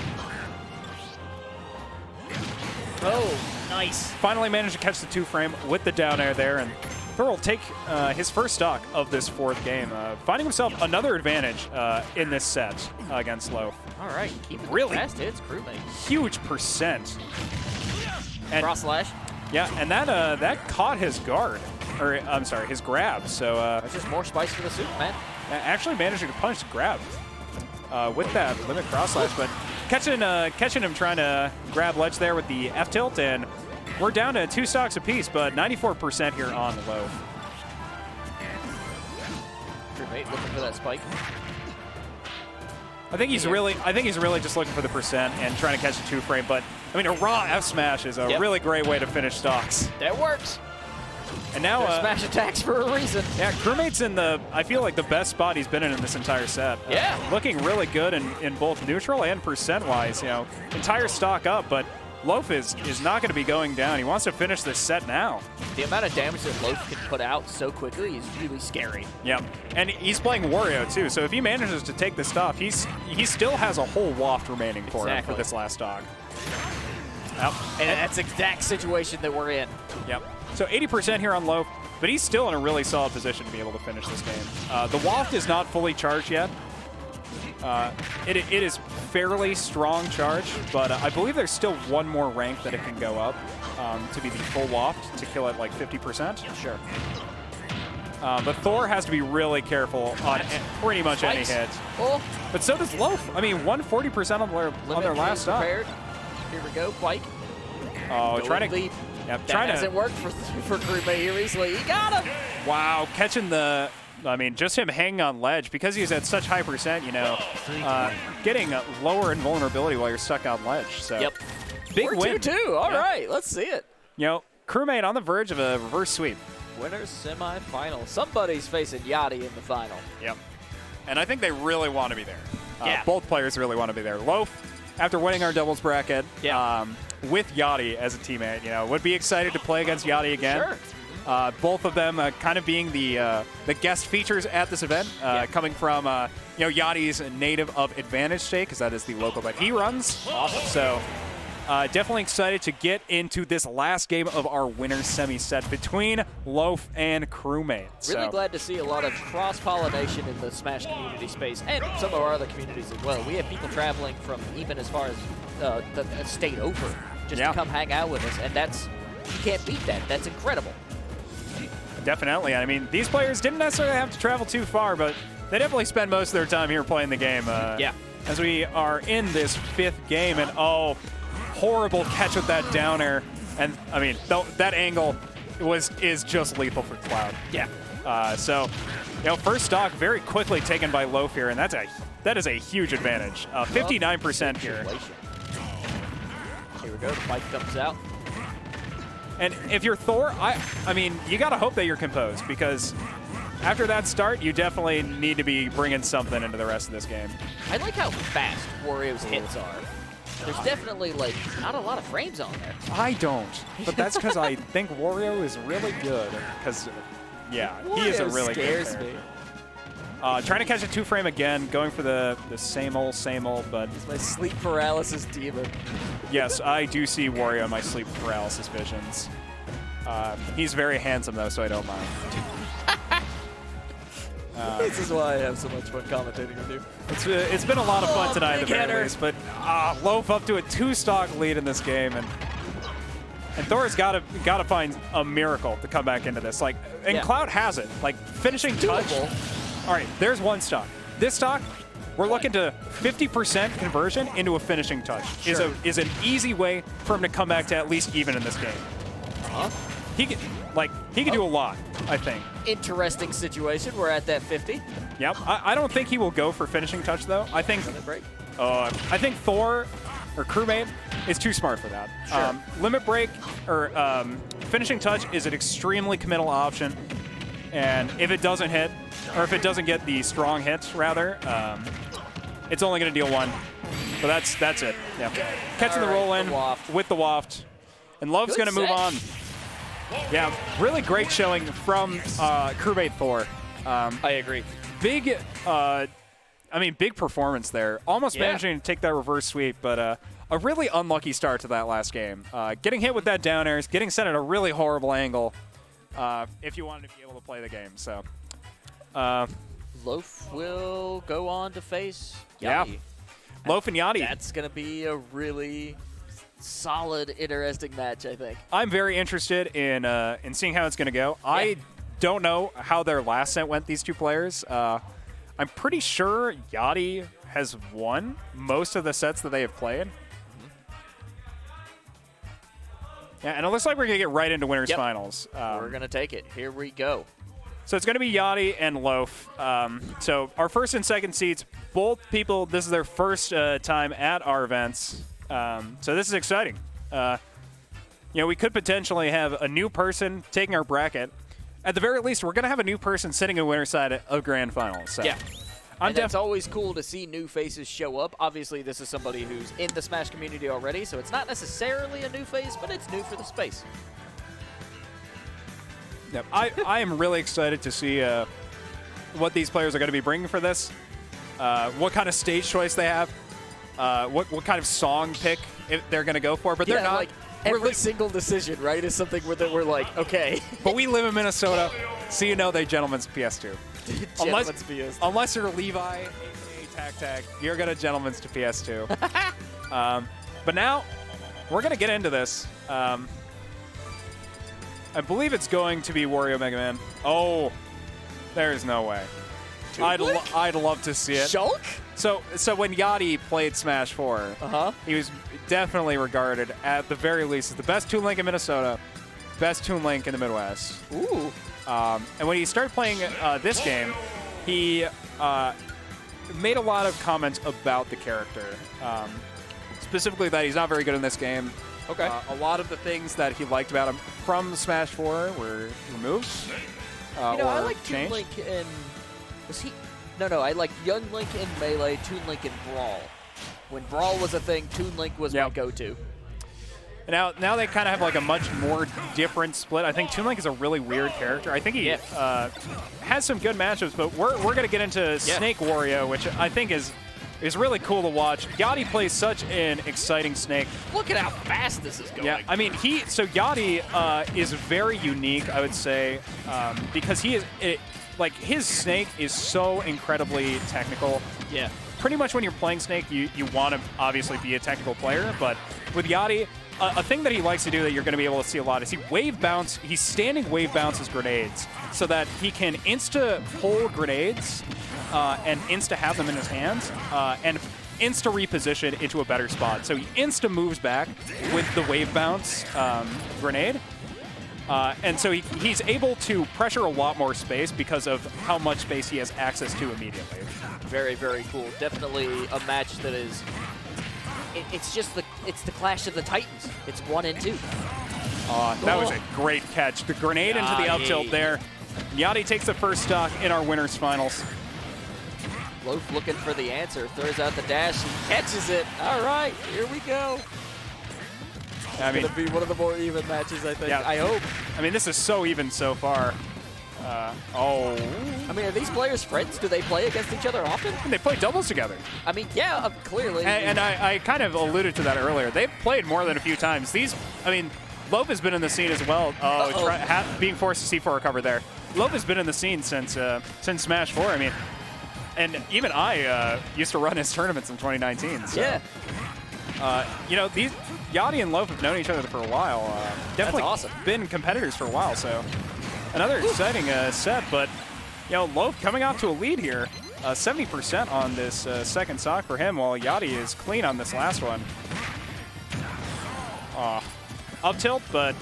Oh, nice. Finally managed to catch the 2-frame with the down air there, and Thor will take his first stock of this 4th game, finding himself another advantage in this set against Loaf. All right, keeping really fast hits, Crewmate. Huge percent. And, cross slash. Yeah, and that caught his guard, or I'm sorry, his grab. So that's just more spice for the soup, man. Actually managing to punish the grab with that limit cross slash, but catching him trying to grab ledge there with the F tilt, and we're down to 2 stocks apiece, but 94% here on Loaf. Crewmate looking for that spike. I think he's really just looking for the percent and trying to catch the 2-frame, but I mean, a raw F smash is a really great way to finish stocks. That works. And now smash attacks for a reason. Yeah, Crewmate's in I feel like the best spot he's been in this entire set. Yeah. Looking really good in both neutral and percent-wise, you know, entire stock up, but Loaf is not going to be going down. He wants to finish this set now. The amount of damage that Loaf can put out so quickly is really scary. Yep, and he's playing Warior too, so if he manages to take this stock, he still has a whole waft remaining for him for this last stock. Yep. And that's the exact situation that we're in. Yep. So 80% here on Loaf, but he's still in a really solid position to be able to finish this game. The waft is not fully charged yet. It is fairly strong charge, but I believe there's still one more rank that it can go up to be the full waft to kill it like 50%. Sure. But Thor has to be really careful on pretty much any hit. Oh. But so does Loaf. I mean, 140% on their last stock. Here we go, Bike. Oh, trying to lead. Yep, that hasn't worked for Crewmate here recently. He got him. Wow, catching the. I mean, just him hanging on ledge because he's at such high percent. You know, getting lower invulnerability while you're stuck on ledge. So, big win. 2-2. All right, let's see it. You know, Crewmate on the verge of a reverse sweep. Winners semifinal. Somebody's facing Yati in the final. Yep. And I think they really want to be there. Both players really want to be there. Loaf, after winning our doubles bracket, with Yati as a teammate, you know, would be excited to play against Yati again. Sure. Both of them kind of being the guest features at this event, coming from you know, Yati's native of Advantage State, because that is the local that he runs. Awesome. So definitely excited to get into this last game of our winners semi set between Loaf and Crewmate. Really glad to see a lot of cross-pollination in the Smash community space and some of our other communities as well. We have people traveling from even as far as the state over just to come hang out with us, and you can't beat that. That's incredible. Definitely. I mean, these players didn't necessarily have to travel too far, but they definitely spend most of their time here playing the game. As we are in this 5th game, and horrible catch with that down air. And, I mean, that angle is just lethal for Cloud. So, you know, first stock very quickly taken by Loaf here, and that is a huge advantage. 59% here. Here we go. The bike comes out. And if you're Thor, I mean, you got to hope that you're composed, because after that start, you definitely need to be bringing something into the rest of this game. I like how fast Wario's hits are. There's definitely, like, not a lot of frames on there. I don't, but that's because I think Wario is really good, because, he is a really good player. Trying to catch a 2-frame again, going for the same old, but... It's my sleep paralysis demon. Yes, I do see Wario in my sleep paralysis visions. He's very handsome, though, so I don't mind. This is why I have so much fun commentating with you. It's been a lot of fun tonight at the very least, but Loaf up to a 2-stock lead in this game, and Thor's got to find a miracle to come back into this. Like, and Cloud has it. Like, finishing touch. All right, there's one stock. This stock, we're looking to 50% conversion into a finishing touch. Is an easy way for him to come back to at least even in this game. He can do a lot, I think. Interesting situation. We're at that 50. Yep. I don't think he will go for finishing touch, though. I think Thor or Crewmate is too smart for that. Sure. Limit break or finishing touch is an extremely committal option, and if it doesn't hit, or if it doesn't get the strong hits, rather, it's only going to deal 1. So that's it. Yeah. Catching the roll in with the waft, and Loaf's going to move on. Yeah, really great showing from Crewmate Thor. I agree. Big, big performance there. Almost managing to take that reverse sweep, but a really unlucky start to that last game. Getting hit with that down airs, getting set at a really horrible angle if you wanted to be able to play the game. So, Loaf will go on to face Yati. Yeah. Loaf and Yati. That's going to be a really solid, interesting match, I think. I'm very interested in seeing how it's going to go. Yeah. I don't know how their last set went, these two players. I'm pretty sure Yati has won most of the sets that they have played. Yeah, and it looks like we're going to get right into winners finals. We're going to take it. Here we go. So it's going to be Yati and Loaf. So our first and second seeds, both people, this is their first time at our events. So this is exciting. We could potentially have a new person taking our bracket. At the very least, we're going to have a new person sitting in winner's side of grand finals. So yeah. And it's always cool to see new faces show up. Obviously, this is somebody who's in the Smash community already, so it's not necessarily a new face, but it's new for the space. Yep. I am really excited to see what these players are going to be bringing for this, what kind of stage choice they have, what kind of song pick they're going to go for, but they're not. Like every single decision, right, is something that we're like, okay. But we live in Minnesota, so you know they gentlemen's PS2. Unless you're Levi, a.k.a. Tag, you're going to gentlemen's to PS2. But now, we're going to get into this. I believe it's going to be Warior Mega Man. Oh, there's no way. I'd love to see it. Shulk? So when Yati played Smash 4, he was definitely regarded, at the very least, as the best Toon Link in Minnesota, best Toon Link in the Midwest. Ooh. And when he started playing this game, he made a lot of comments about the character. Specifically that he's not very good in this game. Okay. A lot of the things that he liked about him from Smash 4 were removed. I like changed. Toon Link in... Was he... No, I like Young Link in Melee, Toon Link in Brawl. When Brawl was a thing, Toon Link was my go-to. Now they kind of have like a much more different split. I think Toon Link is a really weird character. I think he has some good matchups, but we're going to get into Snake Wario, which I think is really cool to watch. Yati plays such an exciting Snake. Look at how fast this is going. Yeah, I mean, Yati is very unique, I would say, because he is... his Snake is so incredibly technical. Yeah. Pretty much when you're playing Snake, you want to obviously be a technical player, but with Yati, a thing that he likes to do that you're going to be able to see a lot is he's standing wave bounces grenades so that he can insta-pull grenades and insta-have them in his hands and insta-reposition into a better spot. So he insta-moves back with the wave bounce grenade. And so he's able to pressure a lot more space because of how much space he has access to immediately. Very, very cool. Definitely a match that is... It's the clash of the Titans. It's 1 and 2. That was a great catch. The grenade into the up tilt there. Yati takes the first stock in our winners finals. Loaf looking for the answer. Throws out the dash and catches it. All right, here we go. It's going to be one of the more even matches, I think. Yeah. I hope. I mean, this is so even so far. I mean, are these players friends? Do they play against each other often? And they play doubles together. I mean, yeah, clearly. And I kind of alluded to that earlier. They've played more than a few times. Loaf has been in the scene as well. Being forced to C4 recover there. Loaf has been in the scene since Smash 4. I mean, and even I used to run his tournaments in 2019. So. Yeah. These Yati and Loaf have known each other for a while. Definitely awesome. Been competitors for a while, so another exciting set. But Loaf coming out to a lead here, 70% on this second stock for him, while Yati is clean on this last one. Up tilt, but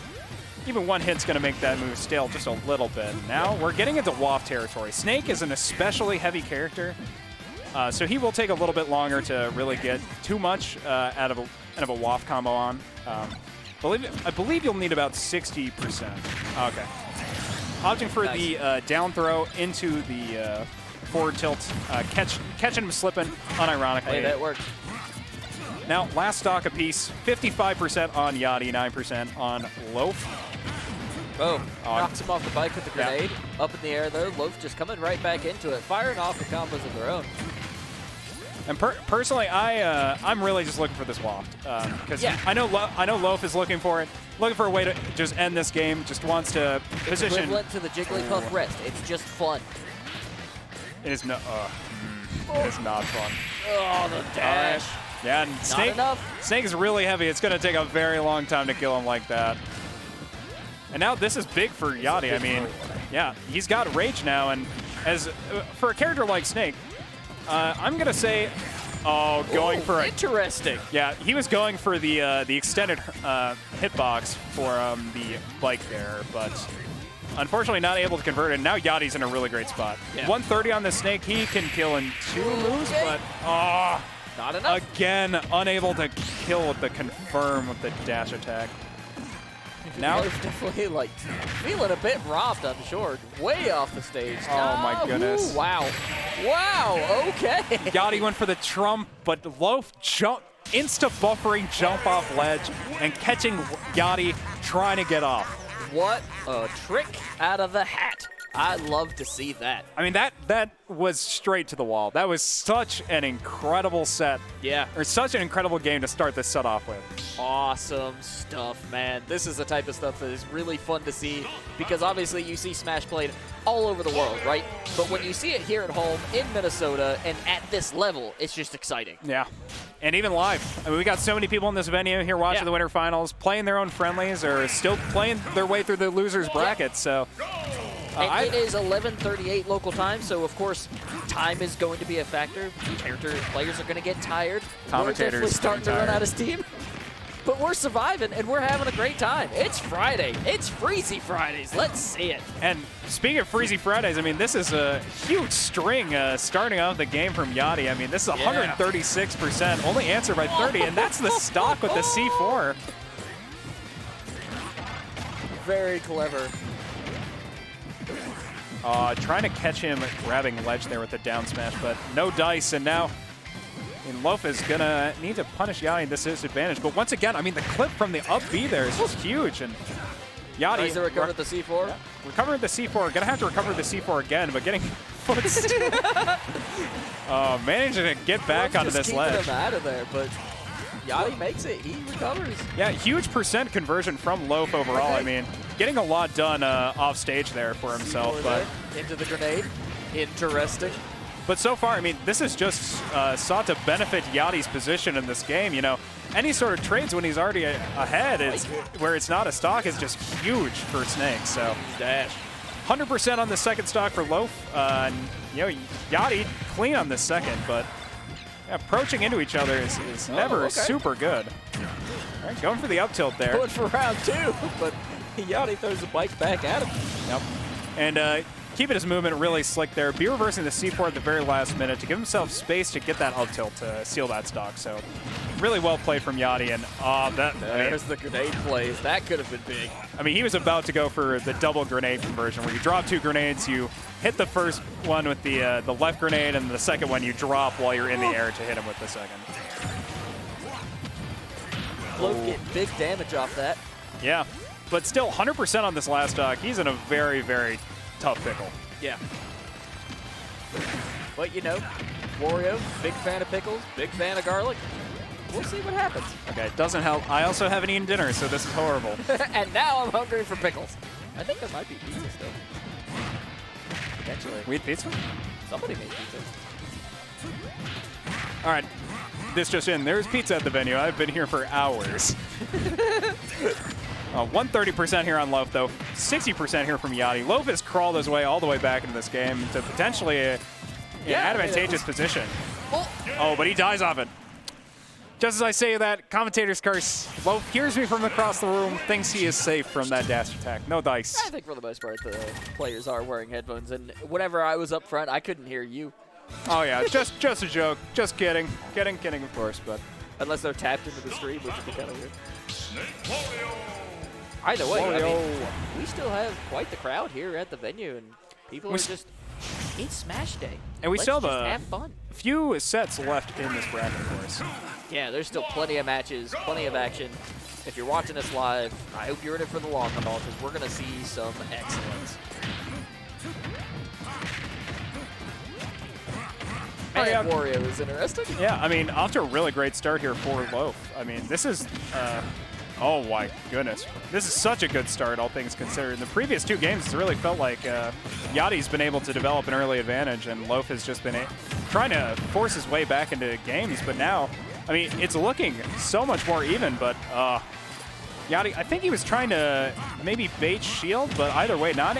even one hit's going to make that move stale just a little bit. Now we're getting into Waft territory. Snake is an especially heavy character. So he will take a little bit longer to really get too much out of a waft combo on. I believe you'll need about 60%. Okay. Opting for the down throw into the forward tilt, catching him slipping unironically. Hey, that worked. Now, last stock apiece, 55% on Yati, 9% on Loaf. Boom. Knocks him off the bike with the grenade. Up in the air, though. Loaf just coming right back into it, firing off the combos of their own. And personally, I'm really just looking for this waft because I know Loaf is looking for it, looking for a way to just end this game. Just wants to position. Equivalent to the Jigglypuff rest. It's just fun. It is no. It is not fun. Oh, the dash. Yeah, and Snake is really heavy. It's going to take a very long time to kill him like that. And now this is big for Yati. I mean, yeah, he's got rage now, and as for a character like Snake, I'm gonna say, going for a interesting. Yeah, he was going for the extended hitbox for the bike there, but unfortunately not able to convert it. Now Yati's in a really great spot. Yeah. 130 on the Snake. He can kill in 2 moves, but not enough. Again, unable to kill with the confirm with the dash attack. Now definitely like feeling a bit robbed on the short, way off the stage. Oh my goodness! Ooh, wow, okay. Yati went for the trump, but Loaf insta buffering jump off ledge and catching Yati trying to get off. What a trick out of the hat! I love to see that. I mean, that was straight to the wall. That was such an incredible set. Yeah. Or such an incredible game to start this set off with. Awesome stuff, man. This is the type of stuff that is really fun to see because obviously you see Smash played all over the world, right? But when you see it here at home in Minnesota and at this level, it's just exciting. Yeah. And even live. I mean, we got so many people in this venue here watching the winter finals, playing their own friendlies or still playing their way through the losers bracket, so... And it is 11:38 local time, so of course time is going to be a factor. Players are going to get tired. We're definitely starting to run out of steam. But we're surviving, and we're having a great time. It's Friday. It's Freezie Fridays. Let's see it. And speaking of Freezie Fridays, I mean, this is a huge string starting out the game from Yati. I mean, this is 136%, only answered by 30, and that's the stock with the C4. Very clever. Trying to catch him grabbing ledge there with the down smash, but no dice, and now Loaf is going to need to punish Yati at this disadvantage. But once again, I mean, the clip from the up B there is just huge, and Yati... Tries to recover the C4? Yeah, recovering the C4. Going to have to recover the C4 again, but getting managing to get back onto this ledge. Him out of there, but Yati makes it. He recovers. Yeah, huge percent conversion from Loaf overall. I mean, getting a lot done off stage there for himself. But into the grenade. Interesting. But so far, I mean, this is just sought to benefit Yati's position in this game. You know, any sort of trades when he's already ahead, where it's not a stock, is just huge for Snake. So dash. 100% on the second stock for Loaf. You know, Yati clean on the second, but approaching into each other is never super good. All right, going for the up tilt there. Going for round 2, but Yati throws the bike back at him. Yep. And keeping his movement really slick there. Be reversing the C4 at the very last minute to give himself space to get that up tilt to seal that stock. So really well played from Yati. And there's the grenade plays. That could have been big. I mean, he was about to go for the double grenade conversion where you drop 2 grenades, you hit the first one with the left grenade, and the second one you drop while you're in the air to hit him with the second. Loaf getting big damage off that. Yeah, but still 100% on this last stock. He's in a very, very tough pickle. Yeah. But, you know, Wario, big fan of pickles, big fan of garlic. We'll see what happens. Okay, it doesn't help. I also haven't eaten dinner, so this is horrible. And now I'm hungry for pickles. I think there might be pizza still. Potentially. We eat pizza? Somebody made pizza. All right, this just in. There's pizza at the venue. I've been here for hours. 130% here on Loaf, though. 60% here from Yati. Loaf has crawled his way all the way back into this game to potentially an advantageous position. Oh, but he dies off it. Just as I say that, commentator's curse. Loaf hears me from across the room, thinks he is safe from that dash attack. No dice. I think for the most part, the players are wearing headphones, and whenever I was up front, I couldn't hear you. Oh yeah, just a joke. Just kidding. Kidding, of course, but. Unless they're tapped into the stream, which would be kind of weird. Either way, I mean, we still have quite the crowd here at the venue, and people are just, it's Smash Day. And we still have fun. Few sets left in this bracket, of course. Yeah, there's still plenty of matches, plenty of action. If you're watching us live, I hope you're in it for the long haul, because we're going to see some excellence. Man, yeah. Warior is interesting. Yeah, I mean, off to a really great start here for Loaf. I mean, this is, oh my goodness. This is such a good start, all things considered. In the previous 2 games, it's really felt like Yati's been able to develop an early advantage, and Loaf has just been trying to force his way back into games. But now, I mean, it's looking so much more even, but Yati, I think he was trying to maybe bait shield, but either way, not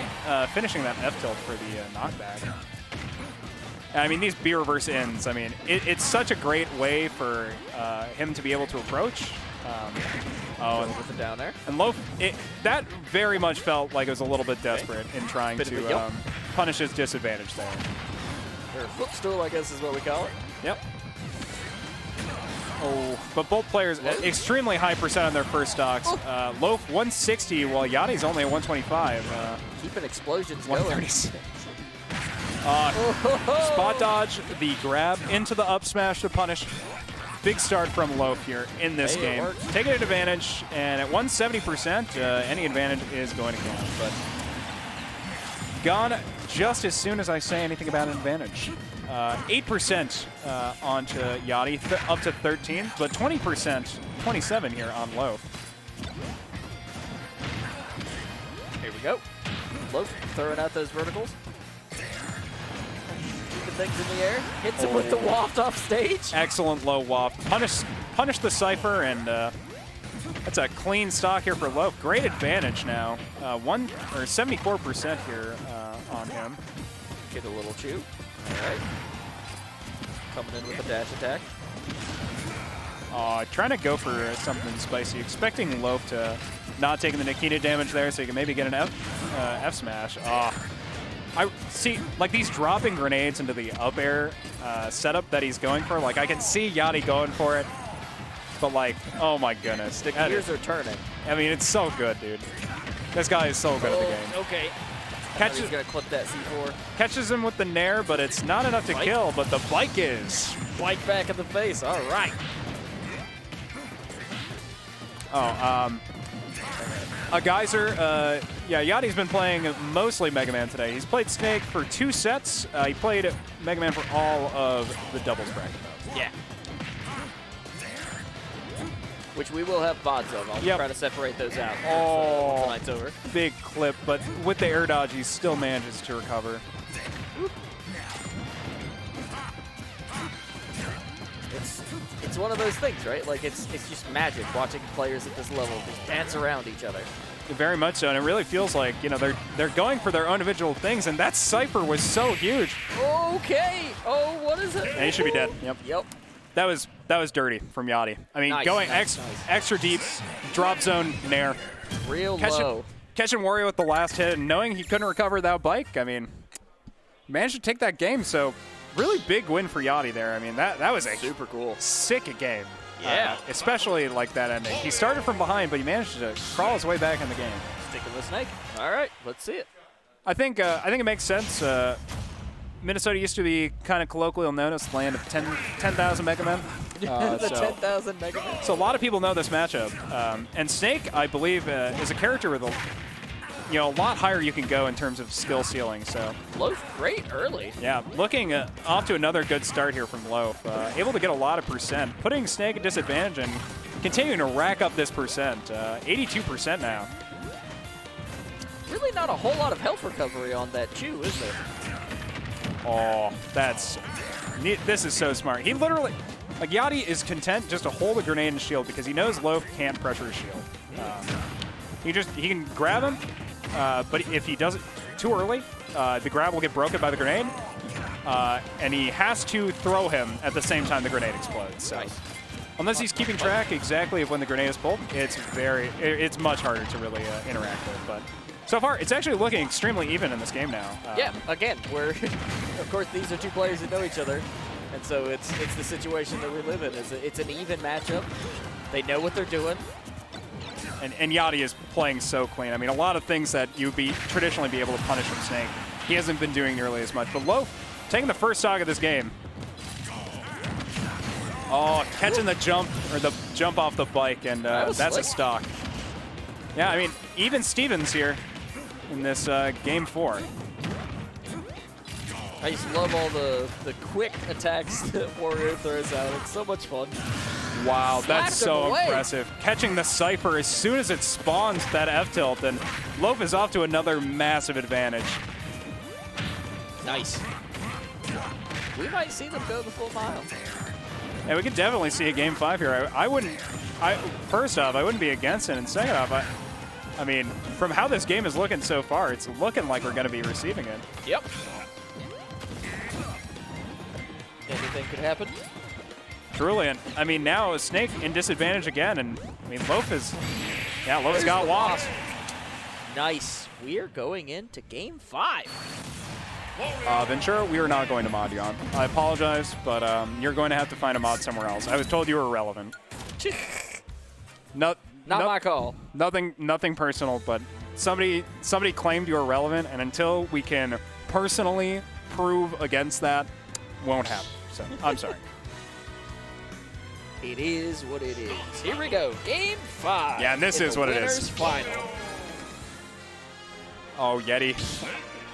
finishing that F-tilt for the knockback. I mean, these B-reverse ends, I mean, it's such a great way for him to be able to approach. And with the down there. And Loaf, that very much felt like it was a little bit desperate in trying to punish his disadvantage there. Or footstool, I guess is what we call it. Yep. Oh, but both players extremely high percent on their first stocks. Loaf 160, while Yati's only at 125. Keeping explosions 136. Spot dodge, the grab into the up smash to punish. Big start from Loaf here in this game. Taking an advantage, and at 170%, any advantage is going to count. But gone just as soon as I say anything about an advantage. 8% onto Yati, up to 13, but 20%, 27 here on Loaf. Here we go. Loaf throwing out those verticals. Things in the air, hits him with the waft off stage. Excellent low waft. Punish the Cypher, and that's a clean stock here for Loaf. Great advantage now. 74% here on him. Get a little chew. All right. Coming in with a dash attack. Trying to go for something spicy. Expecting Loaf to not taking the Nikita damage there, so you can maybe get an F smash. I see, like, these dropping grenades into the up air setup that he's going for. Like, I can see Yati going for it, but, like, oh my goodness. The gears are turning. I mean, it's so good, dude. This guy is so good at the game. Okay. He's going to clip that C4. Catches him with the nair, but it's not enough to kill, but the bike is. Bike back in the face. All right. A geyser, yeah, Yati's been playing mostly Mega Man today. He's played Snake for 2 sets. He played Mega Man for all of the doubles bracket, though. Yeah. Which we will have VODs of. I'll try to separate those out once tonight's over. Big clip, but with the air dodge, he still manages to recover. It's one of those things, right? Like, it's just magic watching players at this level just dance around each other. Very much so, and it really feels like, you know, they're going for their own individual things, and that Cypher was so huge. Okay. Oh, what is it? And he should be dead. Yep. That was dirty from Yati. I mean, going extra deep, drop zone nair. Real low. Catching Warior with the last hit, and knowing he couldn't recover that bike, I mean, managed to take that game, so really big win for Yati there. I mean, that was a super cool, sick game. Yeah. Especially like that ending. He started from behind, but he managed to crawl his way back in the game. Sticking with Snake. All right, let's see it. I think it makes sense. Minnesota used to be kind of colloquially known as the land of 10,000 Mega Men. The 10,000 Mega Men. So a lot of people know this matchup. And Snake, I believe, is a character with a lot higher you can go in terms of skill ceiling. So Loaf, great early. Yeah, looking off to another good start here from Loaf. Able to get a lot of percent, putting Snake at disadvantage and continuing to rack up this percent. 82% now. Really not a whole lot of health recovery on that Chew, is there? Oh, this is so smart. He literally, like, Yati is content just to hold a grenade and shield because he knows Loaf can't pressure his shield. He can grab him, but if he does it too early, the grab will get broken by the grenade, and he has to throw him at the same time the grenade explodes. So, unless he's keeping track exactly of when the grenade is pulled, it's much harder to really interact with. But So far, it's actually looking extremely even in this game now. Yeah, again, we're of course these are two players that know each other, and so it's the situation that we live in. It's an even matchup. They know what they're doing. And Yati is playing so clean. I mean, a lot of things that you'd traditionally be able to punish from Snake, he hasn't been doing nearly as much. But Loaf taking the first stock of this game. Oh, catching the jump off the bike, and that's slick. a stock. Yeah, I mean, even Stevens here in this game 4. I used to love all the quick attacks that Warior throws out. It's so much fun. Wow, that's so away. impressive. Catching the Cypher as soon as it spawns that F-tilt, and Loaf is off to another massive advantage. Nice. We might see them go the full mile. Yeah, we could definitely see a game 5 here. First off, I wouldn't be against it, and second off, I mean, from how this game is looking so far, it's looking like we're going to be receiving it. Yep. Anything could happen. Truly, and I mean, now Snake in disadvantage again, and I mean, Loaf's got Waft. Nice. We are going into game 5. Ventura, we are not going to mod you on. I apologize, but you're going to have to find a mod somewhere else. I was told you were irrelevant. Not my call. Nothing personal, but somebody claimed you were relevant, and until we can personally prove against that, won't happen. So I'm sorry. It is what it is. Here we go. Game 5. Yeah, and this is what it is. Winners final. Oh, Yeti.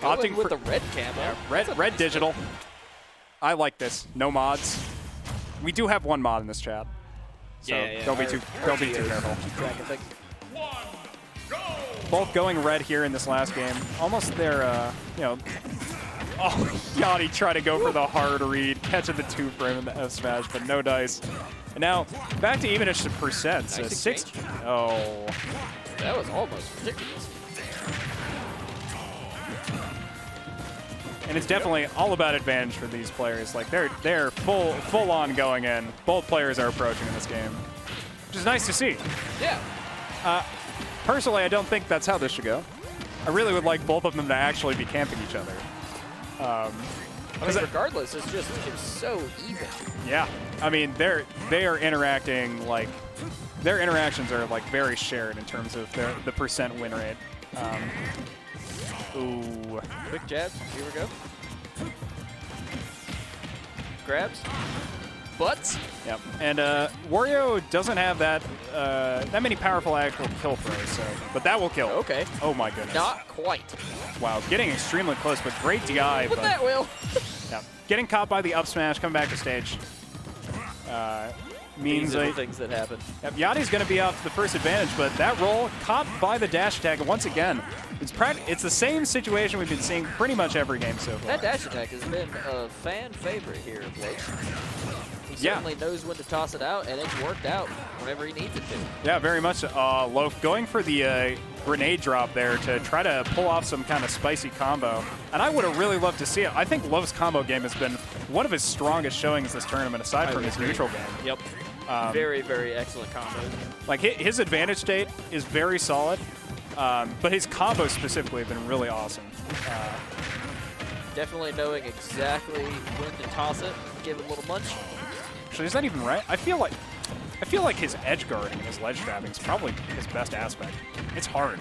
Opting with the red camo. Yeah, red digital. I like this. No mods. We do have one mod in this chat. So don't be too careful. Keep track of things. Both going red here in this last game. Almost there, Oh, Yati tried to go for the hard read, catching the 2 frame in the F smash, but no dice. And now back to evenish to percent. So Nice 6. exchange. Oh. That was almost ridiculous. And it's definitely all about advantage for these players. Like they're full on going in. Both players are approaching in this game, which is nice to see. Yeah. Personally, I don't think that's how this should go. I really would like both of them to actually be camping each other. I mean, regardless, it's so even. Yeah, I mean they are interacting like their interactions are like very shared in terms of the percent win rate. Ooh. Quick jab. Here we go. Grabs. Butts. Yep. And Wario doesn't have that many powerful actual kill throws, so but that will kill. Okay. Oh my goodness. Not quite. Wow, getting extremely close, but great DI. But that will. Yeah. Getting caught by the up smash, coming back to stage. Means These are the things that happen. Yep, Yati's going to be off the first advantage, but that roll caught by the dash attack. And once again, it's the same situation we've been seeing pretty much every game so far. That dash attack has been a fan favorite here of late. He certainly knows when to toss it out, and it's worked out whenever he needs it to. Yeah, very much. Loaf going for the grenade drop there to try to pull off some kind of spicy combo. And I would have really loved to see it. I think Loaf's combo game has been one of his strongest showings this tournament, aside from his neutral game. Yep. Very, very excellent combo. Like, his advantage state is very solid, but his combos specifically have been really awesome. Definitely knowing exactly when to toss it, give it a little munch. Actually, is that even right? I feel like his edge guarding and his ledge trapping is probably his best aspect. It's hard.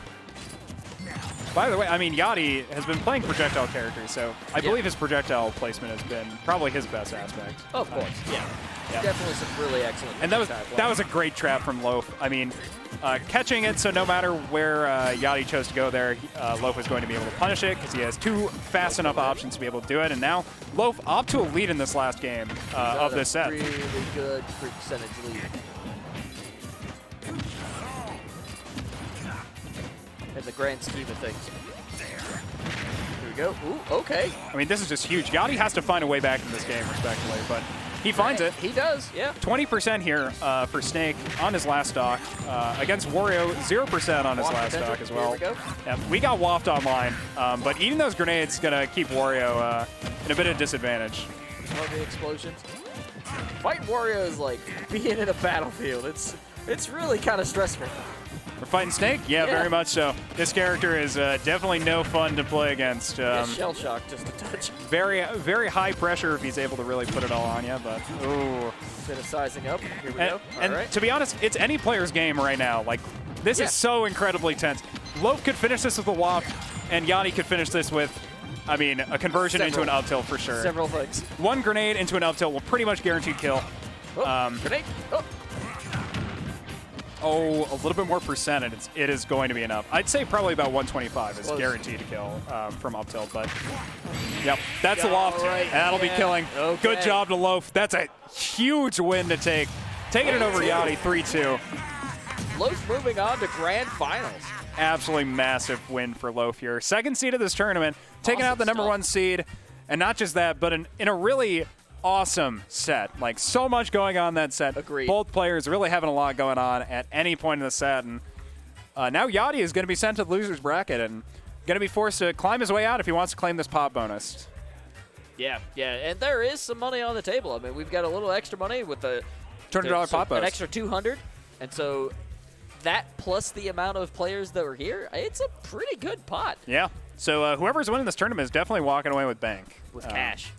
By the way, I mean, Yati has been playing projectile characters, so I believe his projectile placement has been probably his best aspect. Of course, yeah. Definitely some really excellent. And that was a great trap from Loaf. I mean, catching it, so no matter where Yati chose to go there, Loaf was going to be able to punish it because he has 2 fast enough options to be able to do it. And now Loaf up to a lead in this last game of this set. Really good percentage lead. In the grand scheme of things. Here we go. Ooh, okay. I mean, this is just huge. Yati has to find a way back in this game, respectively, but he finds it. He does, yeah. 20% here for Snake on his last stock. Against Wario, 0% on his last stock as well. Here we go. Yeah, we got Waft online, but eating those grenades is going to keep Wario in a bit of disadvantage. Love the explosions. Fighting Wario is like being in a battlefield. It's really kind of stressful. We're fighting Snake? Yeah, very much so. This character is definitely no fun to play against. Shell shock just a touch. Very, very high pressure if he's able to really put it all on you, but ooh. Bit of sizing up. Here we go. And to be honest, it's any player's game right now. Like, this is so incredibly tense. Loaf could finish this with a waft, and Yati could finish this with, I mean, a conversion into an up tilt for sure. Several things. One grenade into an up tilt will pretty much guarantee kill. Grenade. Oh, a little bit more percent, and it is going to be enough. I'd say probably about 125 is guaranteed to kill from up tilt, but yep, that's a loft. Right. That'll be killing. Okay. Good job to Loaf. That's a huge win to take. Taking it over Yati, 3-2. Loaf moving on to grand finals. Absolutely massive win for Loaf here. Second seed of this tournament, taking out the number 1 seed, and not just that, but in a really awesome set. Like, so much going on in that set. Agreed. Both players really having a lot going on at any point in the set. And now Yati is going to be sent to the loser's bracket and going to be forced to climb his way out if he wants to claim this pop bonus. Yeah, and there is some money on the table. I mean, we've got a little extra money with the $200 pop bonus. An extra 200, and so that plus the amount of players that were here, it's a pretty good pot. Yeah. So whoever's winning this tournament is definitely walking away with bank. With cash.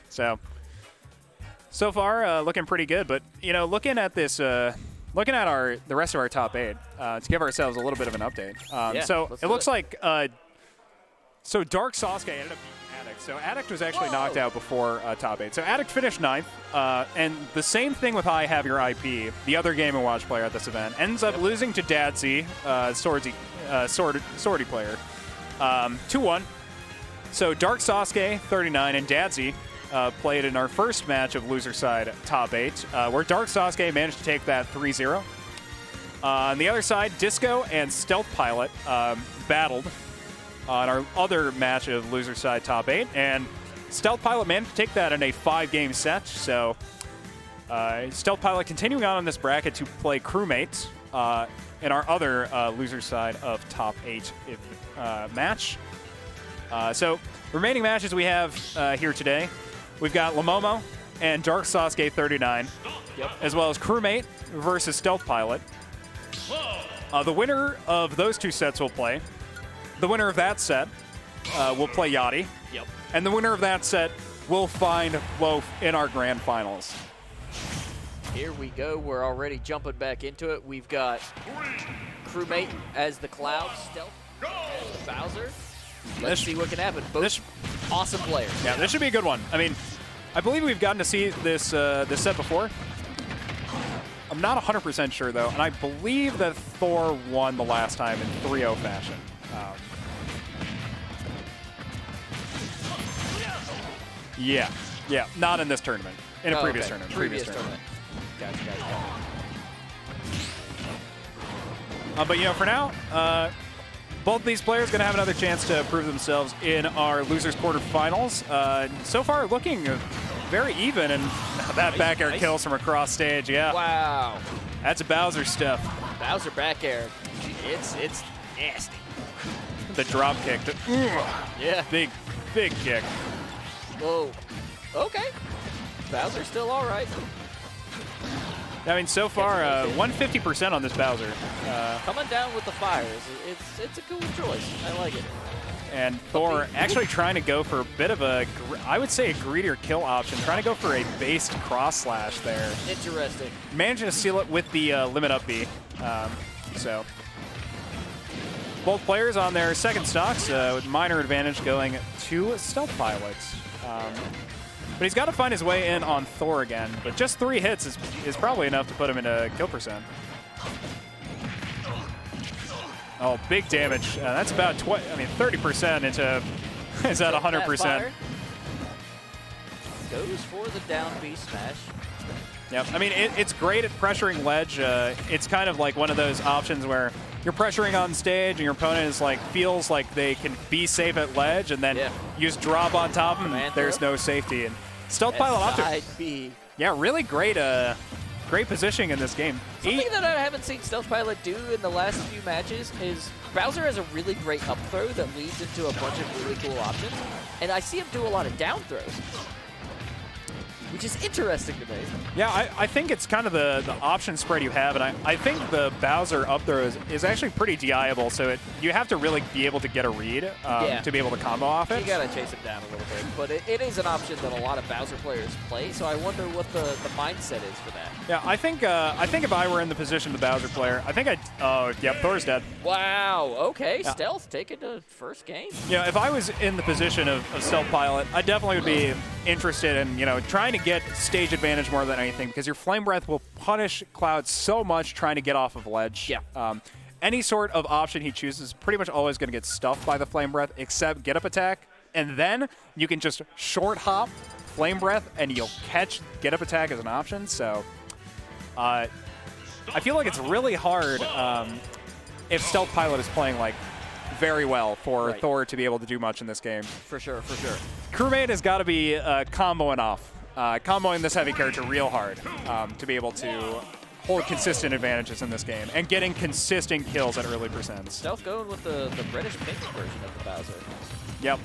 So far, looking pretty good. But, you know, looking at this, looking at the rest of our top 8, to give ourselves a little bit of an update. So it looks like, so Dark Sasuke ended up beating Addict. So Addict was actually knocked out before top 8. So Addict finished 9th. And the same thing with I Have Your IP, the other Game & Watch player at this event, ends up losing to Dadzie, Swordy player, 2-1. So Dark Sasuke, 39, and Dadzie played in our first match of loser side top 8, where Dark Sasuke managed to take that 3-0. On the other side, Disco and Stealth Pilot battled on our other match of loser side top 8, and Stealth Pilot managed to take that in a 5-game set. So Stealth Pilot continuing on in this bracket to play Crewmate in our other loser side of top 8 match. So remaining matches we have here today, we've got Llomomo and Dark Sasuke 39, as well as Crewmate versus Stealth Pilot. The winner of those 2 sets will play. The winner of that set will play Yati. And the winner of that set will find Loaf in our grand finals. Here we go. We're already jumping back into it. We've got Crewmate as the Cloud, Stealth as the Bowser. Let's see what can happen. Both awesome players. Yeah, this should be a good one. I mean, I believe we've gotten to see this this set before. I'm not 100% sure, though, and I believe that Thor won the last time in 3-0 fashion. Yeah, not in this tournament. In a previous tournament. Previous tournament. Gotcha. But, you know, for now, both these players going to have another chance to prove themselves in our losers quarterfinals. So far, looking very even, and that back air kills from across stage. Yeah. Wow. That's a Bowser stuff. Bowser back air. It's nasty. The drop kick. Yeah. Big kick. Whoa. Okay. Bowser's still all right. I mean, so far, 150% on this Bowser. Coming down with the fires. It's a cool choice. I like it. And Thor actually trying to go for a bit of a, I would say, a greedier kill option, trying to go for a based cross slash there. Interesting. Managing to seal it with the limit up B. So both players on their second stocks with minor advantage going to Stealth Pilots. But he's got to find his way in on Thor again. But just 3 hits is probably enough to put him into kill percent. Oh, big damage. That's about 30% into is at 100%. Goes for the down B smash. Yep. I mean, it's great at pressuring ledge. It's kind of like one of those options where you're pressuring on stage and your opponent is feels like they can be safe at ledge, and then you just drop on top of them and there's no safety. And Stealth Pilot option. Yeah, really great great positioning in this game. Something that I haven't seen Stealth Pilot do in the last few matches is Bowser has a really great up throw that leads into a bunch of really cool options, and I see him do a lot of down throws. which is interesting to me. Yeah, I think it's kind of the option spread you have, and I think the Bowser up throw is actually pretty DI-able, so you have to really be able to get a read to be able to combo off it. You gotta chase him down a little bit, but it is an option that a lot of Bowser players play, so I wonder what the mindset is for that. Yeah, I think if I were in the position of the Bowser player, I think I'd... Oh, yep, Thor's dead. Wow, okay, yeah. Stealth taking the first game. Yeah, if I was in the position of Stealth Pilot, I definitely would be interested in, trying to get stage advantage more than anything, because your Flame Breath will punish Cloud so much trying to get off of ledge. Yeah. Any sort of option he chooses is pretty much always going to get stuffed by the Flame Breath, except Get Up Attack, and then you can just short hop Flame Breath, and you'll catch Get Up Attack as an option, so... I feel like it's really hard if Stealth Pilot is playing, like, very well for Thor to be able to do much in this game. For sure, for sure. Crewmate has got to be comboing off. Comboing this heavy character real hard to be able to hold consistent advantages in this game and getting consistent kills at early percents. Stealth going with the British pink version of the Bowser. Yep.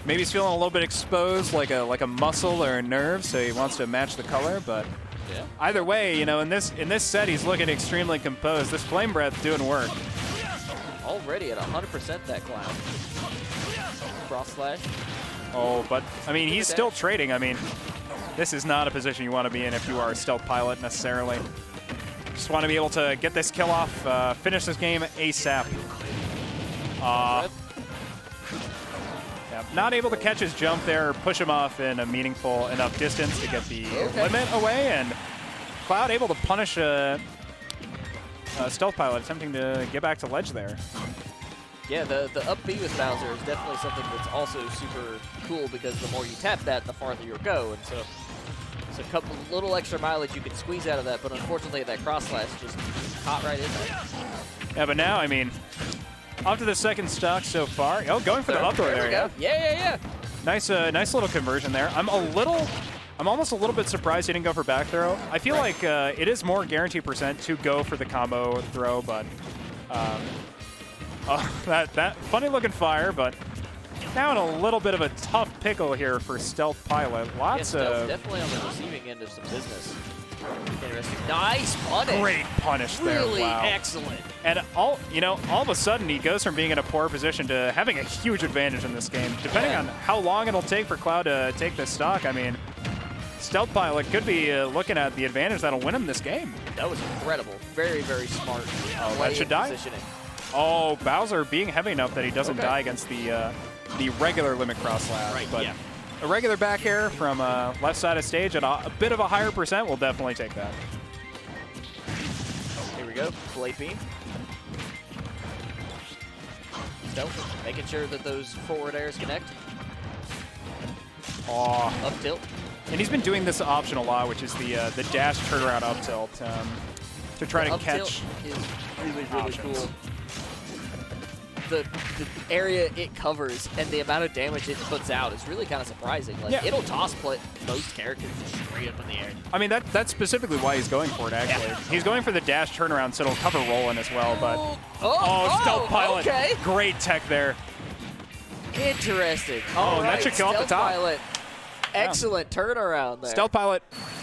Maybe he's feeling a little bit exposed, like a muscle or a nerve, so he wants to match the color, but... Yeah. Either way, in this set, he's looking extremely composed. This Flame Breath doing work. Already at 100% that Clown. Cross slash. Oh, but, I mean, he's still trading. I mean, this is not a position you want to be in if you are a Stealth Pilot, necessarily. Just want to be able to get this kill off, finish this game ASAP. Yeah, not able to catch his jump there or push him off in a meaningful enough distance to get the limit away, and Cloud able to punish Stealth Pilot attempting to get back to ledge there. Yeah, the up B with Bowser is definitely something that's also super cool, because the more you tap that, the farther you'll go, and so it's a couple little extra mileage you can squeeze out of that, but unfortunately that cross slash just caught right in there. Yeah, but now, I mean, up to the second stock so far. Oh, going for the up throw there. Yeah. Nice little conversion there. I'm almost a little bit surprised he didn't go for back throw. I feel like it is more guaranteed percent to go for the combo throw, but that funny looking fire, but now in a little bit of a tough pickle here for Stealth Pilot. Lots of definitely on the receiving end of some business. Interesting. Nice punish. Great punish there. Really wow. excellent. And all of a sudden he goes from being in a poor position to having a huge advantage in this game. Depending on how long it'll take for Cloud to take this stock, I mean, Stealth Pilot could be looking at the advantage that'll win him this game. That was incredible. Very, very smart. Oh, that should die. Positioning. Oh, Bowser being heavy enough that he doesn't die against the regular limit cross slash. Right, but a regular back air from left side of stage at a bit of a higher percent will definitely take that. Here we go. Blade beam. Stealth, making sure that those forward airs connect. Oh. Up tilt. And he's been doing this option a lot, which is the dash turnaround up tilt to try to catch. Is really, really cool. The area it covers and the amount of damage it puts out is really kind of surprising. Like, it'll toss play most characters just straight up in the air. I mean, that's specifically why he's going for it, actually. Yeah. He's going for the dash turnaround, so it'll cover rolling as well, but... Stealth Pilot. Okay. Great tech there. Interesting. Oh, and that should kill off the top. Pilot. Excellent turnaround there. Stealth Pilot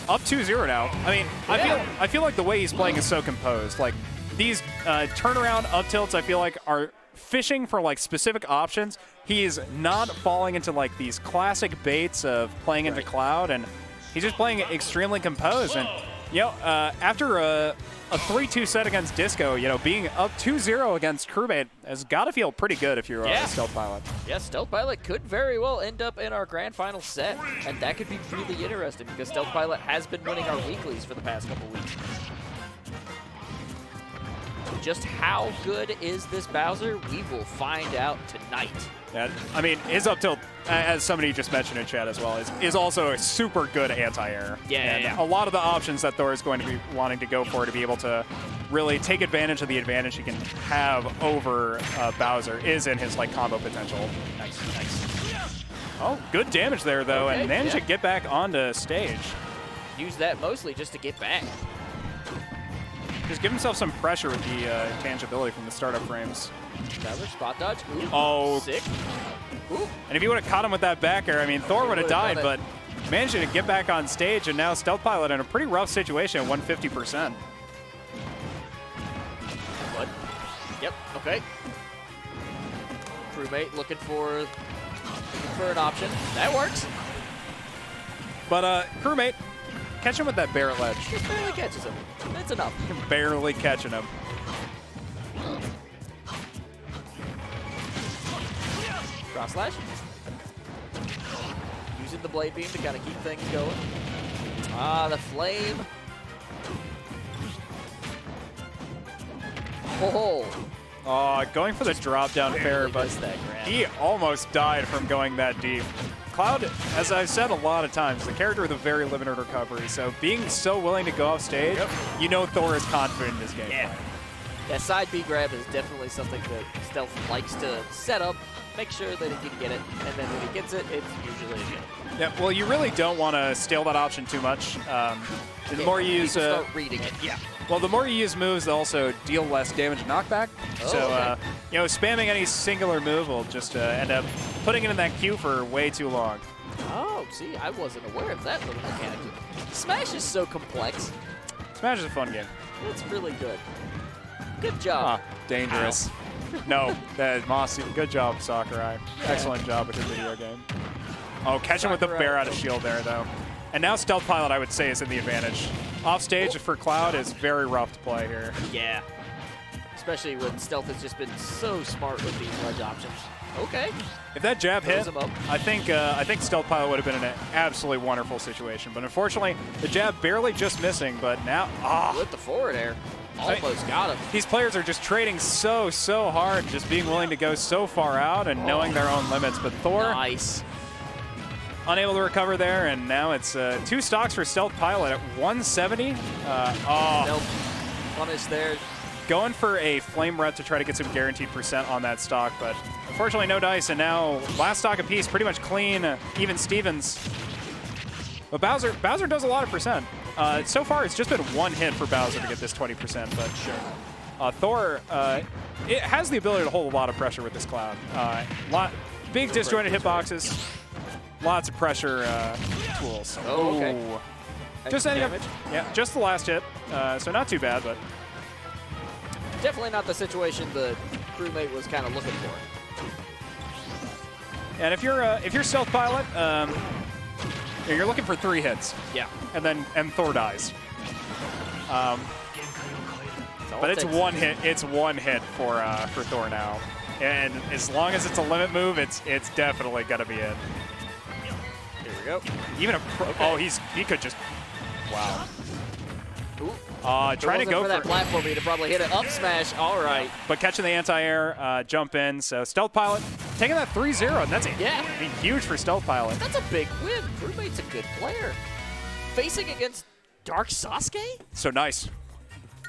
up 2-0 now. I mean, I feel like the way he's playing is so composed. Like, these turnaround up tilts, I feel like, are fishing for like specific options. He's not falling into like these classic baits of playing into Cloud, and he's just playing extremely composed. And after a 3-2 set against Disco, being up 2-0 against Crewmate has got to feel pretty good if you're a Stealth Pilot. Yeah, Stealth Pilot could very well end up in our grand final set, and that could be really interesting because Stealth Pilot has been winning our weeklies for the past couple weeks. Just how good is this Bowser? We will find out tonight. Yeah, I mean, his up tilt, as somebody just mentioned in chat as well, is also a super good anti-air. Yeah. A lot of the options that Thor is going to be wanting to go for to be able to really take advantage of the advantage he can have over Bowser is in his like combo potential. Nice. Oh, good damage there though, and managed to get back onto stage. Use that mostly just to get back. Just give himself some pressure with the tangibility from the startup frames. Another spot dodge. Ooh, oh, sick. Ooh. And if you would have caught him with that back air, I mean, Thor would have died, but managing to get back on stage, and now Stealth Pilot in a pretty rough situation at 150%. What? Yep, okay. Crewmate looking for an option. That works. But Crewmate, catch him with that Barrett ledge. Just barely catches him. That's enough. Barely catching him. Cross slash. Using the blade beam to kind of keep things going. Ah, the flame. Oh, Going for the drop down fair, but he almost died from going that deep. Cloud, as I've said a lot of times, the character with a very limited recovery, so being so willing to go off stage, you know Thor is confident in this game. Yeah, side B grab is definitely something that Stealth likes to set up, make sure that he can get it, and then when he gets it, it's usually a good. Yeah, well, you really don't want to steal that option too much. The more you use... start reading it. Yeah. Well, the more you use moves, they also deal less damage and knockback. You know, spamming any singular move will just end up putting it in that queue for way too long. Oh, see, I wasn't aware of that little mechanic. Smash is so complex. Smash is a fun game. It's really good. Good job. Dangerous. No, Mossy. Good job, Sakurai. Excellent job with your video game. Oh, catch him with the bear out of shield there, though. And now Stealth Pilot, I would say, is in the advantage. Off stage for Cloud is very rough to play here. Yeah. Especially when Stealth has just been so smart with these ledge options. Okay. If that jab hit, I think Stealth Pilot would have been in an absolutely wonderful situation. But unfortunately, the jab barely just missing. But now, with the forward air, almost got him. These players are just trading so hard, just being willing to go so far out and knowing their own limits. But Thor, nice. Unable to recover there, and now it's 2 stocks for Stealth Pilot at 170. Nope. Punish there. Going for a flame rep to try to get some guaranteed percent on that stock, but unfortunately no dice, and now last stock apiece, pretty much clean, even Stevens. But Bowser does a lot of percent. So far, it's just been 1 hit for Bowser to get this 20%, but sure. Thor, it has the ability to hold a lot of pressure with this Cloud. Big disjointed hitboxes. Lots of pressure tools. Oh, okay. Just any damage. Yeah, just the last hit. So not too bad, but definitely not the situation the Crewmate was kind of looking for. And if you're Stealth Pilot, you're looking for 3 hits. Yeah. And Thor dies. But it's 1 hit. It's 1 hit for Thor now. And as long as it's a limit move, it's definitely gonna be it. Go. Even he could just, wow. Ooh. Trying to go for that platform, he'd probably hit it up smash. All right. But catching the anti-air, jump in. So Stealth Pilot taking that 3-0, and that's huge for Stealth Pilot. That's a big win. Crewmate's a good player. Facing against Dark Sasuke? So nice.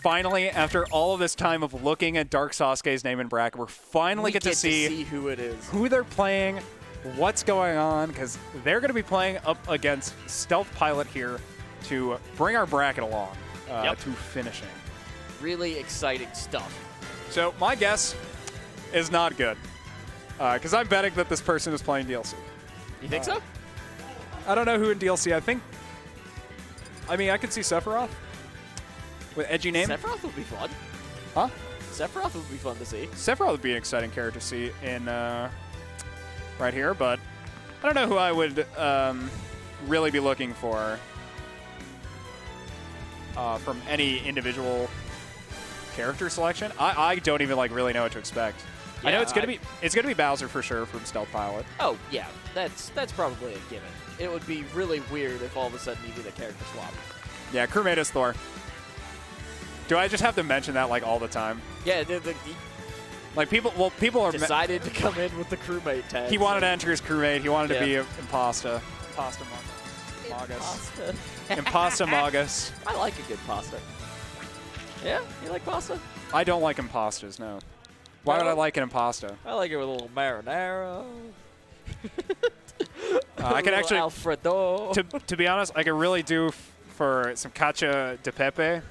Finally, after all of this time of looking at Dark Sasuke's name in bracket, we're finally get to see who it is, who they're playing, what's going on, because they're going to be playing up against Stealth Pilot here to bring our bracket along to finishing. Really exciting stuff. So my guess is not good, because I'm betting that this person is playing DLC. You think so? I don't know who in DLC. I mean, I could see Sephiroth with edgy name. Sephiroth would be fun. Huh? Sephiroth would be fun to see. Sephiroth would be an exciting character to see in right here, but I don't know who I would really be looking for from any individual character selection. I don't even really know what to expect. Yeah, I know it's gonna be Bowser for sure from Stealth Pilot. Oh yeah, that's probably a given. It would be really weird if all of a sudden you did a character swap. Yeah, Crewmate is Thor. Do I just have to mention that all the time? Yeah, people are decided to come in with the Crewmate tag. He wanted to enter his Crewmate. He wanted to be Impasta. Impasta Magus. I like a good pasta. Yeah? You like pasta? I don't like impastas, no. Why would I like an impasta? I like it with a little marinara. I can actually, Alfredo. To be honest, I could really do for some cacio de pepe.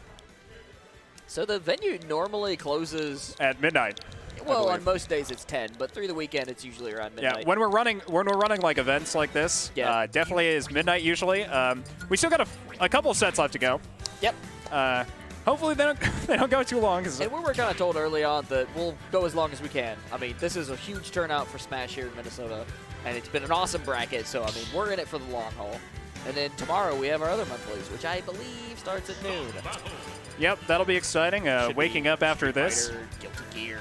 So the venue normally closes at midnight. Well, on most days it's 10, but through the weekend it's usually around midnight. Yeah, when we're running like events like this, definitely is midnight usually. We still got a couple sets left to go. Yep. Hopefully they don't go too long. And we were kind of told early on that we'll go as long as we can. I mean, this is a huge turnout for Smash here in Minnesota, and it's been an awesome bracket. So I mean, we're in it for the long haul. And then tomorrow we have our other monthlies, which I believe starts at noon. Yep, that'll be exciting. Waking up after this. Fighter, Guilty Gear,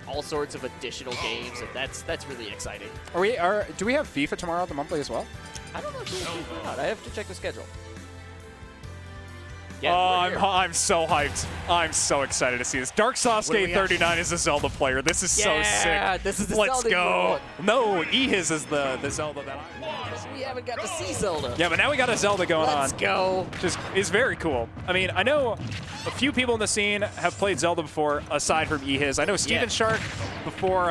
all sorts of additional games, and that's really exciting. Do we have FIFA tomorrow, the monthly as well? I don't know if we have FIFA or not. I have to check the schedule. Yeah, I'm so hyped. I'm so excited to see this. Dark Sasuke 39 is a Zelda player. This is so sick. Yeah, this is the Let's Zelda go. No, Ehis is the Zelda that I want. We haven't got to see Zelda. Yeah, but now we got a Zelda going on. Let's go. Just is very cool. I mean, I know a few people in the scene have played Zelda before, aside from Ehis. I know Steven Shark, before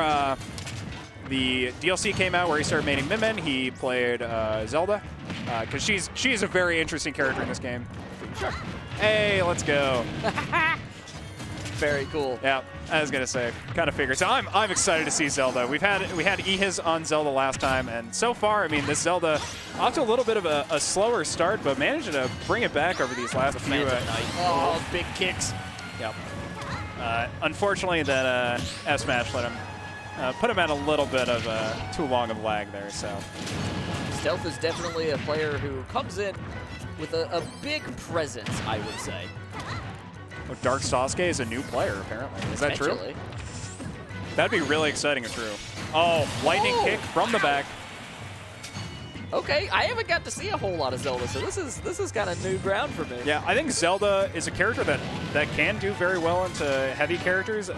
the DLC came out where he started maining Min, he played Zelda, because she's a very interesting character in this game. Sure. Hey, let's go. Very cool. Yeah, I was gonna say, kind of figured. So I'm excited to see Zelda. We had Ehis on Zelda last time, and so far, I mean, this Zelda off to a little bit of a slower start, but managed to bring it back over these last few. Oh, big kicks. Yep. Unfortunately, that F smash let him put him at a little bit of too long of lag there. So Stealth is definitely a player who comes in with a big presence, I would say. Oh, Dark Sasuke is a new player, apparently. Is that true? That'd be really exciting if true. Oh, lightning kick from the back. Okay, I haven't got to see a whole lot of Zelda, so this is kind of new ground for me. Yeah, I think Zelda is a character that can do very well into heavy characters.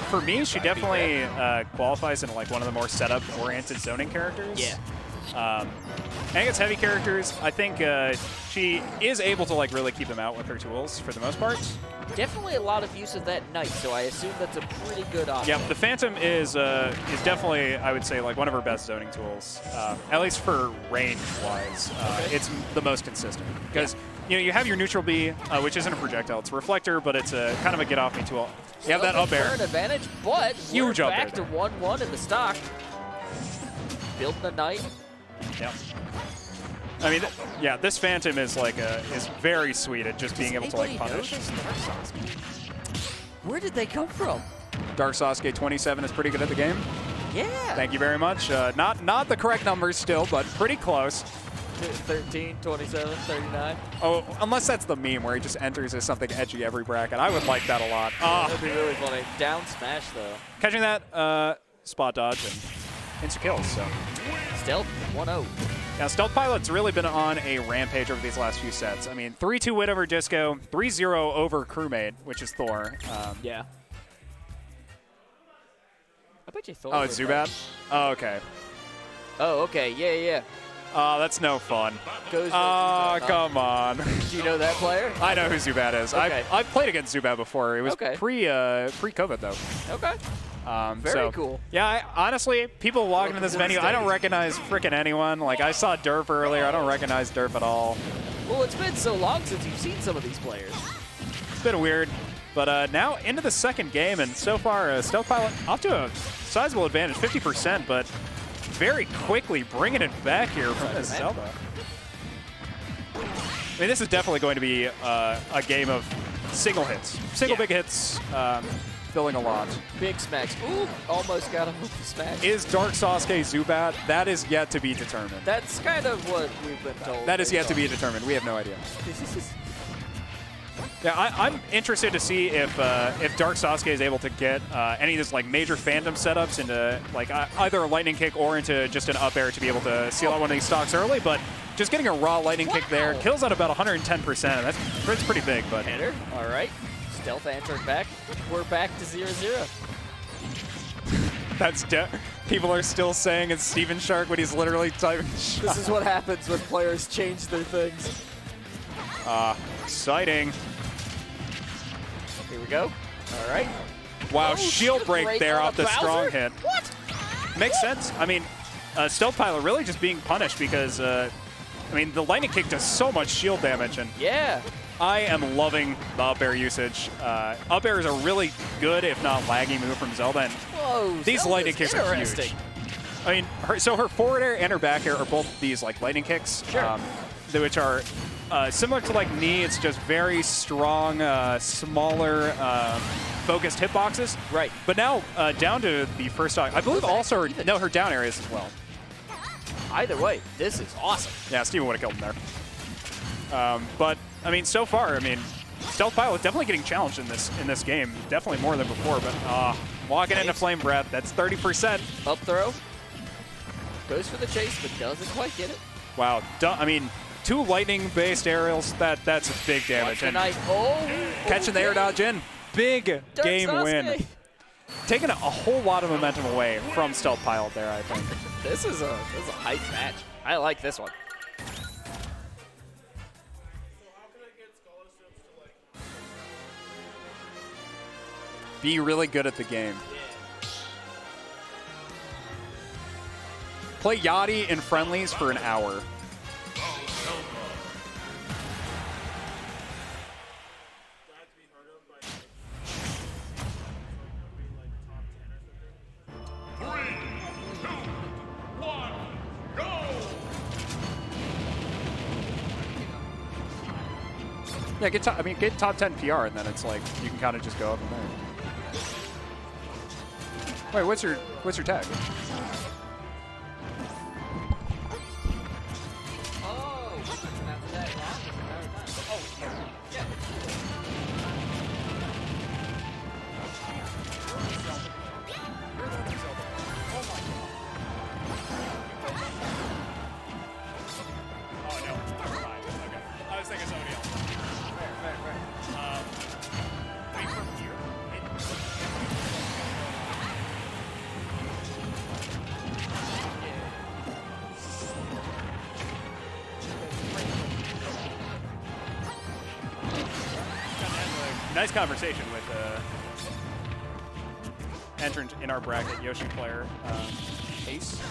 For me, she definitely qualifies into like one of the more setup-oriented zoning characters. Yeah. And against heavy characters, I think she is able to like really keep them out with her tools for the most part. Definitely a lot of use of that knight, so I assume that's a pretty good option. Yeah, the Phantom is definitely, I would say, like one of her best zoning tools, at least for range-wise. It's the most consistent because you have your neutral B, which isn't a projectile; it's a reflector, but it's a kind of a get-off-me tool. You have that up air. Turn advantage, but huge we're up back to 1-1 in the stock. Building the knight. Yeah. I mean, yeah, this Phantom is like is very sweet at just being able to like punish. Where did they come from? Dark Sasuke 27 is pretty good at the game. Yeah. Thank you very much. Not the correct numbers still, but pretty close. 13, 27, 39. Oh, unless that's the meme where he just enters as something edgy every bracket. I would like that a lot. That'd be really funny. Down smash though. Catching that spot dodge and insta kills. So. Stealth 1-0. Now, Stealth Pilot's really been on a rampage over these last few sets. I mean, 3-2 win over Disco, 3-0 over Crewmate, which is Thor. Yeah. I bet you Thor. Oh, it's Zubat? Oh, okay. Oh, okay. Yeah. Oh, that's no fun. Oh, come on. Do you know that player? I know who Zubat is. Okay. I've played against Zubat before. It was pre-COVID, though. Okay. Very cool. Yeah, honestly, people walking into this venue, I don't recognize frickin' anyone. Like, I saw Derp earlier. I don't recognize Derp at all. Well, it's been so long since you've seen some of these players. It's been weird. But now into the second game, and so far, Stealth Pilot off to a sizable advantage, 50%, but very quickly bringing it back here from this Zelda. I mean, this is definitely going to be a game of single hits. Big hits. Filling a lot. Big smacks. Ooh, almost got him with the smack. Is Dark Sasuke Zubat? That is yet to be determined. That's kind of what we've been told. That is yet to be determined. We have no idea. Yeah, I'm interested to see if Dark Sasuke is able to get any of this like major Phantom setups into like either a lightning kick or into just an up air to be able to seal out one of these stocks early. But just getting a raw lightning kick there kills at about 110%. That's pretty big. But hitter. All right. Stealth answered back. We're back to 0-0. That's people are still saying it's Steven Shark when he's literally typing. This is what happens when players change their things. Exciting. Here we go. All right. Wow, shield break there off the strong hit. What? Makes sense. I mean, Stealth Pilot really just being punished because, I mean, the lightning kick does so much shield damage. And yeah. I am loving the up air usage. Up air is a really good, if not laggy, move from Zelda. And Whoa, these lightning kicks are huge. I mean, her forward air and her back air are both these like lightning kicks, Sure. which are similar to like knee. It's just very strong, smaller, focused hitboxes. Right. But now down to the first stock. I believe also her down areas as well. Either way, this is awesome. Yeah, Steven would have killed him there. But I mean, so far, I mean, Stealth Pilot definitely getting challenged in this game. Definitely more than before. But walking into Flame Breath, that's 30%. Up throw. Goes for the chase, but doesn't quite get it. Wow. I mean, 2 lightning-based aerials, that's a big damage. And catching the air dodge in, big game win. Taking a whole lot of momentum away from Stealth Pilot there, I think. This is a hype match. I like this one. Be really good at the game. Play Yati in friendlies for an hour. Yeah, get top 10 PR, and then it's like you can kind of just go up from there. Wait, what's your tag? Nice conversation with entrant in our bracket, Yoshi player, Ace.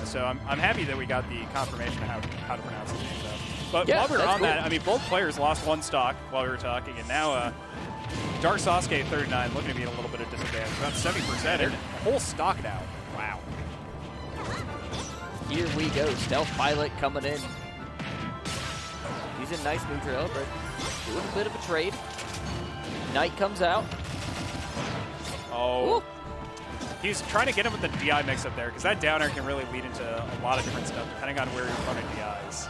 So I'm happy that we got the confirmation of how to pronounce the name, though. But yeah, while we were on cool. that, I mean, both players lost 1 stock while we were talking, and now Dark Sasuke 39 looking to be in a little bit of disadvantage, about 70%, and a whole stock now. Wow. Here we go. Stealth Pilot coming in. He's in nice neutral, but doing a bit of a trade. Knight comes out. Oh. Ooh. He's trying to get him with the DI mix-up there, because that down air can really lead into a lot of different stuff, depending on where you're running DIs.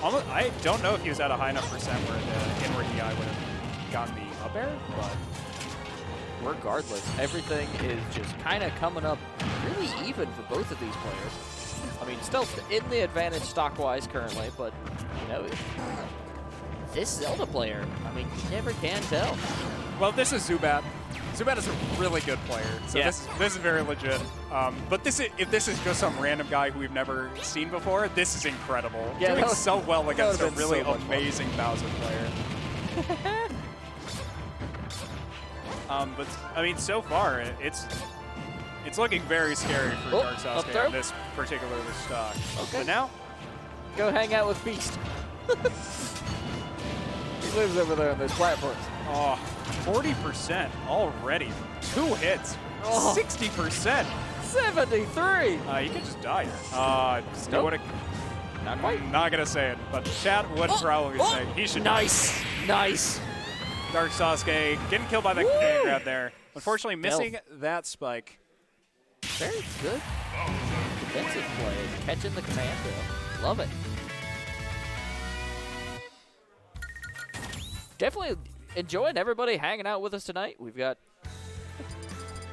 I don't know if he was at a high enough percent where the inward DI would have gotten the up air, but regardless, everything is just kind of coming up really even for both of these players. I mean, still in the advantage stock-wise currently, but, you know, this Zelda player, I mean, you never can tell. Well, this is Zubat. Zubat is a really good player, so yeah. this is very legit. But if this is just some random guy who we've never seen before, this is incredible. Yeah, doing so well against a really so amazing Bowser player. But I mean, so far it's looking very scary for Dark Sasuke on this particular stock. Okay. But now, go hang out with Beast. He lives over there on those platforms. oh, 40% already. 2 hits. Oh. 60%. 73. You could just die here. Still Nope. would've. Not quite. I'm not gonna say it, but chat would probably say he should. Nice. Nice. Dark Sasuke getting killed by the command grab there. Unfortunately, missing Stealth. that spike. Very good defensive play. Catching the command though. Love it. Definitely enjoying everybody hanging out with us tonight. We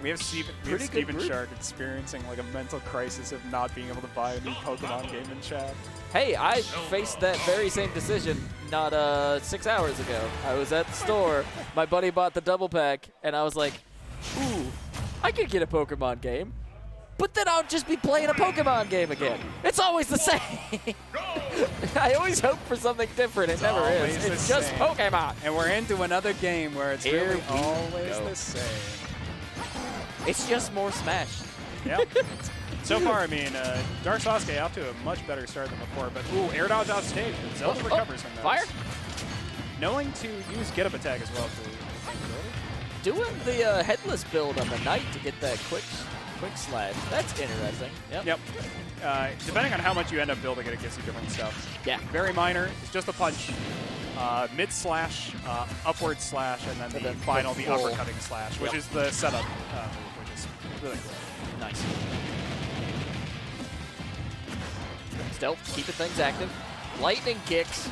have Steven Shark experiencing like a mental crisis of not being able to buy a new Pokemon game in chat. Hey, I faced that very same decision not 6 hours ago. I was at the store. My buddy bought the double pack, and I was like, ooh, I could get a Pokemon game. But then I'll just be playing a Pokemon game again. It's always the same. I always hope for something different. It never is. It's just Pokemon. And we're into another game where it's really always the same. It's just more Smash. Yep. So far, I mean, Dark Sasuke off to a much better start than before, but ooh, air dodge off stage. Zelda recovers from that. Fire. Knowing to use get up attack as well for Doing the headless build on the knight to get that quick slash. That's interesting. Yep. Depending on how much you end up building it gives you different stuff. Yeah. Very minor. It's just a punch. Mid slash, upward slash, and then the final, the uppercutting slash, which is the setup move, which is really cool. Nice. Stealth, keeping things active. Lightning kicks.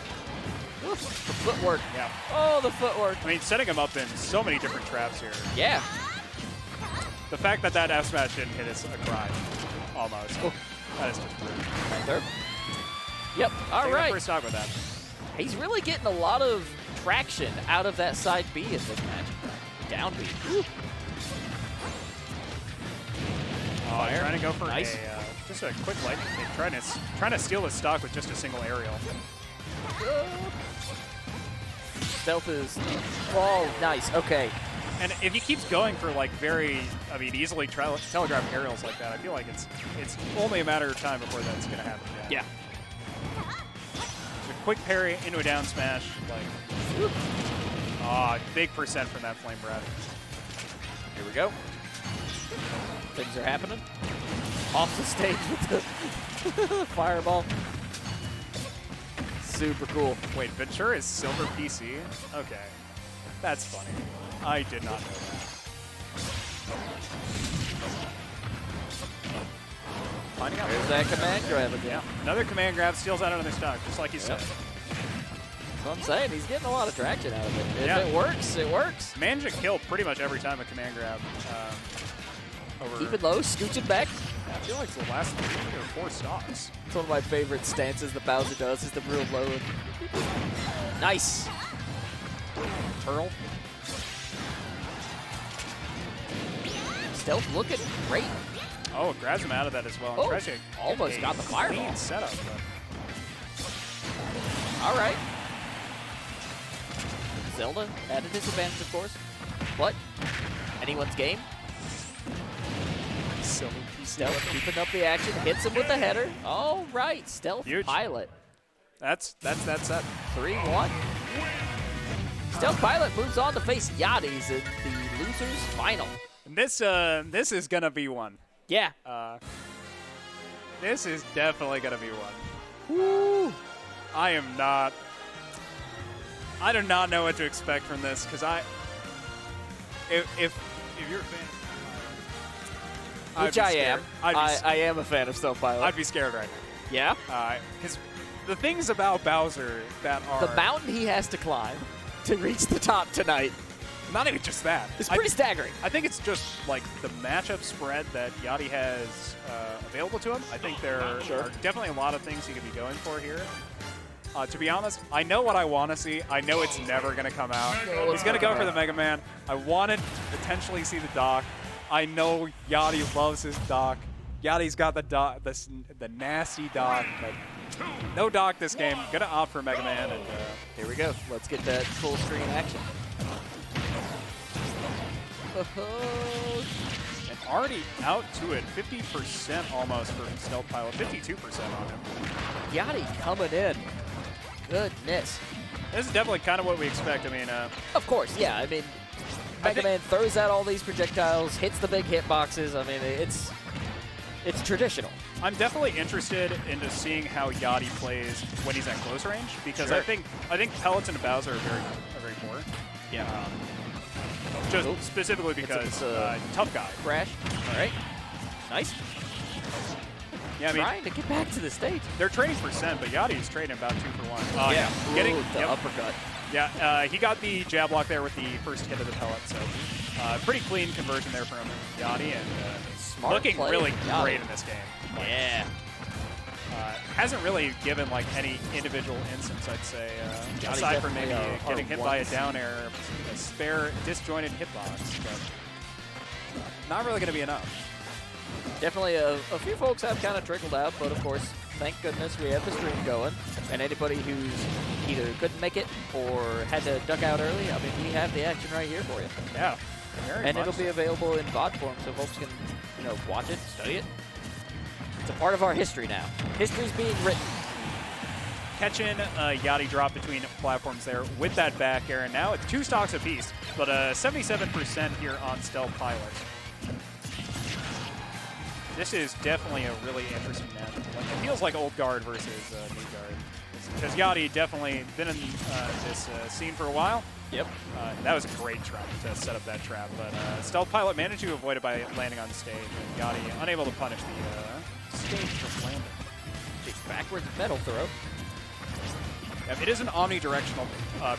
Oof, the footwork. Yeah. Oh, the footwork. I mean, setting him up in so many different traps here. Yeah. The fact that that F smash didn't hit is a crime, almost. Oh. That is just rude. Right there. Yep. All right. First stock with that. He's really getting a lot of traction out of that side B in this match. Down B. Ooh. Oh, trying to go for Nice. just a quick lightning kick, trying to steal his stock with just a single aerial. Stealth is, oh, nice, okay. And if he keeps going for like easily telegraph aerials like that, I feel like it's only a matter of time before that's gonna happen. Yeah. So a quick parry into a down smash, like, big percent from that flame breath. Here we go. Things are happening. Off the stage with the fireball. Super cool. Wait, Ventura is silver PC? Okay. That's funny. I did not know that. Finding out. There's that command grab again. Yeah. Another command grab steals out another stock, just like you said. That's what I'm saying. He's getting a lot of traction out of it. If Yeah. it works, it works. Managed to kill pretty much every time a command grab. Keep it low, scooch it back. I feel like it's the last 3 or 4 stocks. It's one of my favorite stances that Bowser does, is the real low. Nice. Turtle. Stealth looking great. Oh, it grabs him out of that as well. Oh, Tries to almost get got the fireball. clean setup, but All right. Zelda at a disadvantage, of course. But anyone's game. silver Stealth keeping up the action, hits him with the header. All right, Stealth Huge. Pilot. That's that set. 3-1. Stealth Pilot moves on to face Yati's in the losers final. And this is gonna be one. Yeah. This is definitely gonna be one. Woo. I do not know what to expect from this, because if you're a fan, Which I am. I am a fan of Stealth Pilot. I'd be scared right now. Yeah? Because the things about Bowser that are The mountain he has to climb to reach the top tonight not even just that. is pretty staggering. I think it's just like the matchup spread that Yati has available to him. I think there are definitely a lot of things he could be going for here. To be honest, I know what I want to see. I know it's never going to come out. He's going to go for the Mega Man. I wanted to potentially see the Doc. I know Yati loves his Doc. Yati's got the nasty Doc, but no Doc this game. Gonna opt for Mega Man, and Here we go. Let's get that full screen action. and already out to it, 50% almost for Stealth Pilot, 52% on him. Yati coming in. Goodness. This is definitely kind of what we expect. I mean, Of course, yeah. I mean, Mega Man throws out all these projectiles, hits the big hitboxes. I mean, it's traditional. I'm definitely interested in just seeing how Yati plays when he's at close range, because I think Pellets and Bowser are very poor. Yeah. Just specifically because tough guy. Crash. All right. Nice. Yeah, I mean, Trying to get back to the stage. they're trading percent, but Yati's trading about 2 for 1. Yeah. Getting the uppercut. Yeah, he got the jab block there with the first hit of the pellet, so pretty clean conversion there from Yati, and Smart looking play really from Yati. great in this game. Yeah. Hasn't really given like any individual instance, I'd say, Yati aside from maybe definitely getting hit by a ones. down air, a spare disjointed hitbox, but not really going to be enough. Definitely a few folks have kind of trickled out, but of course, thank goodness we have the stream going. And anybody who's either couldn't make it or had to duck out early, I mean, we have the action right here for you. Yeah, very And much it'll be so. available in VOD form, so folks can, watch it, study it. It's a part of our history now. History's being written. Catching Yati drop between platforms there with that back air. And now it's 2 stocks apiece, but 77% here on Stealth Pilot. This is definitely a really interesting match. Like, it feels like old guard versus new guard. Because Yati definitely been in this scene for a while. Yep. That was a great try to set up that trap, but Stealth Pilot managed to avoid it by landing on stage, and Yati unable to punish the stage from landing. Backwards metal throw. Yep, it is an omnidirectional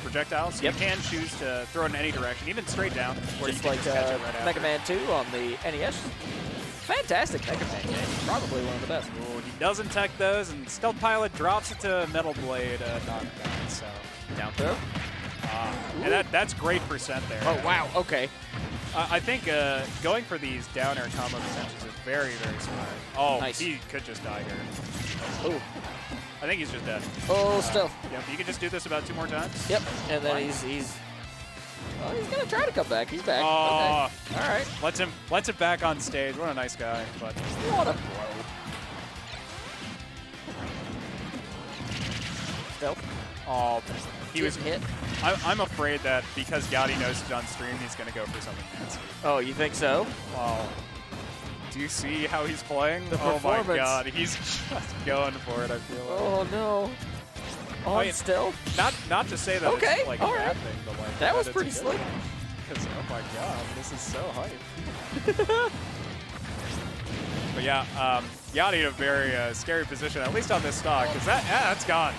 projectile, so you can choose to throw it in any direction, even straight down, where just you can like just catch it right Mega after. Man 2 on the NES. Fantastic Mega Man game. Probably one of the best. Ooh, he doesn't tech those, and Stealth Pilot drops it to Metal Blade knockdown, so... Down throw. And that's great percent there. Oh, wow. Okay. I think going for these down air combo potentials is very, very smart. Oh, Nice. He could just die here. Ooh. I think he's just dead. Oh, stealth. Yep, you can just do this about 2 more times. Yep. And then he's gonna try to come back. He's back. Oh, Okay. All right. lets it back on stage. What a nice guy. But What a bro. Stealth. oh, he was hit. I'm afraid that because Yati knows he's on stream, he's gonna go for something fancy. Oh, you think so? Oh. Do you see how he's playing? The Oh my performance. God, he's just going for it. I feel like. Oh no. On yeah. stealth. Not to say that Okay, it's like a all bad right. thing, but like That was it's pretty good slick. thing. Because oh my God, this is so hype. But yeah, Yati in a very scary position, at least on this stock, because that's gone.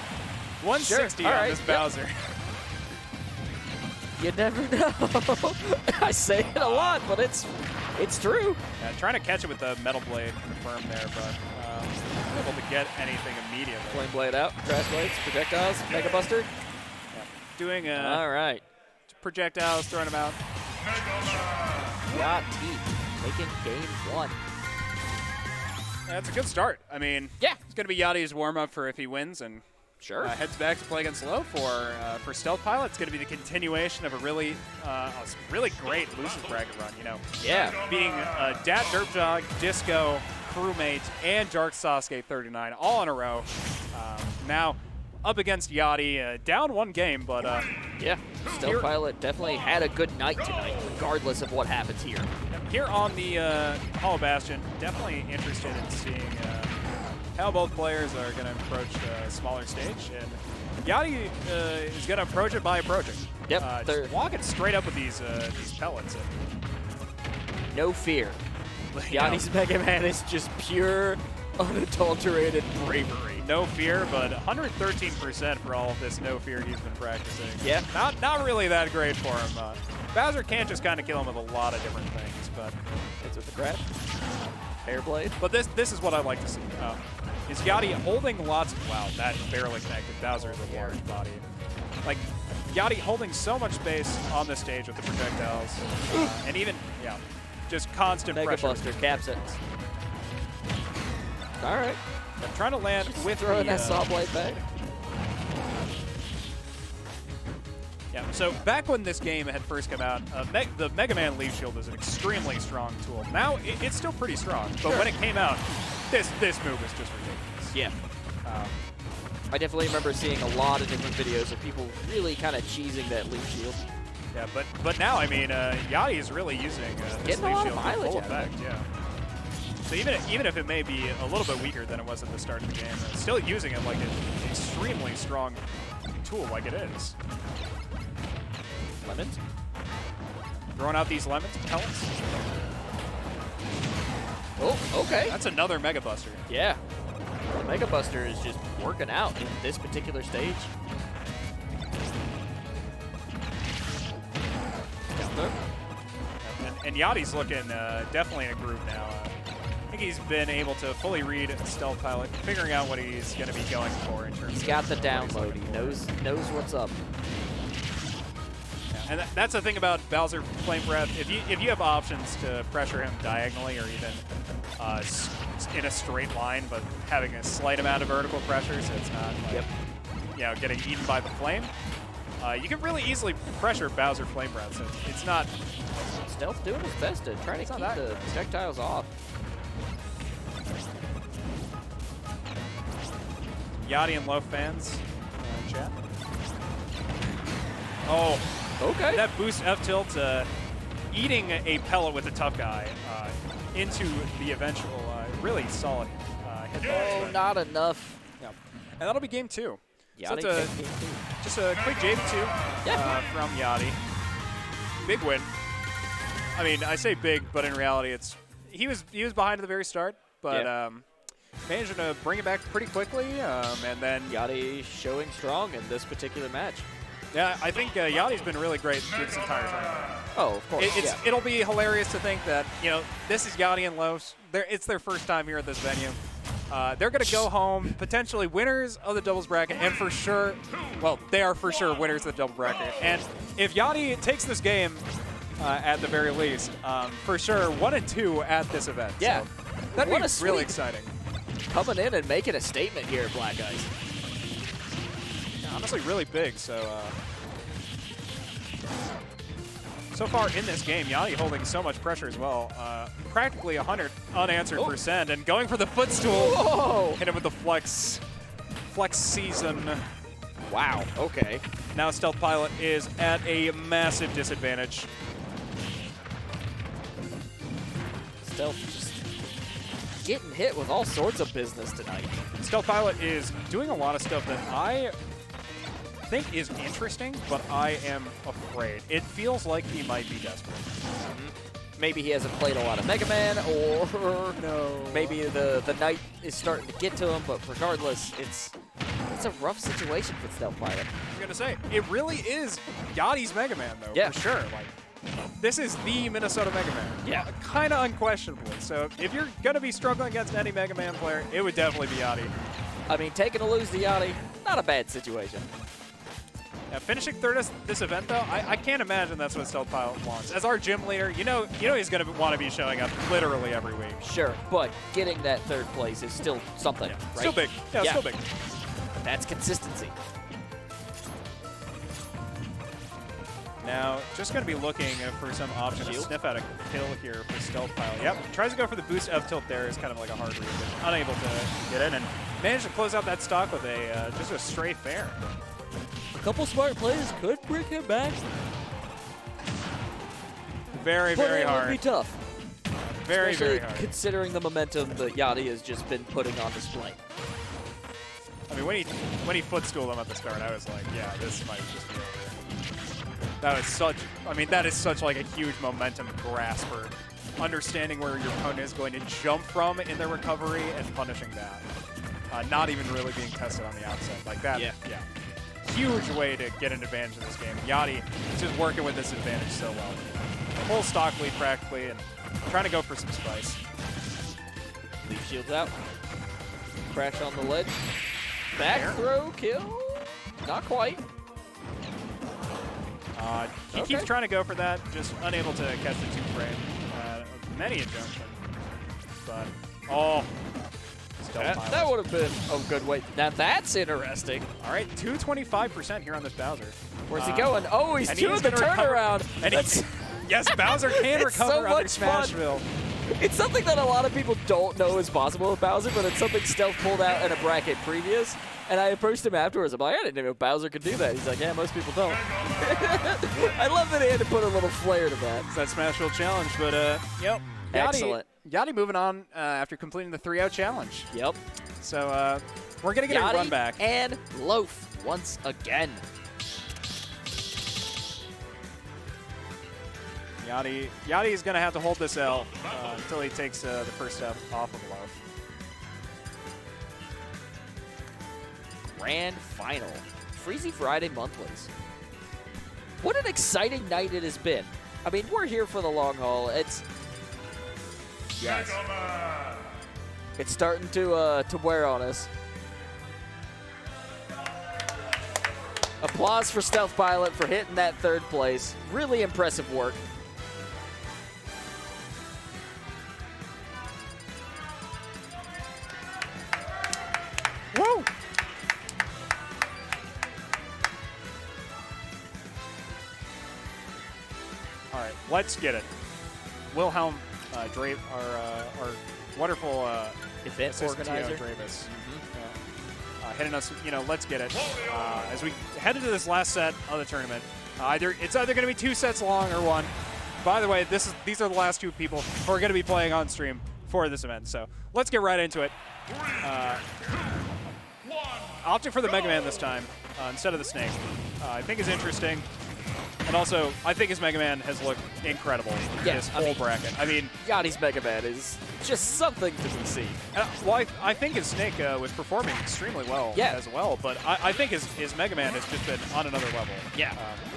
160 Sure. All on right. this Yep. Bowser. You never know. I say it a lot, but it's true. Yeah, trying to catch it with the Metal Blade confirmed there, but not able to get anything immediately. Flame blade out. Crash blades. Projectiles. Mega Buster. Yeah. Doing All right. projectiles, throwing them out. Yati making game 1. That's a good start. I mean, Yeah. it's going to be Yati's warm-up for if he wins and Sure. heads back to play against Loaf. For Stealth Pilot, it's going to be the continuation of a really great losers bracket run. You know, Yeah. beating Dat Derpdog, Disco, Crewmate, and Dark Sasuke 39 all in a row. Now up against Yati, down 1 game, but Yeah. Stealth Pilot definitely had a good night tonight, regardless of what happens here. here on the Hollow Bastion, definitely interested in seeing how both players are going to approach a smaller stage. And Yati is going to approach it by approaching. Yep. Just walking straight up with these pellets. No fear. You know, Yati's Mega Man is just pure, unadulterated bravery. no fear, but 113% for all of this no fear he's been practicing. Yeah. Not really that great for him. Bowser can't just kind of kill him with a lot of different things, but Hits with the crash. Air blade. But this is what I like to see. Is Yati holding lots of... Wow, that barely connected. Bowser is a large body. Like, Yati holding so much space on the stage with the projectiles. And even, yeah, just constant Mega pressure. Buster caps it. All right. I'm trying to land with Throwing the... that saw blade back. Yeah, so back when this game had first come out, the Mega Man Leaf Shield was an extremely strong tool. Now, it's still pretty strong, but when it came out, this move was just ridiculous. Yeah. I definitely remember seeing a lot of different videos of people really kind of cheesing that Leaf Shield. Yeah, but now, I mean, Yati is really using this Getting a Leaf lot of Shield in mileage full out of effect, yeah. So even if it may be a little bit weaker than it was at the start of the game, still using it like an extremely strong tool like it is. Lemons. Throwing out these lemons, pellets. Oh, okay. That's another Mega Buster. Yeah. The Mega Buster is just working out in this particular stage. Down throw. And Yati's looking definitely in a groove now. I think he's been able to fully read Stealth Pilot, figuring out what he's going to be going for in terms He's of got the what he's download. looking He for. knows what's up. And that's the thing about Bowser Flame Breath. If you have options to pressure him diagonally or even in a straight line, but having a slight amount of vertical pressure, so it's not like, getting eaten by the flame, you can really easily pressure Bowser Flame Breath. So it's not. Stealth doing his best to try to keep the projectiles off. Yati and Loaf fans in chat. Oh, Okay. that boost F tilt, eating a pellet with a tough guy into the eventual really solid hit. Oh, not enough. Yeah. And that'll be game 2. Yati So it's just a quick JV2 from Yati. Big win. I mean, I say big, but in reality, he was behind at the very start, but managed to bring it back pretty quickly, and then Yati showing strong in this particular match. Yeah, I think Yati's been really great through this entire tournament. Oh, of course. It'll be hilarious to think that, you know, this is Yati and Loaf. It's their first time here at this venue. They're going to go home, potentially winners of the doubles bracket, and for sure, well, they are for sure winners of the double bracket. And if Yati takes this game, at the very least, for sure, 1 and 2 at this event. Yeah. So that'd What be a really sweep. exciting. Coming in and making a statement here at Black Ice. Yeah, honestly, really big. So far in this game, Yati holding so much pressure as well. Practically 100 unanswered per send, and going for the footstool. Whoa! Hit him with the flex season. Wow, okay. Now Stealth Pilot is at a massive disadvantage. Stealth just getting hit with all sorts of business tonight. Stealth Pilot is doing a lot of stuff that I think is interesting, but I am afraid. It feels like he might be desperate. Maybe he hasn't played a lot of Mega Man, or maybe the night is starting to get to him, but regardless, it's a rough situation for Stealth Pilot. I'm going to say, it really is Yati's Mega Man, though, Yeah. for sure. Like, this is the Minnesota Mega Man. Yeah. Kind of unquestionably. So if you're going to be struggling against any Mega Man player, it would definitely be Yati. I mean, taking a lose to Yati, not a bad situation. Yeah, finishing third at this event, though, I can't imagine that's what Stealth Pilot wants. As our gym leader, you know he's going to want to be showing up literally every week. Sure, but getting that third place is still something, right? Still big. Yeah, still big. That's consistency. Now, just going to be looking for some option to sniff out a kill here for Stealth Pilot. Yep, tries to go for the boost F tilt there. Is kind of like a hard read, but unable to get in, and managed to close out that stock with a just a straight fair. A couple smart plays could bring him back. Very, But very it hard. would be tough. Very, Especially very hard. considering the momentum that Yati has just been putting on display. I mean, when he footstooled him at the start, I was like, yeah, this might just be over. That is such like a huge momentum grasper. Understanding where your opponent is going to jump from in their recovery and punishing that. Not even really being tested on the outset. Like that, yeah. Huge way to get an advantage in this game. Yati is just working with this advantage so well. Full stock lead practically, and trying to go for some spice. Leaf shields out. Crash on the ledge. Back throw kill. Not quite. He keeps trying to go for that, just unable to catch the 2-frame. Many a junction. But, that would have been a good way. Now that's interesting. All right, 225% here on this Bowser. Where's he going? Oh, he's doing the gonna recover- turnaround. And yes, Bowser can It's recover so under much fun. Smashville. It's something that a lot of people don't know is possible with Bowser, but it's something Stealth pulled out in a bracket previous. And I approached him afterwards. I'm like, I didn't know Bowser could do that. He's like, yeah, most people don't. I love that he had to put a little flair to that. It's that Smashville challenge, but yep. Excellent. Yati moving on after completing the 3-out challenge. Yep. So we're going to get Yati a run back. And Loaf once again. Yati is going to have to hold this L until he takes the first step off of Loaf. Grand Final. Freezie Friday Monthlies. What an exciting night it has been. I mean, we're here for the long haul. It's starting to wear on us. Applause for Stealth Pilot for hitting that third place. Really impressive work. Woo! All right, let's get it. Wilhelm Drape, our wonderful Event assistant organizer. Travis. hitting us, let's get it. As we head into this last set of the tournament, it's either going to be 2 sets long or 1. By the way, these are the last 2 people who are going to be playing on stream for this event. So let's get right into it. Opting for the Mega Man this time instead of the Snake, I think is interesting. And also, I think his Mega Man has looked incredible in this whole bracket. I mean, Yati's Mega Man is just something to be seen. Well, I think his Snake was performing extremely well as well, but I think his Mega Man has just been on another level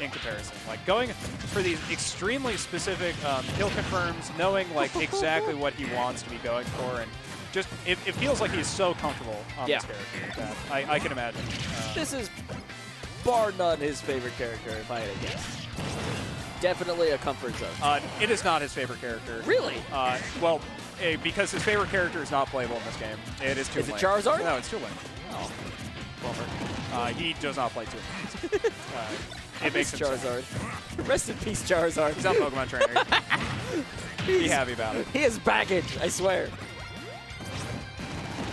in comparison. Like, going for these extremely specific kill confirms, knowing, like, exactly what he wants to be going for, and just, it feels like he's so comfortable on this character that I can imagine. This is bar none his favorite character, if I had to guess. Definitely a comfort zone. It is not his favorite character. Really? Well, because his favorite character is not playable in this game. It is too late. Is it Charizard? No, it's too late. Oh. Bummer. He does not play too late. It makes him Charizard. Rest in peace, Charizard. He's not Pokemon trainer. Be happy about it. He has baggage, I swear.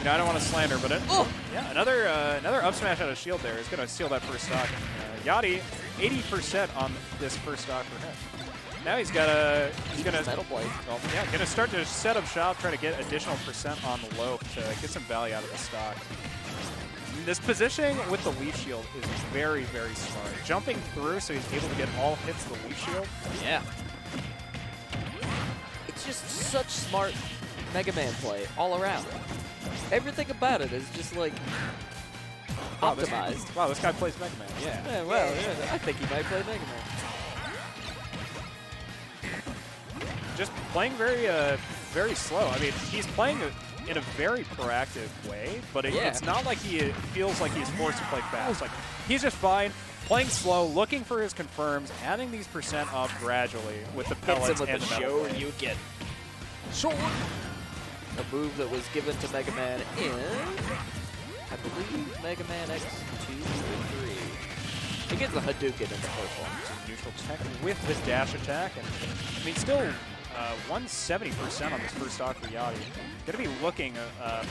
I don't want to slander, but another up smash out of shield there is going to steal that first stock. Yati, 80% on this first stock for him. Now he's gonna Metal Blade. Well, gonna start to set up shop, try to get additional percent on the Loaf to get some value out of the stock. This positioning with the Leaf Shield is very, very smart. Jumping through so he's able to get all hits of the Leaf Shield. Yeah. It's just such smart Mega Man play all around. Everything about it is just like optimized. Wow, this guy plays Mega Man. Yeah, well, I think he might play Mega Man. Just playing very slow. I mean, he's playing in a very proactive way, but it's not like he feels like he's forced to play fast. Like, he's just fine, playing slow, looking for his confirms, adding these percent up gradually with the pellets and the metal blade. You get short. A move that was given to Mega Man in, I believe, Mega Man X2 or 3. He gets the Hadouken in the first one. Some neutral tech with his dash attack. And, I mean, still 170% on this first stock for Yati. Going to be looking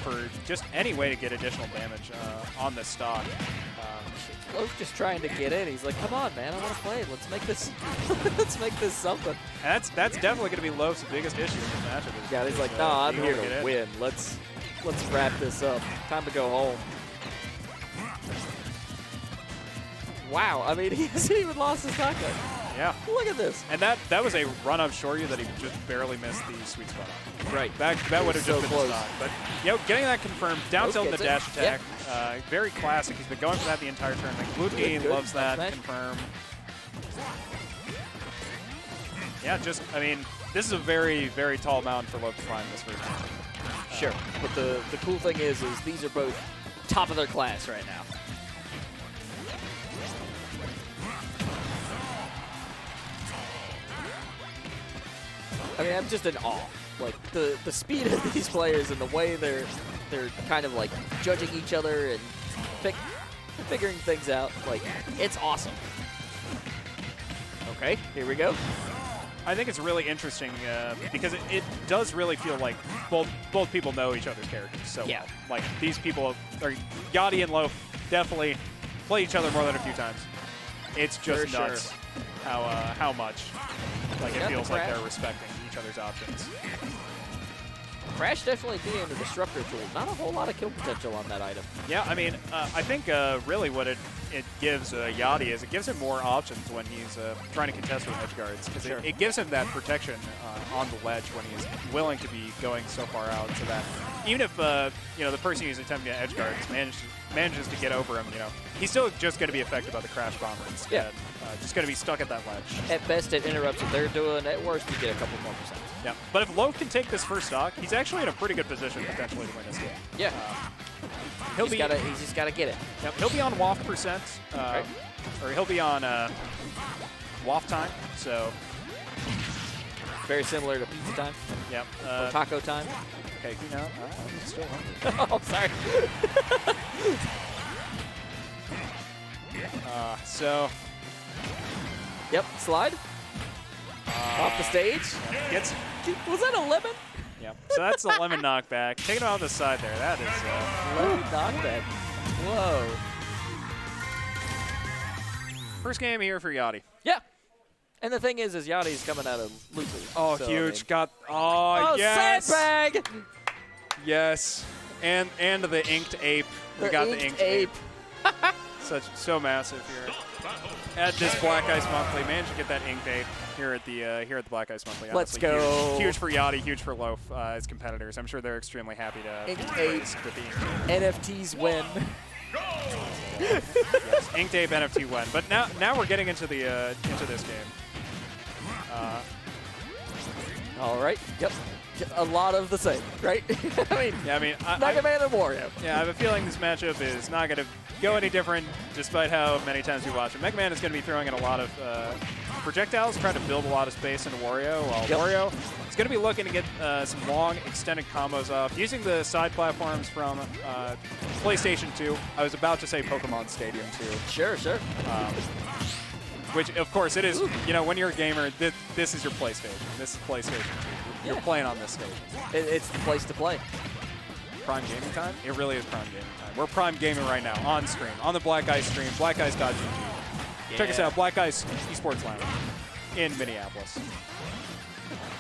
for just any way to get additional damage on this stock. Loaf just trying to get in. He's like, come on, man, I want to play. Let's make this let's make this something. And that's definitely going to be Loaf's biggest issue in this matchup. Yeah, he's like, no, I'm here to win. Let's wrap this up. Time to go home. Wow, I mean, he hasn't even lost his stock yet. Yeah. Look at this. And that was a run-up Shoryu that he just barely missed the sweet spot on. Right. That would have just been close. the stock. But, getting that confirmed, down tilt the dash attack. Very classic. He's been going for that the entire tournament. Blutki loves that confirm. Yeah, I mean, this is a very, very tall mountain for Loaf to climb this first match. Sure. But the cool thing is these are both top of their class right now. I mean, I'm just in awe. Like, the speed of these players and the way they're kind of, like, judging each other and figuring things out. Like, it's awesome. Okay, here we go. I think it's really interesting because it does really feel like both people know each other's characters so well. Like, these people, Yati and Loaf, definitely play each other more than a few times. It's just nuts how much like it feels like they're respecting each other's options. Crash definitely being the disruptor tool. Not a whole lot of kill potential on that item. Yeah, I mean, I think really what it gives Yati is it gives him more options when he's trying to contest with edge guards. Because it gives him that protection on the ledge when he's willing to be going so far out, so that even if the person he's attempting to edge guard manages to get over him, he's still just going to be affected by the crash bomber instead. Just going to be stuck at that ledge. At best, it interrupts what they're doing. At worst, you get a couple more percent. Yeah, but if Loaf can take this first stock, he's actually in a pretty good position potentially to win this game. Yeah. He's just got to get it. Yep, he'll be on waft percent, or he'll be on waft time, so. Very similar to pizza time. Yep. Or taco time. Okay, I'm still hungry. Oh, sorry. So. Yep, slide. Off the stage. Was that a lemon? Yep. So that's the lemon knockback. Taking it off the side there. That is lemon knockback. Whoa. First game here for Yati. Yeah. And the thing is Yati's coming out of losers. Oh, so, huge. I mean, Oh, yes. sandbag! Yes. And the inked ape. We got the inked ape. So massive here. At this Black Ice Monthly, managed to get that inked ape here at the Black Ice Monthly. Let's Honestly, go. Huge for Yati, huge for Loaf as competitors. I'm sure they're extremely happy to Inked be ape. praised with the inked ape. NFTs win. Yes, inked ape NFT win. But now we're getting into this game. All right. Yep. A lot of the same, right? I mean, Mega Man and Wario. Yeah, I have a feeling this matchup is not going to go any different, despite how many times we watch it. Mega Man is going to be throwing in a lot of projectiles, trying to build a lot of space into Wario, while Wario is going to be looking to get some long, extended combos off, using the side platforms from PlayStation 2. I was about to say Pokemon Stadium 2. Sure. Which, of course, it is. You know, when you're a gamer, this is your PlayStation. This is PlayStation 2. You're playing on this stage. It's the place to play. Prime gaming time? It really is prime gaming time. We're prime gaming right now, on stream, on the Black Ice stream, blackice.gg. Yeah. Check us out, Black Ice eSports Lounge in Minneapolis.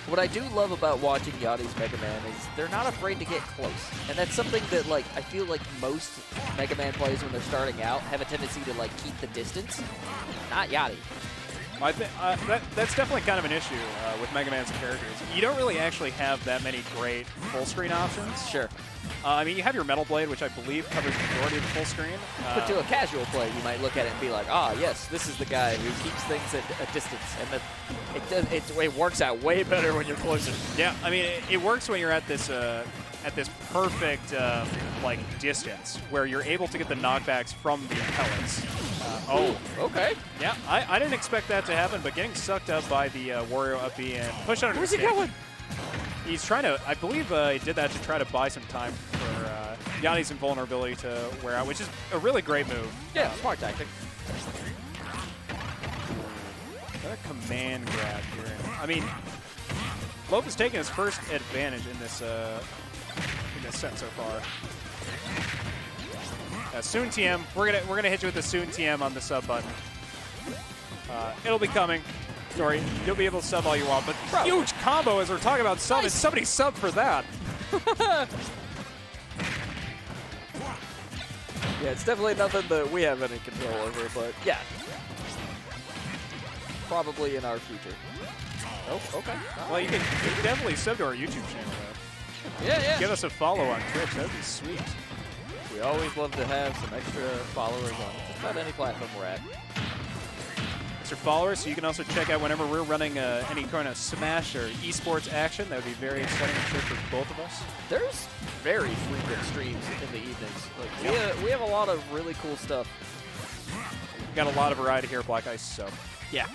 What I do love about watching Yati's Mega Man is they're not afraid to get close. And that's something that, like, I feel like most Mega Man players when they're starting out have a tendency to, like, keep the distance. Not Yati. I think that's definitely kind of an issue with Mega Man's characters. You don't really actually have that many great full screen options. Sure. I mean, you have your Metal Blade, which I believe covers the majority of the full screen. But to a casual play, you might look at it and be like, yes, this is the guy who keeps things at a distance. And it works out way better when you're closer. Yeah, I mean, it works when you're at this perfect like distance where you're able to get the knockbacks from the pellets. Okay. Yeah, I didn't expect that to happen, but getting sucked up by the Wario up B and push under. Where's he going? He's trying to, I believe he did that to try to buy some time for Yati's invulnerability to wear out, which is a really great move. Yeah, smart tactic. Got a command grab here. I mean, Loaf is taking his first advantage in this set so far. Soon TM, we're gonna hit you with the soon TM on the sub button. It'll be coming. Sorry, you'll be able to sub all you want, but huge combo as we're talking about sub. Nice. Somebody sub for that. Yeah, it's definitely nothing that we have any control over, but yeah. Probably in our future. Oh, okay. Well, you can definitely sub to our YouTube channel, though. Yeah. Give us a follow on Twitch. That'd be sweet. We always love to have some extra followers on just about any platform we're at. Extra followers, so you can also check out whenever we're running any kind of Smash or eSports action. That would be very exciting, I'm sure, for both of us. There's very frequent streams in the evenings. Like, we have a lot of really cool stuff. We've got a lot of variety here at Black Ice, so. Yeah.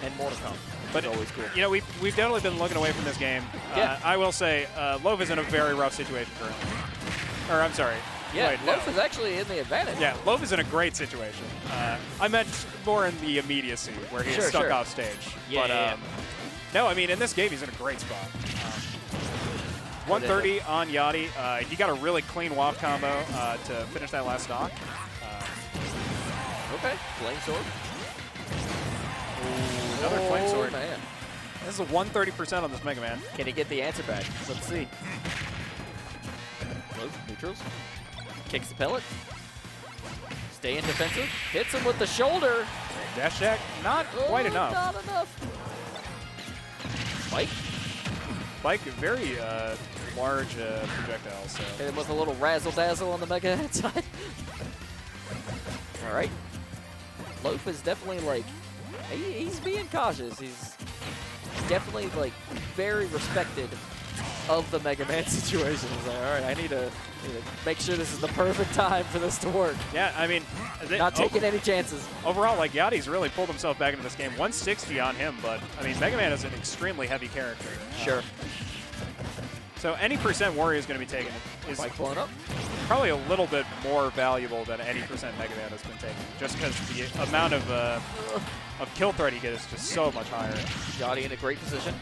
And more to come. But it's always cool. You know, we've definitely been looking away from this game. Yeah. I will say, Loaf is in a very rough situation currently. Or, I'm sorry. Yeah, Wait, Loaf is actually in the advantage. Yeah, Loaf is in a great situation. I meant more in the immediacy where he's stuck off stage. Yeah. But, no, I mean, in this game, he's in a great spot. 130 on Yati. He got a really clean WAP combo to finish that last stock. Okay, flame sword. Ooh, another flame sword. Man. This is a 130% on this Mega Man. Can he get the answer back? Let's see. Loaf, neutrals. Kicks the pellet. Staying defensive. Hits him with the shoulder. Dash attack, not quite enough. Not enough. Spike. Spike, very large projectile. So. Hit him with a little razzle-dazzle on the Mega Head side. All right. Loaf is definitely like, he's being cautious. He's definitely like very respected of the Mega Man situation. He's like, all right, I need to make sure this is the perfect time for this to work. Yeah, I mean, not taking any chances. Overall, like, Yati's really pulled himself back into this game. 160 on him, but I mean, Mega Man is an extremely heavy character. Sure. So any percent Wario is going to be taken is blowing up. Probably a little bit more valuable than any percent Mega Man has been taken, just because the amount of kill threat he gets is just so much higher. Dadzie in a great position.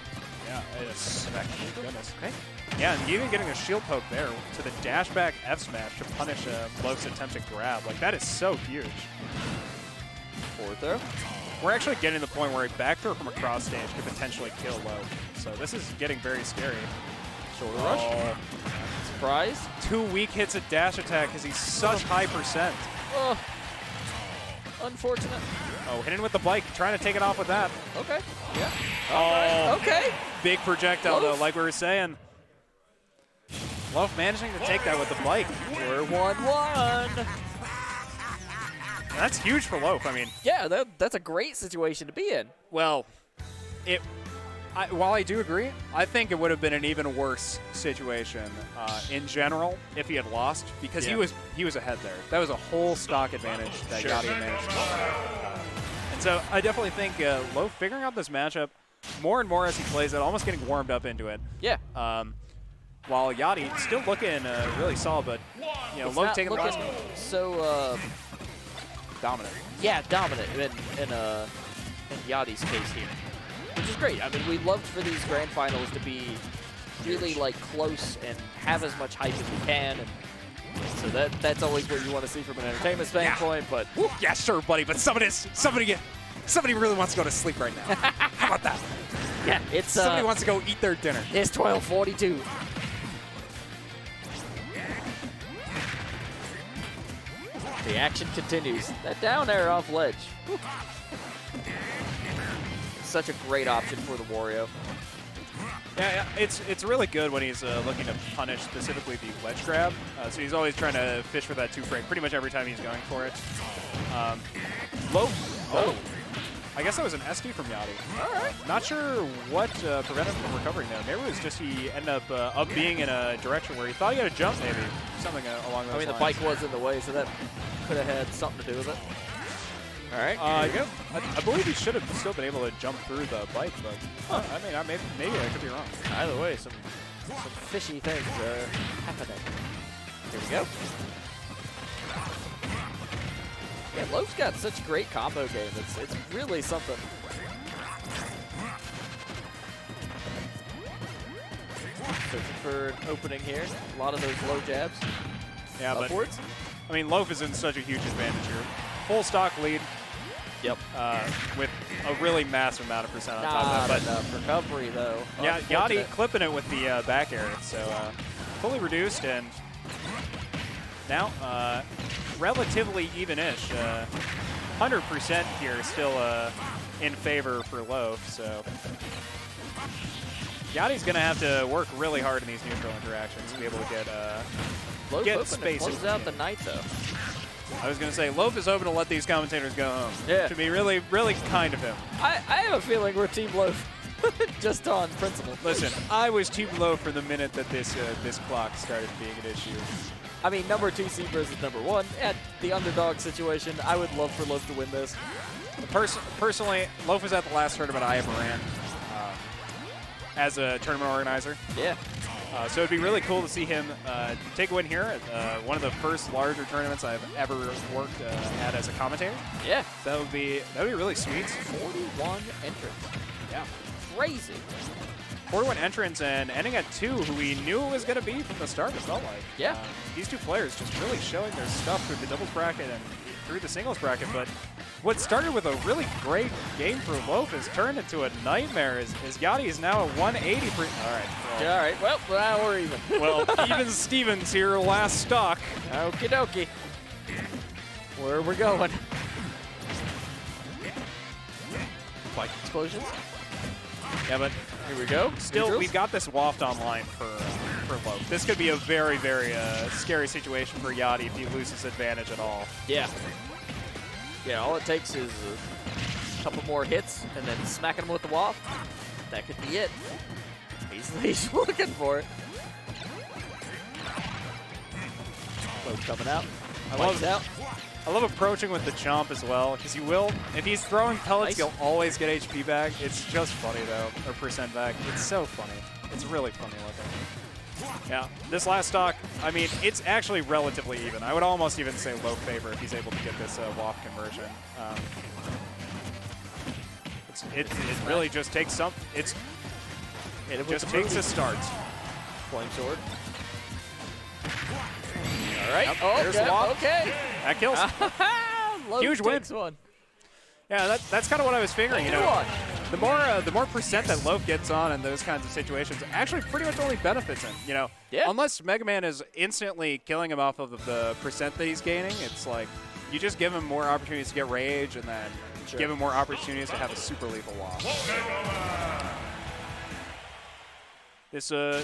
Yeah, it is smack. Goodness. Okay. Yeah, and even getting a shield poke there to the dash back F smash to punish Loaf's attempt to grab. Like, that is so huge. Forward throw. We're actually getting to the point where a back throw from across stage could potentially kill Loaf. So this is getting very scary. Shoulder rush. Surprise. 2 weak hits at dash attack because he's such high percent. Oh. Unfortunate. Oh, hitting with the bike, trying to take it off with that. Okay. Yeah. Oh, okay. Big projectile, though, Loaf. like we were saying. Loaf managing to take that with the bike. We're 1-1. That's huge for Loaf. I mean, Yeah, that's a great situation to be in. well, while I do agree, I think it would have been an even worse situation in general if he had lost, because he was ahead there. That was a whole stock advantage that Yati had managed to get. And so I definitely think Loaf figuring out this matchup more and more as he plays it, almost getting warmed up into it. Yeah. While Yati still looking really solid, but It's Loaf not taking the last looking one. so Dominant. yeah, dominant in Yati's case here, which is great. I mean, we loved for these grand finals to be really like close and have as much hype as we can, and so that's always what you want to see from an entertainment standpoint. But Yeah, sure, buddy, but somebody really wants to go to sleep right now. How about that? yeah, it's Somebody wants to go eat their dinner. it's 12:42. The action continues. That down air off ledge. Whew. Such a great option for the Wario. Yeah, it's really good when he's looking to punish specifically the ledge grab. So he's always trying to fish for that 2-frame pretty much every time he's going for it. Loaf. Oh. I guess that was an SD from Yati. All right. Not sure what prevented him from recovering there. Maybe it was just he ended up being in a direction where he thought he had a jump, maybe. Something along those lines. I mean, the bike was in the way, so that could have had something to do with it. All right. I believe he should have still been able to jump through the bike, but I mean, maybe I could be wrong. Either way, some fishy things are happening. Here we go. Yeah, Loaf's got such great combo game. It's really something. Searching for an opening here. A lot of those low jabs. Yeah, Upwards. but I mean, Loaf is in such a huge advantage here. Full stock lead. Yep. With a really massive amount of percent on top Not of that. enough recovery though. Yeah, Yati Unfortunate. clipping it with the back air. So fully reduced and now relatively even-ish. 100% here still in favor for Loaf. So Yati's going to have to work really hard in these neutral interactions to be able to get space. Closes out the night though. I was going to say, Loaf is hoping to let these commentators go home. Yeah. To be really, really kind of him. I have a feeling we're Team Loaf, just on principle. Listen, I was Team Loaf for the minute that this clock started being an issue. I mean, number 2 seed versus number 1 at the underdog situation. I would love for Loaf to win this. Personally, Loaf was at the last tournament I ever ran as a tournament organizer. Yeah. So it'd be really cool to see him take a win here at one of the first larger tournaments I've ever worked at as a commentator. Yeah. That would be really sweet. 41 entrants. Yeah. Crazy. 41 entrants and ending at 2, who we knew it was going to be from the start, it felt like. Yeah. These two players just really showing their stuff through the doubles bracket and through the singles bracket, but what started with a really great game for Loaf has turned into a nightmare as Yati is now at 180. All right. Well, now we're even. Well, even Stevens here, last stock. Okie dokie. Where are we going? Bike explosions. Yeah, but Here we go. still, Neutrals. we've got this waft online for Loaf. This could be a very, very scary situation for Yati if he loses advantage at all. Yeah. Yeah, all it takes is a couple more hits and then smacking him with the waft. That could be it. He's looking for it. Loaf coming out. I love approaching with the chomp as well, because he will, if he's throwing pellets, Nice. he'll always get HP back. It's just funny, though, or percent back. It's so funny. It's really funny looking. Yeah, this last stock, I mean, it's actually relatively even. I would almost even say low favor if he's able to get this waft conversion. It really just takes some, Hit him with just the takes booty. a start. Flame sword. All right. Yep, Oh, there's yeah, Loaf. okay. That kills. Loaf Huge win. takes one. Yeah, that's kind of what I was figuring. You Good know, one. the more percent that Loaf gets on in those kinds of situations, actually pretty much only benefits him. You know, Yeah. unless Mega Man is instantly killing him off of the percent that he's gaining, it's like you just give him more opportunities to get rage, and then Sure. give him more opportunities to have a super lethal waft.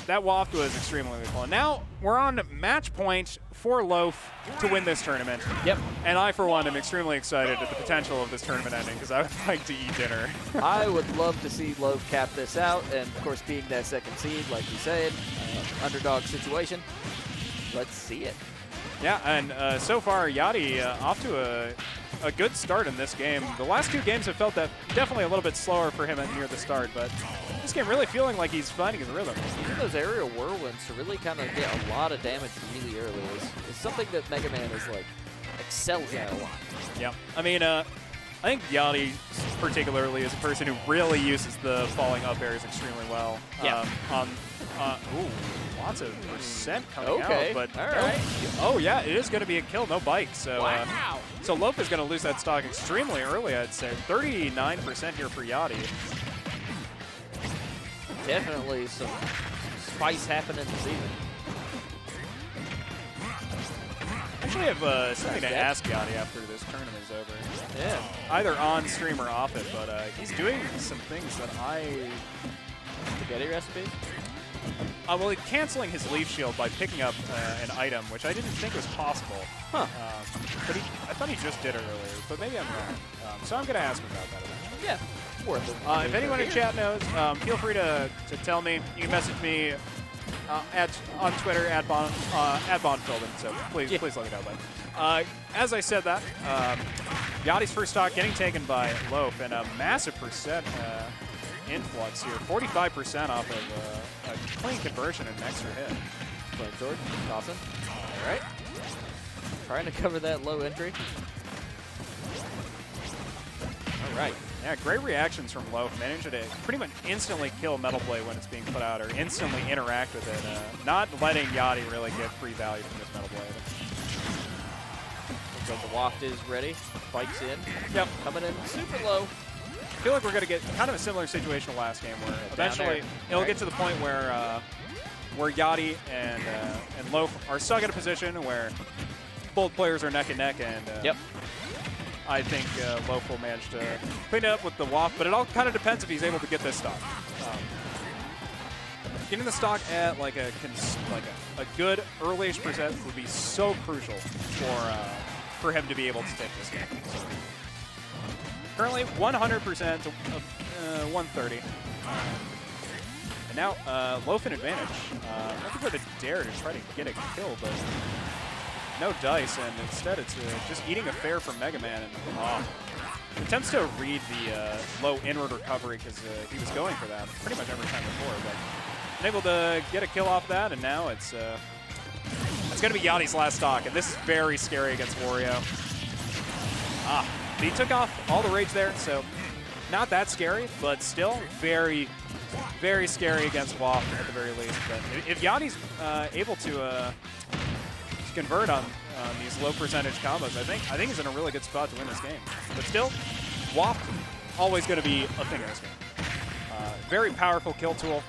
That waft was extremely lethal. And now we're on match point for Loaf to win this tournament. Yep. And I, for one, am extremely excited at the potential of this tournament ending because I would like to eat dinner. I would love to see Loaf cap this out, and of course, being that second seed, like you said, underdog situation. Let's see it. Yeah, and so far, Yati off to a good start in this game. The last two games have felt that definitely a little bit slower for him near the start, but this game really feeling like he's finding his rhythm. Using those aerial whirlwinds to really kind of get a lot of damage really early is something that Mega Man is like excels at a lot. Yeah, I mean, I think Yati particularly is a person who really uses the falling up airs extremely well. Yeah. Lots of percent coming out, but all right. Oh yeah, it is going to be a kill, no bike. So Wow. so Loaf is going to lose that stock extremely early, I'd say. 39% here for Yati. Definitely some spice happening this evening. Actually, I have something to Dadzie. ask Yati after this tournament is over. Yeah. Either on stream or off it, but he's doing some things that Spaghetti recipes? well, he's canceling his leaf shield by picking up an item, which I didn't think was possible. Huh. But I thought he just did it earlier, but maybe I'm wrong. So I'm going to ask him about that eventually. Yeah. Worth it. If anyone in chat knows, feel free to tell me. You can message me on Twitter at Bonfilden, so please let me know. But as I said that, Yachty's first stock getting taken by Loaf, and a massive percent influx here. 45% off of a clean conversion and an extra hit. Flame sword. Tossing. All right. Trying to cover that low entry. All right. Yeah, great reactions from Loaf. Managed to pretty much instantly kill Metal Blade when it's being put out, or instantly interact with it. Not letting Yati really get free value from this Metal Blade. Looks like the waft is ready. Bikes in. Yep. Coming in super low. I feel like we're going to get kind of a similar situation to last game, where eventually it'll get to the point where Yati and Loaf are stuck in a position where both players are neck and neck, and Yep. I think Loaf will manage to clean it up with the waft, but it all kind of depends if he's able to get this stock. Getting the stock at like a good early-ish percent would be so crucial for him to be able to take this game. So, currently 100% to 130. And now Loaf in advantage. Looking for the dare to try to get a kill, but no dice, and instead it's just eating a fair from Mega Man. And attempts to read the low inward recovery because he was going for that pretty much every time before, but unable to get a kill off that, and now it's going to be Yachty's last stock, and this is very scary against Wario. He took off all the rage there, so not that scary, but still very, very scary against Waft at the very least. But if Yachty's able to convert on these low percentage combos, I think he's in a really good spot to win this game. But still, Waft always going to be a thing in this game. Very powerful kill tool.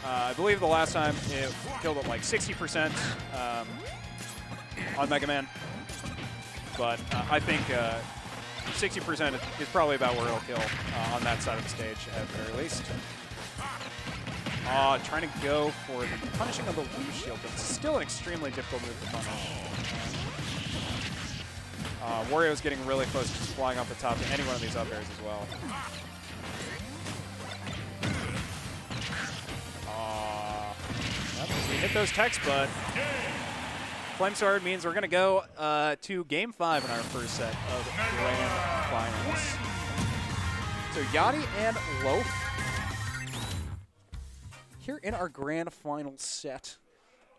I believe the last time it killed at like 60% on Mega Man, but I think 60% is probably about where it'll kill on that side of the stage at the very least. Trying to go for the punishing of the leaf shield, but it's still an extremely difficult move to punish. Wario's getting really close to just flying off the top to any one of these up airs as well. We hit those techs, but Flame Sword means we're going to go to Game 5 in our first set of Grand Finals. So Yati and Loaf here in our Grand Final set.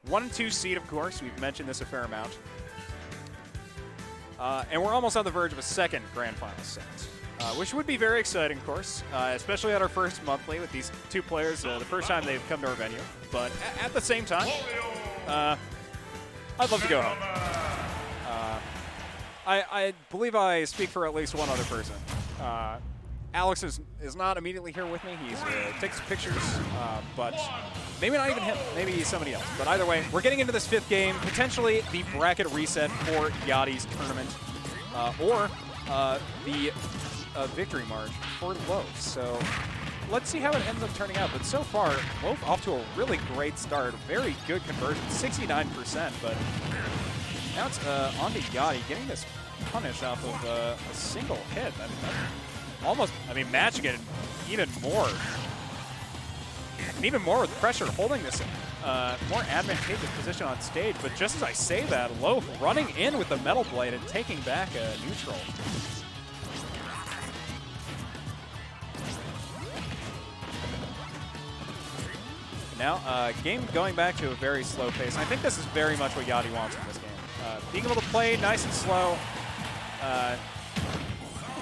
1 and 2 seed, of course. We've mentioned this a fair amount. And we're almost on the verge of a second Grand Final set, which would be very exciting, of course, especially at our first monthly with these two players, the first time they've come to our venue. But at the same time, I'd love to go home. I believe I speak for at least one other person. Alex is not immediately here with me. He's takes pictures, but maybe not even him. Maybe somebody else. But either way, we're getting into this fifth game, potentially the bracket reset for Yati's tournament, or the victory march for Loaf. So let's see how it ends up turning out. But so far, Loaf off to a really great start. Very good conversion, 69%. But now it's on to Yati, getting this punish off of a single hit. Almost, matching it even more. And even more with pressure, holding this more advantageous position on stage. But just as I say that, Loaf running in with the Metal Blade and taking back a neutral. Now, game going back to a very slow pace. And I think this is very much what Yati wants in this game. Being able to play nice and slow.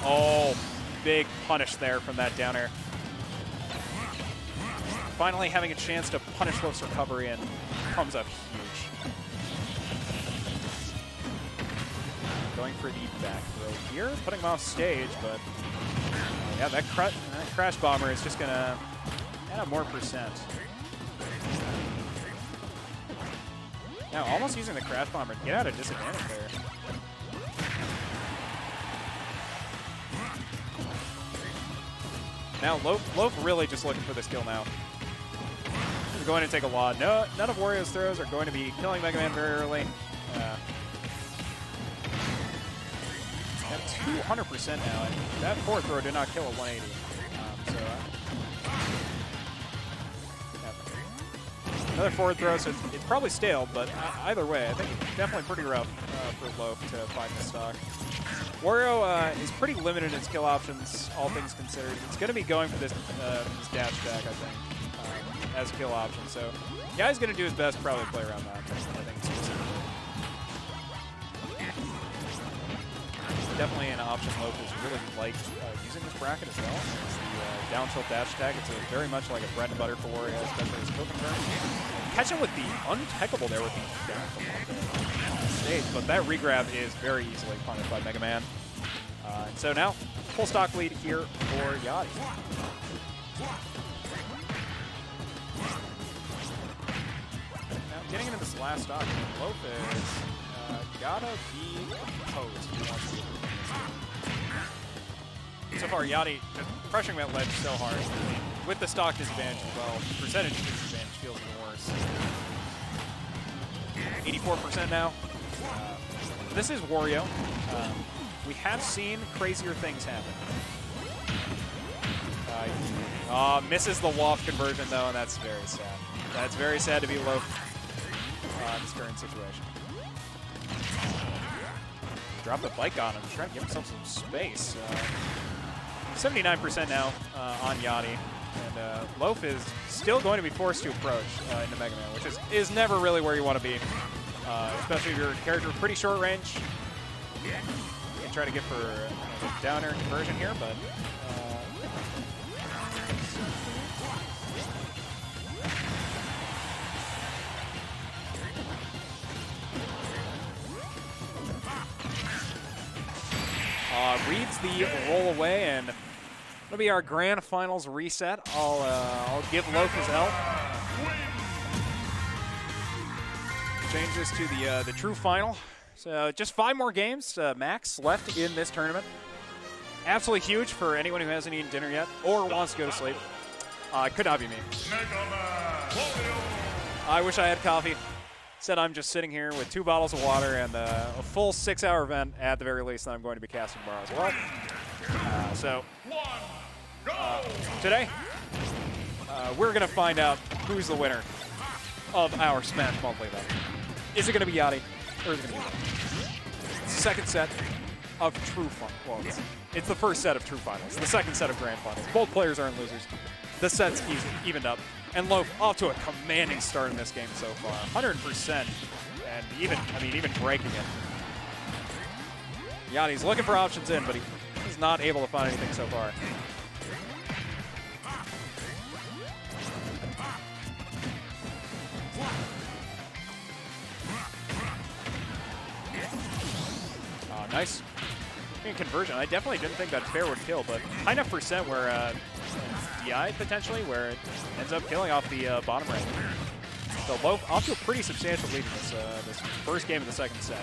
Oh, big punish there from that down air. Finally having a chance to punish Loaf's recovery and comes up huge. Going for the back throw here, putting him off stage, but yeah, that crash bomber is just gonna add up more percent. Now almost using the crash bomber to get out of disadvantage there. Now Loaf really just looking for this kill now. He's going to take a lot. None of Wario's throws are going to be killing Mega Man very early. At 200% now, and that forward throw did not kill a 180. Another forward throw, so it's probably stale, but either way, I think it's definitely pretty rough for Loaf to find this stock. Wario is pretty limited in skill options, all things considered. It's going to be going for this dash attack, I think, as kill option. So, yeah, he's going to do his best, probably play around that. I think definitely an option Loaf is really like using this bracket as well. It's the down tilt dash attack. It's very much like a bread and butter for Wario, especially his cooking turn. Catch him with the untechable there with the down tilt on stage, but that regrab is very easily punished by Mega Man. And so now, full stock lead here for Yati. Now getting into this last stock, Loaf is gotta be composed if he wants to. So far, Yati just pressuring that ledge so hard. With the stock disadvantage as well, percentage disadvantage feels even worse. 84% now. This is Wario. We have seen crazier things happen. Misses the Loaf conversion though, and that's very sad. That's very sad to be Loaf in this current situation. Drop the bike on him, trying to give himself some space. 79% now on Yati, and Loaf is still going to be forced to approach into Mega Man, which is never really where you want to be, especially if your character pretty short range. You can try to get for a downer conversion here, but reads the roll away, and it'll be our grand finals reset. I'll give Loaf his help. Change this to the true final. So just 5 more games max left in this tournament. Absolutely huge for anyone who hasn't eaten dinner yet or wants to go to sleep. Could not be me. I wish I had coffee. Said I'm just sitting here with 2 bottles of water and a full 6-hour event at the very least that I'm going to be casting tomorrow as well. Today, we're going to find out who's the winner of our Smash Monthly event. Is it going to be Yati or is it going to be Loaf? It's the second set of true finals. Well, it's the first set of true finals. The second set of grand finals. Both players are in losers. The set's evened up. And Loaf off to a commanding start in this game so far. 100%, and even breaking it. Yati's looking for options in, but he is not able to find anything so far. Nice. In conversion, I definitely didn't think that fair would kill, but high enough percent where DI potentially, where it ends up killing off the bottom right. So Loaf off to a pretty substantial lead in this first game of the second set.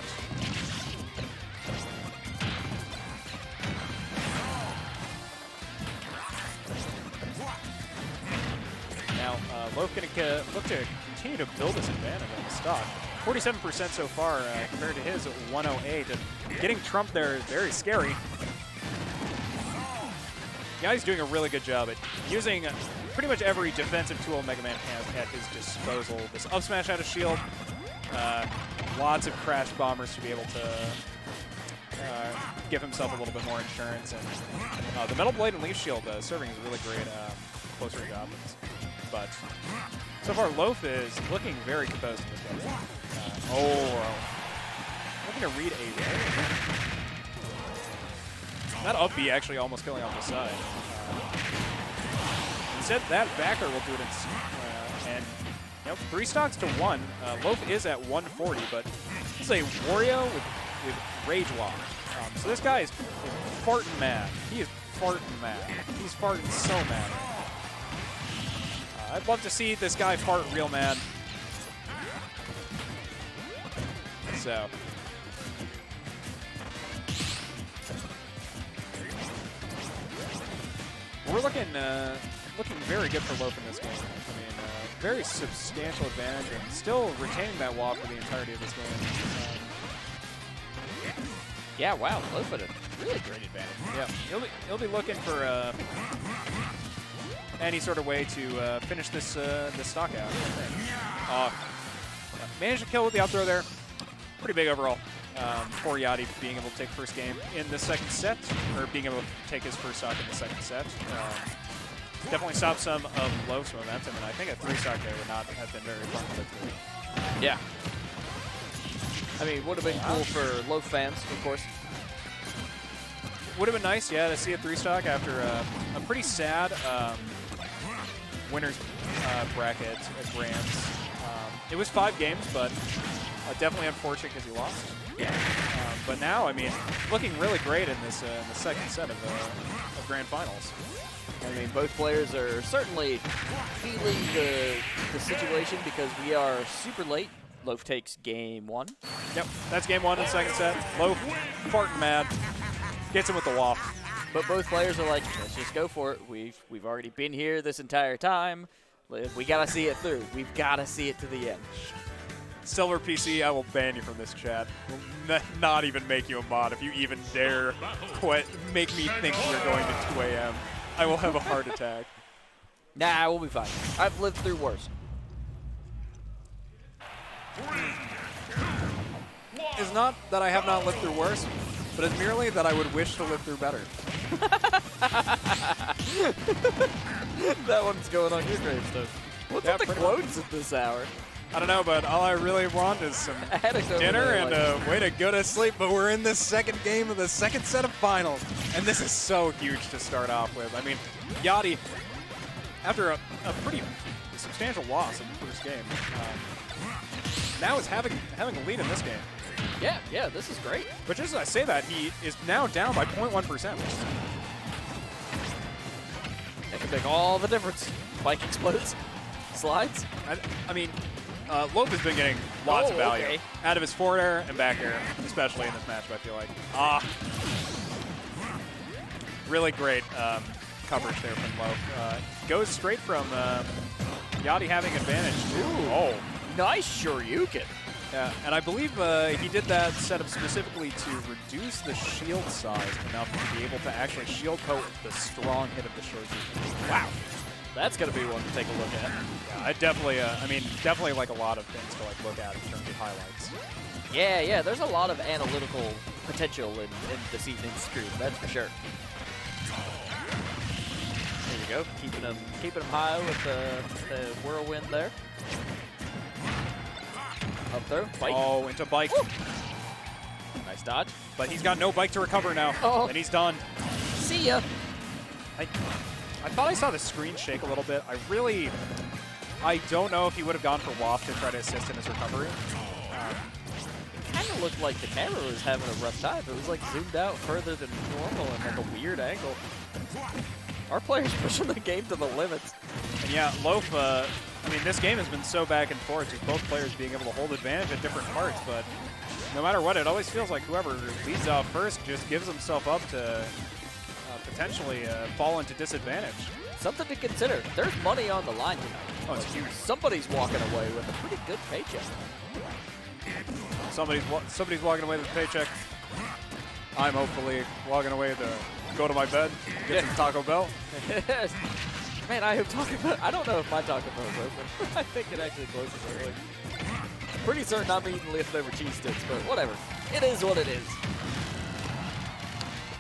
Now Loaf going to look to continue to build this advantage on the stock. 47% so far compared to his 108. And getting trumped there is very scary. Guy's doing a really good job at using pretty much every defensive tool Mega Man has at his disposal. This up smash out of shield, lots of crash bombers to be able to give himself a little bit more insurance. And the Metal Blade and Leaf Shield serving is a really great close range offense. But so far, Loaf is looking very composed in this game. Looking to read a way. That up B actually almost killing off the side. Instead, that backer will do it. And yep, 3 stocks to 1. Loaf is at 140, but this is a Wario with Rage Lock. So this guy is farting mad. He is farting mad. He's farting so mad. I'd love to see this guy fart real mad. So. We're looking very good for Loaf in this game. I mean, very substantial advantage and still retaining that wall for the entirety of this game. Yeah, wow, Loaf had a really great advantage. Yeah, he'll be looking for any sort of way to finish this stock out. Managed to kill with the up throw there. Pretty big overall for Yati being able to take first game in the second set, or being able to take his first stock in the second set. Definitely stopped some of Loaf's momentum, and I think a 3-stock there would not have been very fun to do. Yeah. I mean, would have been cool for Loaf fans, of course. Would have been nice, yeah, to see a 3-stock after a pretty sad winners bracket at Grants. It was 5 games, but definitely unfortunate because he lost. Yeah. But now, I mean, looking really great in this in the second set of Grand Finals. I mean, both players are certainly feeling the situation because we are super late. Loaf takes game 1. Yep, that's game 1 in the second set. Loaf, farting mad, gets him with the waft. But both players are like, let's just go for it. We've already been here this entire time. We gotta see it through. We've gotta see it to the end. Silver PC, I will ban you from this chat. Will not even make you a mod if you even dare make me think you're going to 2 a.m. I will have a heart attack. Nah, we'll be fine. I've lived through worse. It's not that I have not lived through worse, but it's merely that I would wish to live through better. That one's going on your gravestone. What's with the quotes at this hour? I don't know, but all I really want is some dinner and a way to go to sleep. But we're in this second game of the second set of finals, and this is so huge to start off with. I mean, Yati, after a pretty substantial loss in the first game, now is having a lead in this game. Yeah, this is great. But just as I say that, he is now down by 0.1%. That could make all the difference. Bike explodes, slides. I mean, Loaf has been getting lots of value out of his forward air and back air, especially in this matchup, I feel like. Really great coverage there from Loaf. Goes straight from Yati having advantage to nice Shoryuken. Yeah, and I believe he did that setup specifically to reduce the shield size enough to be able to actually shield coat the strong hit of the Shoryuken. Wow. That's going to be one to take a look at. Yeah, I definitely, definitely like a lot of things to look at in terms of highlights. Yeah, there's a lot of analytical potential in this evening's stream, that's for sure. There you go, keeping him high with the whirlwind there. Up throw, bike. Oh, into bike. Woo. Nice dodge. but he's got no bike to recover now, and he's done. See ya. I thought I saw the screen shake a little bit. I don't know if he would have gone for Waft to try to assist in his recovery. It kind of looked like the camera was having a rough time. It was like zoomed out further than normal and like a weird angle. Our players pushing the game to the limits. And yeah, Loaf, I mean, this game has been so back and forth, just both players being able to hold advantage at different parts, but no matter what, it always feels like whoever leads out first just gives himself up to potentially fall into disadvantage. Something to consider. There's money on the line tonight. Oh, it's huge. Somebody's walking away with a pretty good paycheck. Somebody's walking away with a paycheck. I'm hopefully walking away to go to my bed, get some Taco Bell. Man, I hope Taco Bell. I don't know if my Taco Bell is open. I think it actually closes early. Pretty certain I'm eating leftover cheese sticks, but whatever. It is what it is.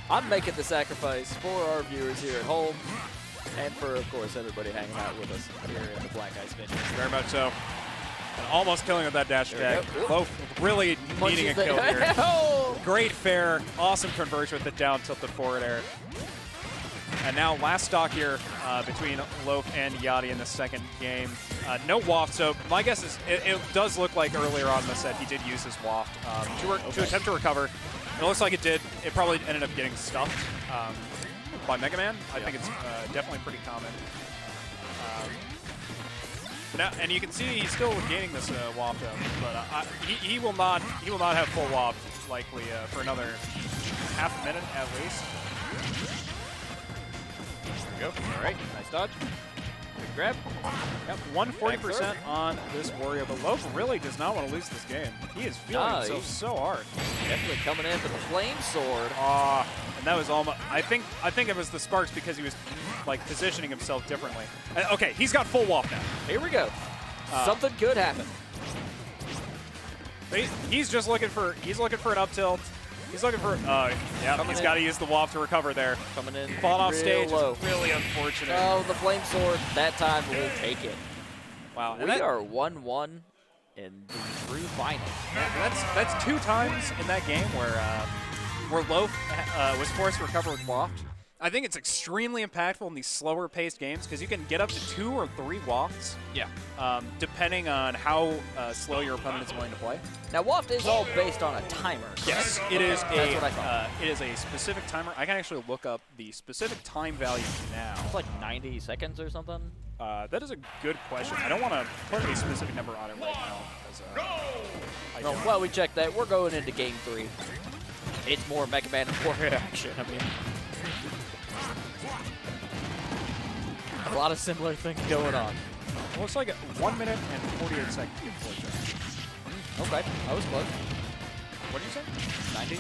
I'm making the sacrifice for our viewers here at home, and for, of course, everybody hanging out with us here in the Black Ice Vineyard. Very much so. And almost killing with that dash attack. Loaf really needing a kill here. Great fair, awesome conversion with the down tilted forward air. And now last stock here between Loaf and Yati in the second game. No waft, so my guess is it does look like earlier on in the set he did use his waft to attempt to recover. It looks like it did. It probably ended up getting stuffed by Mega Man. I think it's definitely pretty common. Now, and you can see he's still gaining this waft up, but he will not have full waft likely for another half a minute at least. There we go. All right, nice dodge. Good grab. Yep, 140% on this Warior, but Loaf really does not want to lose this game. He is feeling himself so hard. Definitely coming in for the flame sword. And that was almost. I think it was the sparks because he was like positioning himself differently. Okay, he's got full waft now. Here we go. Something could happen. He's just looking for an up tilt. He's looking for. Yeah, he's got to use the waft to recover there. Coming in. Falling off stage. Low. Really unfortunate. Oh, the flame sword. That time will take it. Wow. We are 1-1 in the true final. That's 2 times in that game where Loaf was forced to recover with waft. I think it's extremely impactful in these slower paced games because you can get up to 2 or 3 wafts. Yeah. Depending on how slow your opponent is willing to play. Now, waft is all based on a timer. Yes, it is. That's what I thought. It is a specific timer. I can actually look up the specific time value now. It's like 90 seconds or something. That is a good question. I don't want to put a specific number on it right now. Well, we checked that. We're going into Game 3. It's more Mega Man and Warior action. I mean, a lot of similar things going on. Well, it's like 1 minute and 48 seconds to get full charge. Okay, I was close. What did you say? 90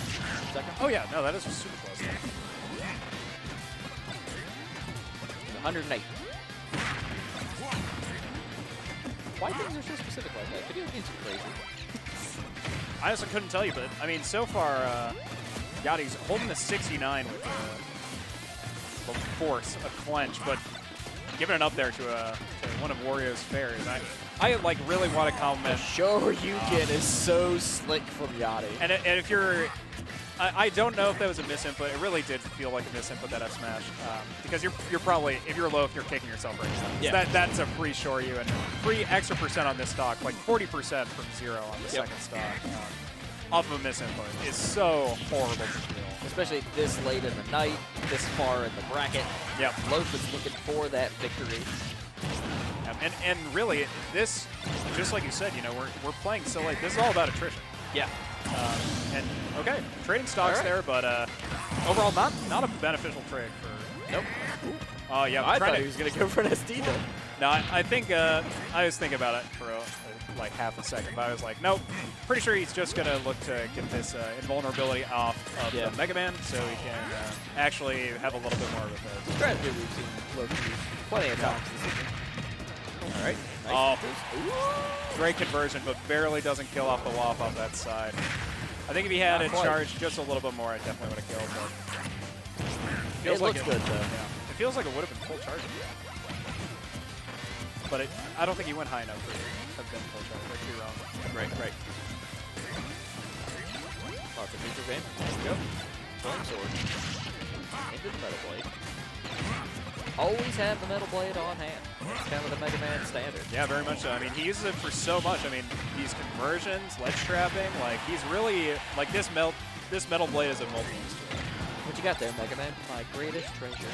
seconds? Oh yeah, no, that is super close. 108. Why things are so specific like that? Video games are crazy. I honestly couldn't tell you, but I mean, so far, Yati's holding the 69 with the force of clench, but giving it up there to one of Wario's fairs. I like really want to compliment. The show you get is so slick from Yati. And if you're, I don't know if that was a misinput. It really did feel like a misinput that up smash because you're probably, if you're Loaf, you're kicking yourself right now. Yeah. That's a free shore you and free extra % on this stock, like 40% from 0 on the second stock. Off of a misinput is so horrible to feel. Especially this late in the night, this far in the bracket. Yep. Loaf is looking for that victory. And really, this, just like you said, you know, we're playing so late. This is all about attrition. Yeah. And okay, trading stocks there, but overall not a beneficial trade for. Nope. Oh yeah, I thought he was gonna go for an SD though. No, I think I was thinking about it for like half a second, but I was like, nope. Pretty sure he's just gonna look to get this invulnerability off of the Mega Man, so he can actually have a little bit more of a strategy we've seen Loaf use plenty of times this season. All right. Nice. Great conversion, but barely doesn't kill off the WAF off that side. I think if he had it charged just a little bit more, I definitely would have killed. But it looks good though. Yeah. It feels like it would have been full charge. But I don't think he went high enough to have been full charge. I could be wrong. Right. Lots of feature game. Yep. Flame sword. Into the Metal Blade. Always have the Metal Blade on hand. It's kind of the Mega Man standard. Yeah, very much so. I mean, he uses it for so much. I mean, these conversions, ledge trapping, like, he's really, like, this Metal Blade is a multi-use tool. What you got there, Mega Man? My greatest treasure.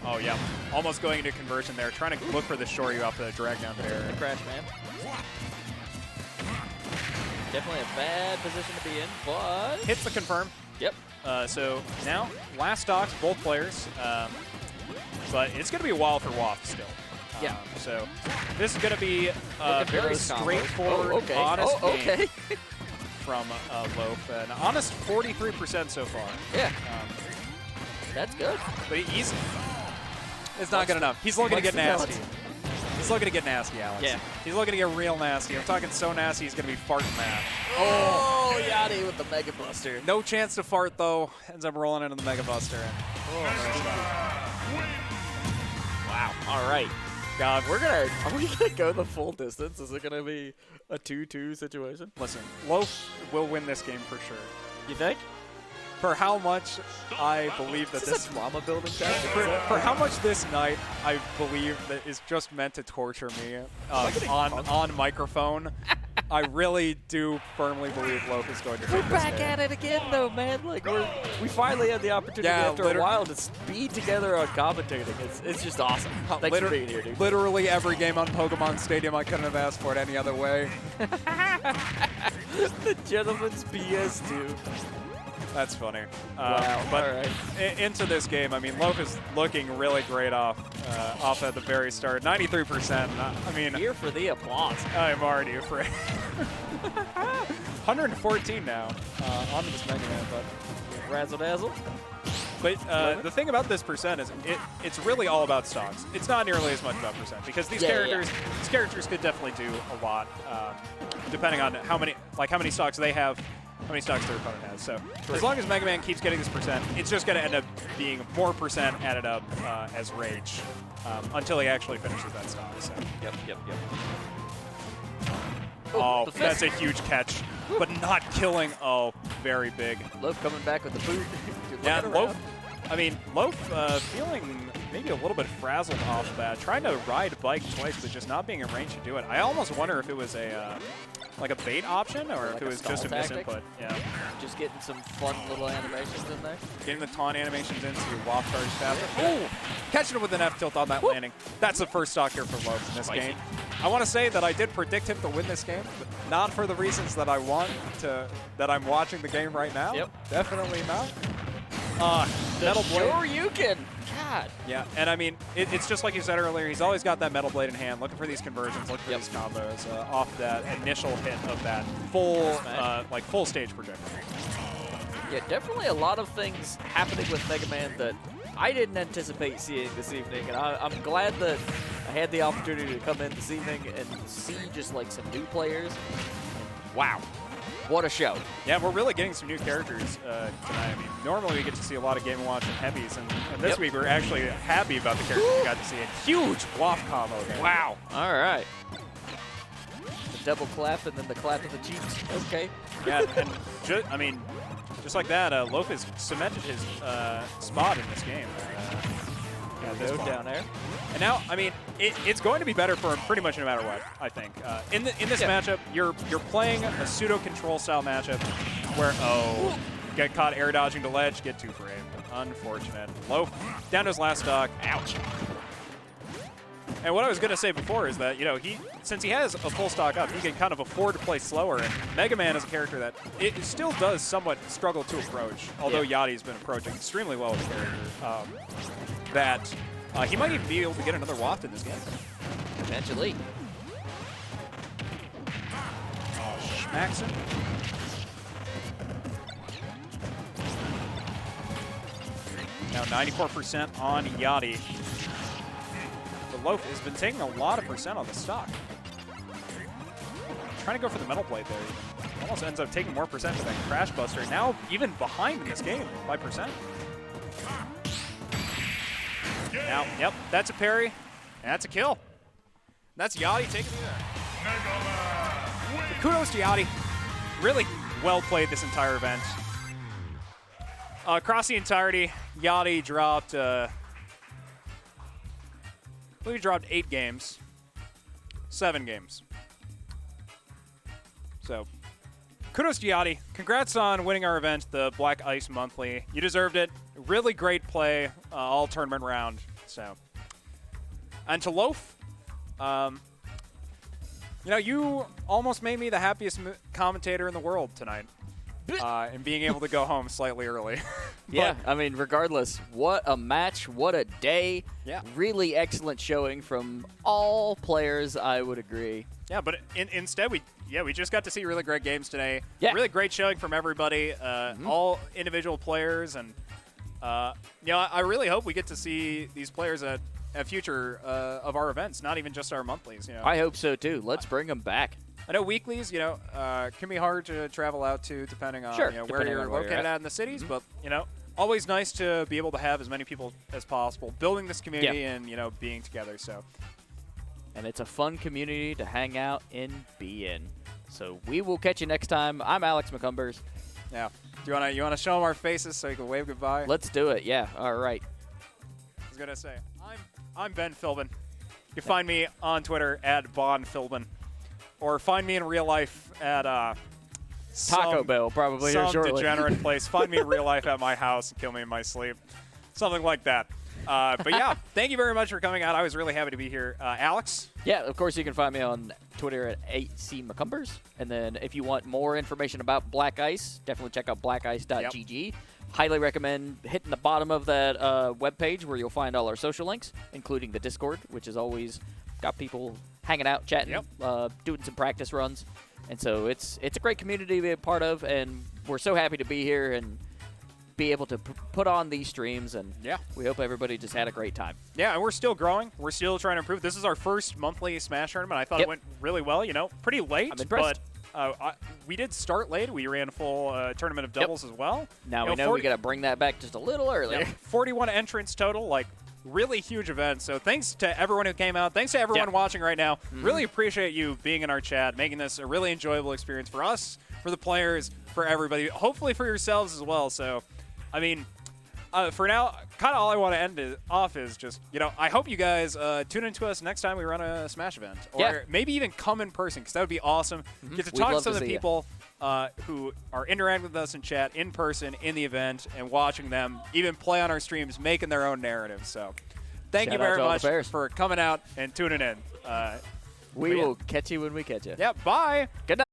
Oh, yeah. Almost going into conversion there. Trying to look for the shoryu off the drag down there. The Crash Man. Definitely a bad position to be in, but... Hits the confirm. Yep. So now, last stocks, both players. But it's going to be a while for Waft still. Yeah. So this is going to be a very straightforward, honest game from Loaf. An honest 43% so far. Yeah. That's good. But he's... It's not good enough. He's looking to get nasty. He's looking to get nasty, Alex. Yeah. He's looking to get real nasty. I'm talking so nasty he's going to be farting mad. Oh, Yati with the Mega Buster. No chance to fart, though. Ends up rolling into the Mega Buster. Wow. All right. God, are we gonna go the full distance? Is it gonna be a 2-2 situation? listen, Loaf will win this game for sure. You think? For how much I believe that this... drama building tactic? For how much this night I believe that is just meant to torture me on microphone, I really do firmly believe Loaf is going to We're take this back game. at it again, though, man. Like we finally had the opportunity after a while to be together on commentating. It's just awesome. Thanks for being here, dude. Literally every game on Pokemon Stadium, I couldn't have asked for it any other way. The gentleman's PS2. That's funny. Wow. But all right. Into this game, I mean, Loaf is looking really great off at the very start. 93%. I mean, Here for the applause. I'm already afraid. 114 now onto this Mega Man, but Razzle dazzle. But the thing about this percent is it's really all about stocks. It's not nearly as much about percent because these characters could definitely do a lot depending on how many stocks they have. How many stocks their opponent has. So as long as Mega Man keeps getting this percent, it's just going to end up being more percent added up as Rage until he actually finishes that stock. So. Yep. Oh, that's a huge catch, but not killing. Oh, very big. Loaf coming back with the boot. Yeah, Loaf. I mean, Loaf feeling maybe a little bit frazzled off of that, trying to ride bike twice, but just not being in range to do it. I almost wonder if it was a like a bait option or like if it was just a misinput. Yeah. Just getting some fun little animations in there. Getting the taunt animations into your waft charge faster. Oh! Catching him with an F tilt on that landing. That's the first stock here for Loaf in this game. I want to say that I did predict him to win this game, but not for the reasons that I want to, that I'm watching the game right now. Yep. Definitely not. Metal Blade. Sure you can. God. Yeah, and I mean, it's just like you said earlier, he's always got that Metal Blade in hand, looking for these conversions, looking for these combos off that initial hit of that full, full stage projector. Yeah, definitely a lot of things happening with Mega Man that I didn't anticipate seeing this evening, and I'm glad that I had the opportunity to come in this evening and see just like some new players. Wow. What a show. Yeah, we're really getting some new characters tonight. I mean, normally we get to see a lot of Game & Watch and heavies, and this week we're actually happy about the characters we got to see. A huge waft combo here. Wow. All right. The double clap and then the clap to the cheeks. Okay. Yeah, and just like that, Loaf has cemented his spot in this game. Down there. And now, I mean, it's going to be better for him pretty much no matter what, I think. In this matchup, you're playing a pseudo-control style matchup where, get caught air dodging to ledge, get 2 frame. Unfortunate. Loaf down to his last stock. Ouch. And what I was going to say before is that, since he has a full stock up, he can kind of afford to play slower. And Mega Man is a character that it still does somewhat struggle to approach, although Yati's been approaching extremely well with the character. He might even be able to get another waft in this game. Potentially. Smacks him. Now 94% on Yati. The Loaf has been taking a lot of percent on the stock. Trying to go for the Metal Blade there. Almost ends up taking more percent to that Crash Buster. Now even behind in this game by percent. Now, yep, that's a parry, and that's a kill. That's Yati taking it there. kudos to Yati. Really well played this entire event. Across the entirety, Yati dropped, I believe he dropped 8 games. 7 games. So, kudos to Yati. Congrats on winning our event, the Black Ice Monthly. You deserved it. Really great play all tournament round. So, and to Loaf, you know, you almost made me the happiest commentator in the world tonight. And being able to go home slightly early. Yeah, I mean, regardless, what a match, what a day. Yeah. Really excellent showing from all players, I would agree. Yeah, but instead, we just got to see really great games today. Yeah. Really great showing from everybody, all individual players. And, you know, I really hope we get to see these players at future of our events, not even just our monthlies. You know, I hope so, too. Let's bring them back. I know weeklies, you know, can be hard to travel out to depending on, you know, where you're located at in the cities. But, you know, always nice to be able to have as many people as possible building this community and, you know, being together. So, and it's a fun community to hang out and be in. So we will catch you next time. I'm Alex McCumbers. Yeah. Do you wanna show them our faces so you can wave goodbye? Let's do it. Yeah. All right. I was gonna say I'm Ben Philbin. You can find me on Twitter at BonPhilbin. Or find me in real life at Taco Bell, probably here some shortly. degenerate place. Find me in real life at my house and kill me in my sleep. Something like that. But yeah, thank you very much for coming out. I was really happy to be here. Alex? Yeah, of course you can find me on Twitter at 8cmccumbers. And then if you want more information about Black Ice, definitely check out blackice.gg. Highly recommend hitting the bottom of that webpage where you'll find all our social links, including the Discord, which is always got people hanging out, chatting, doing some practice runs. And so it's a great community to be a part of, and we're so happy to be here and be able to put on these streams, and we hope everybody just had a great time. Yeah, and we're still growing. We're still trying to improve. This is our first monthly Smash tournament. I thought it went really well, you know, pretty late. I'm impressed. But we did start late. We ran a full tournament of doubles as well. Now we know we got to bring that back just a little earlier. 41 entrants total, like really huge event. So thanks to everyone who came out. Thanks to everyone watching right now. Really appreciate you being in our chat, making this a really enjoyable experience for us, for the players, for everybody, hopefully for yourselves as well. So, I mean, for now, kind of all I want to end off is just, you know, I hope you guys tune into us next time we run a Smash event. Or maybe even come in person, because that would be awesome. Get to talk to some of the people who are interacting with us in chat in person in the event and watching them even play on our streams, making their own narratives. So thank you very much for coming out and tuning in. We will catch you when we catch you. Yeah, bye. Good night.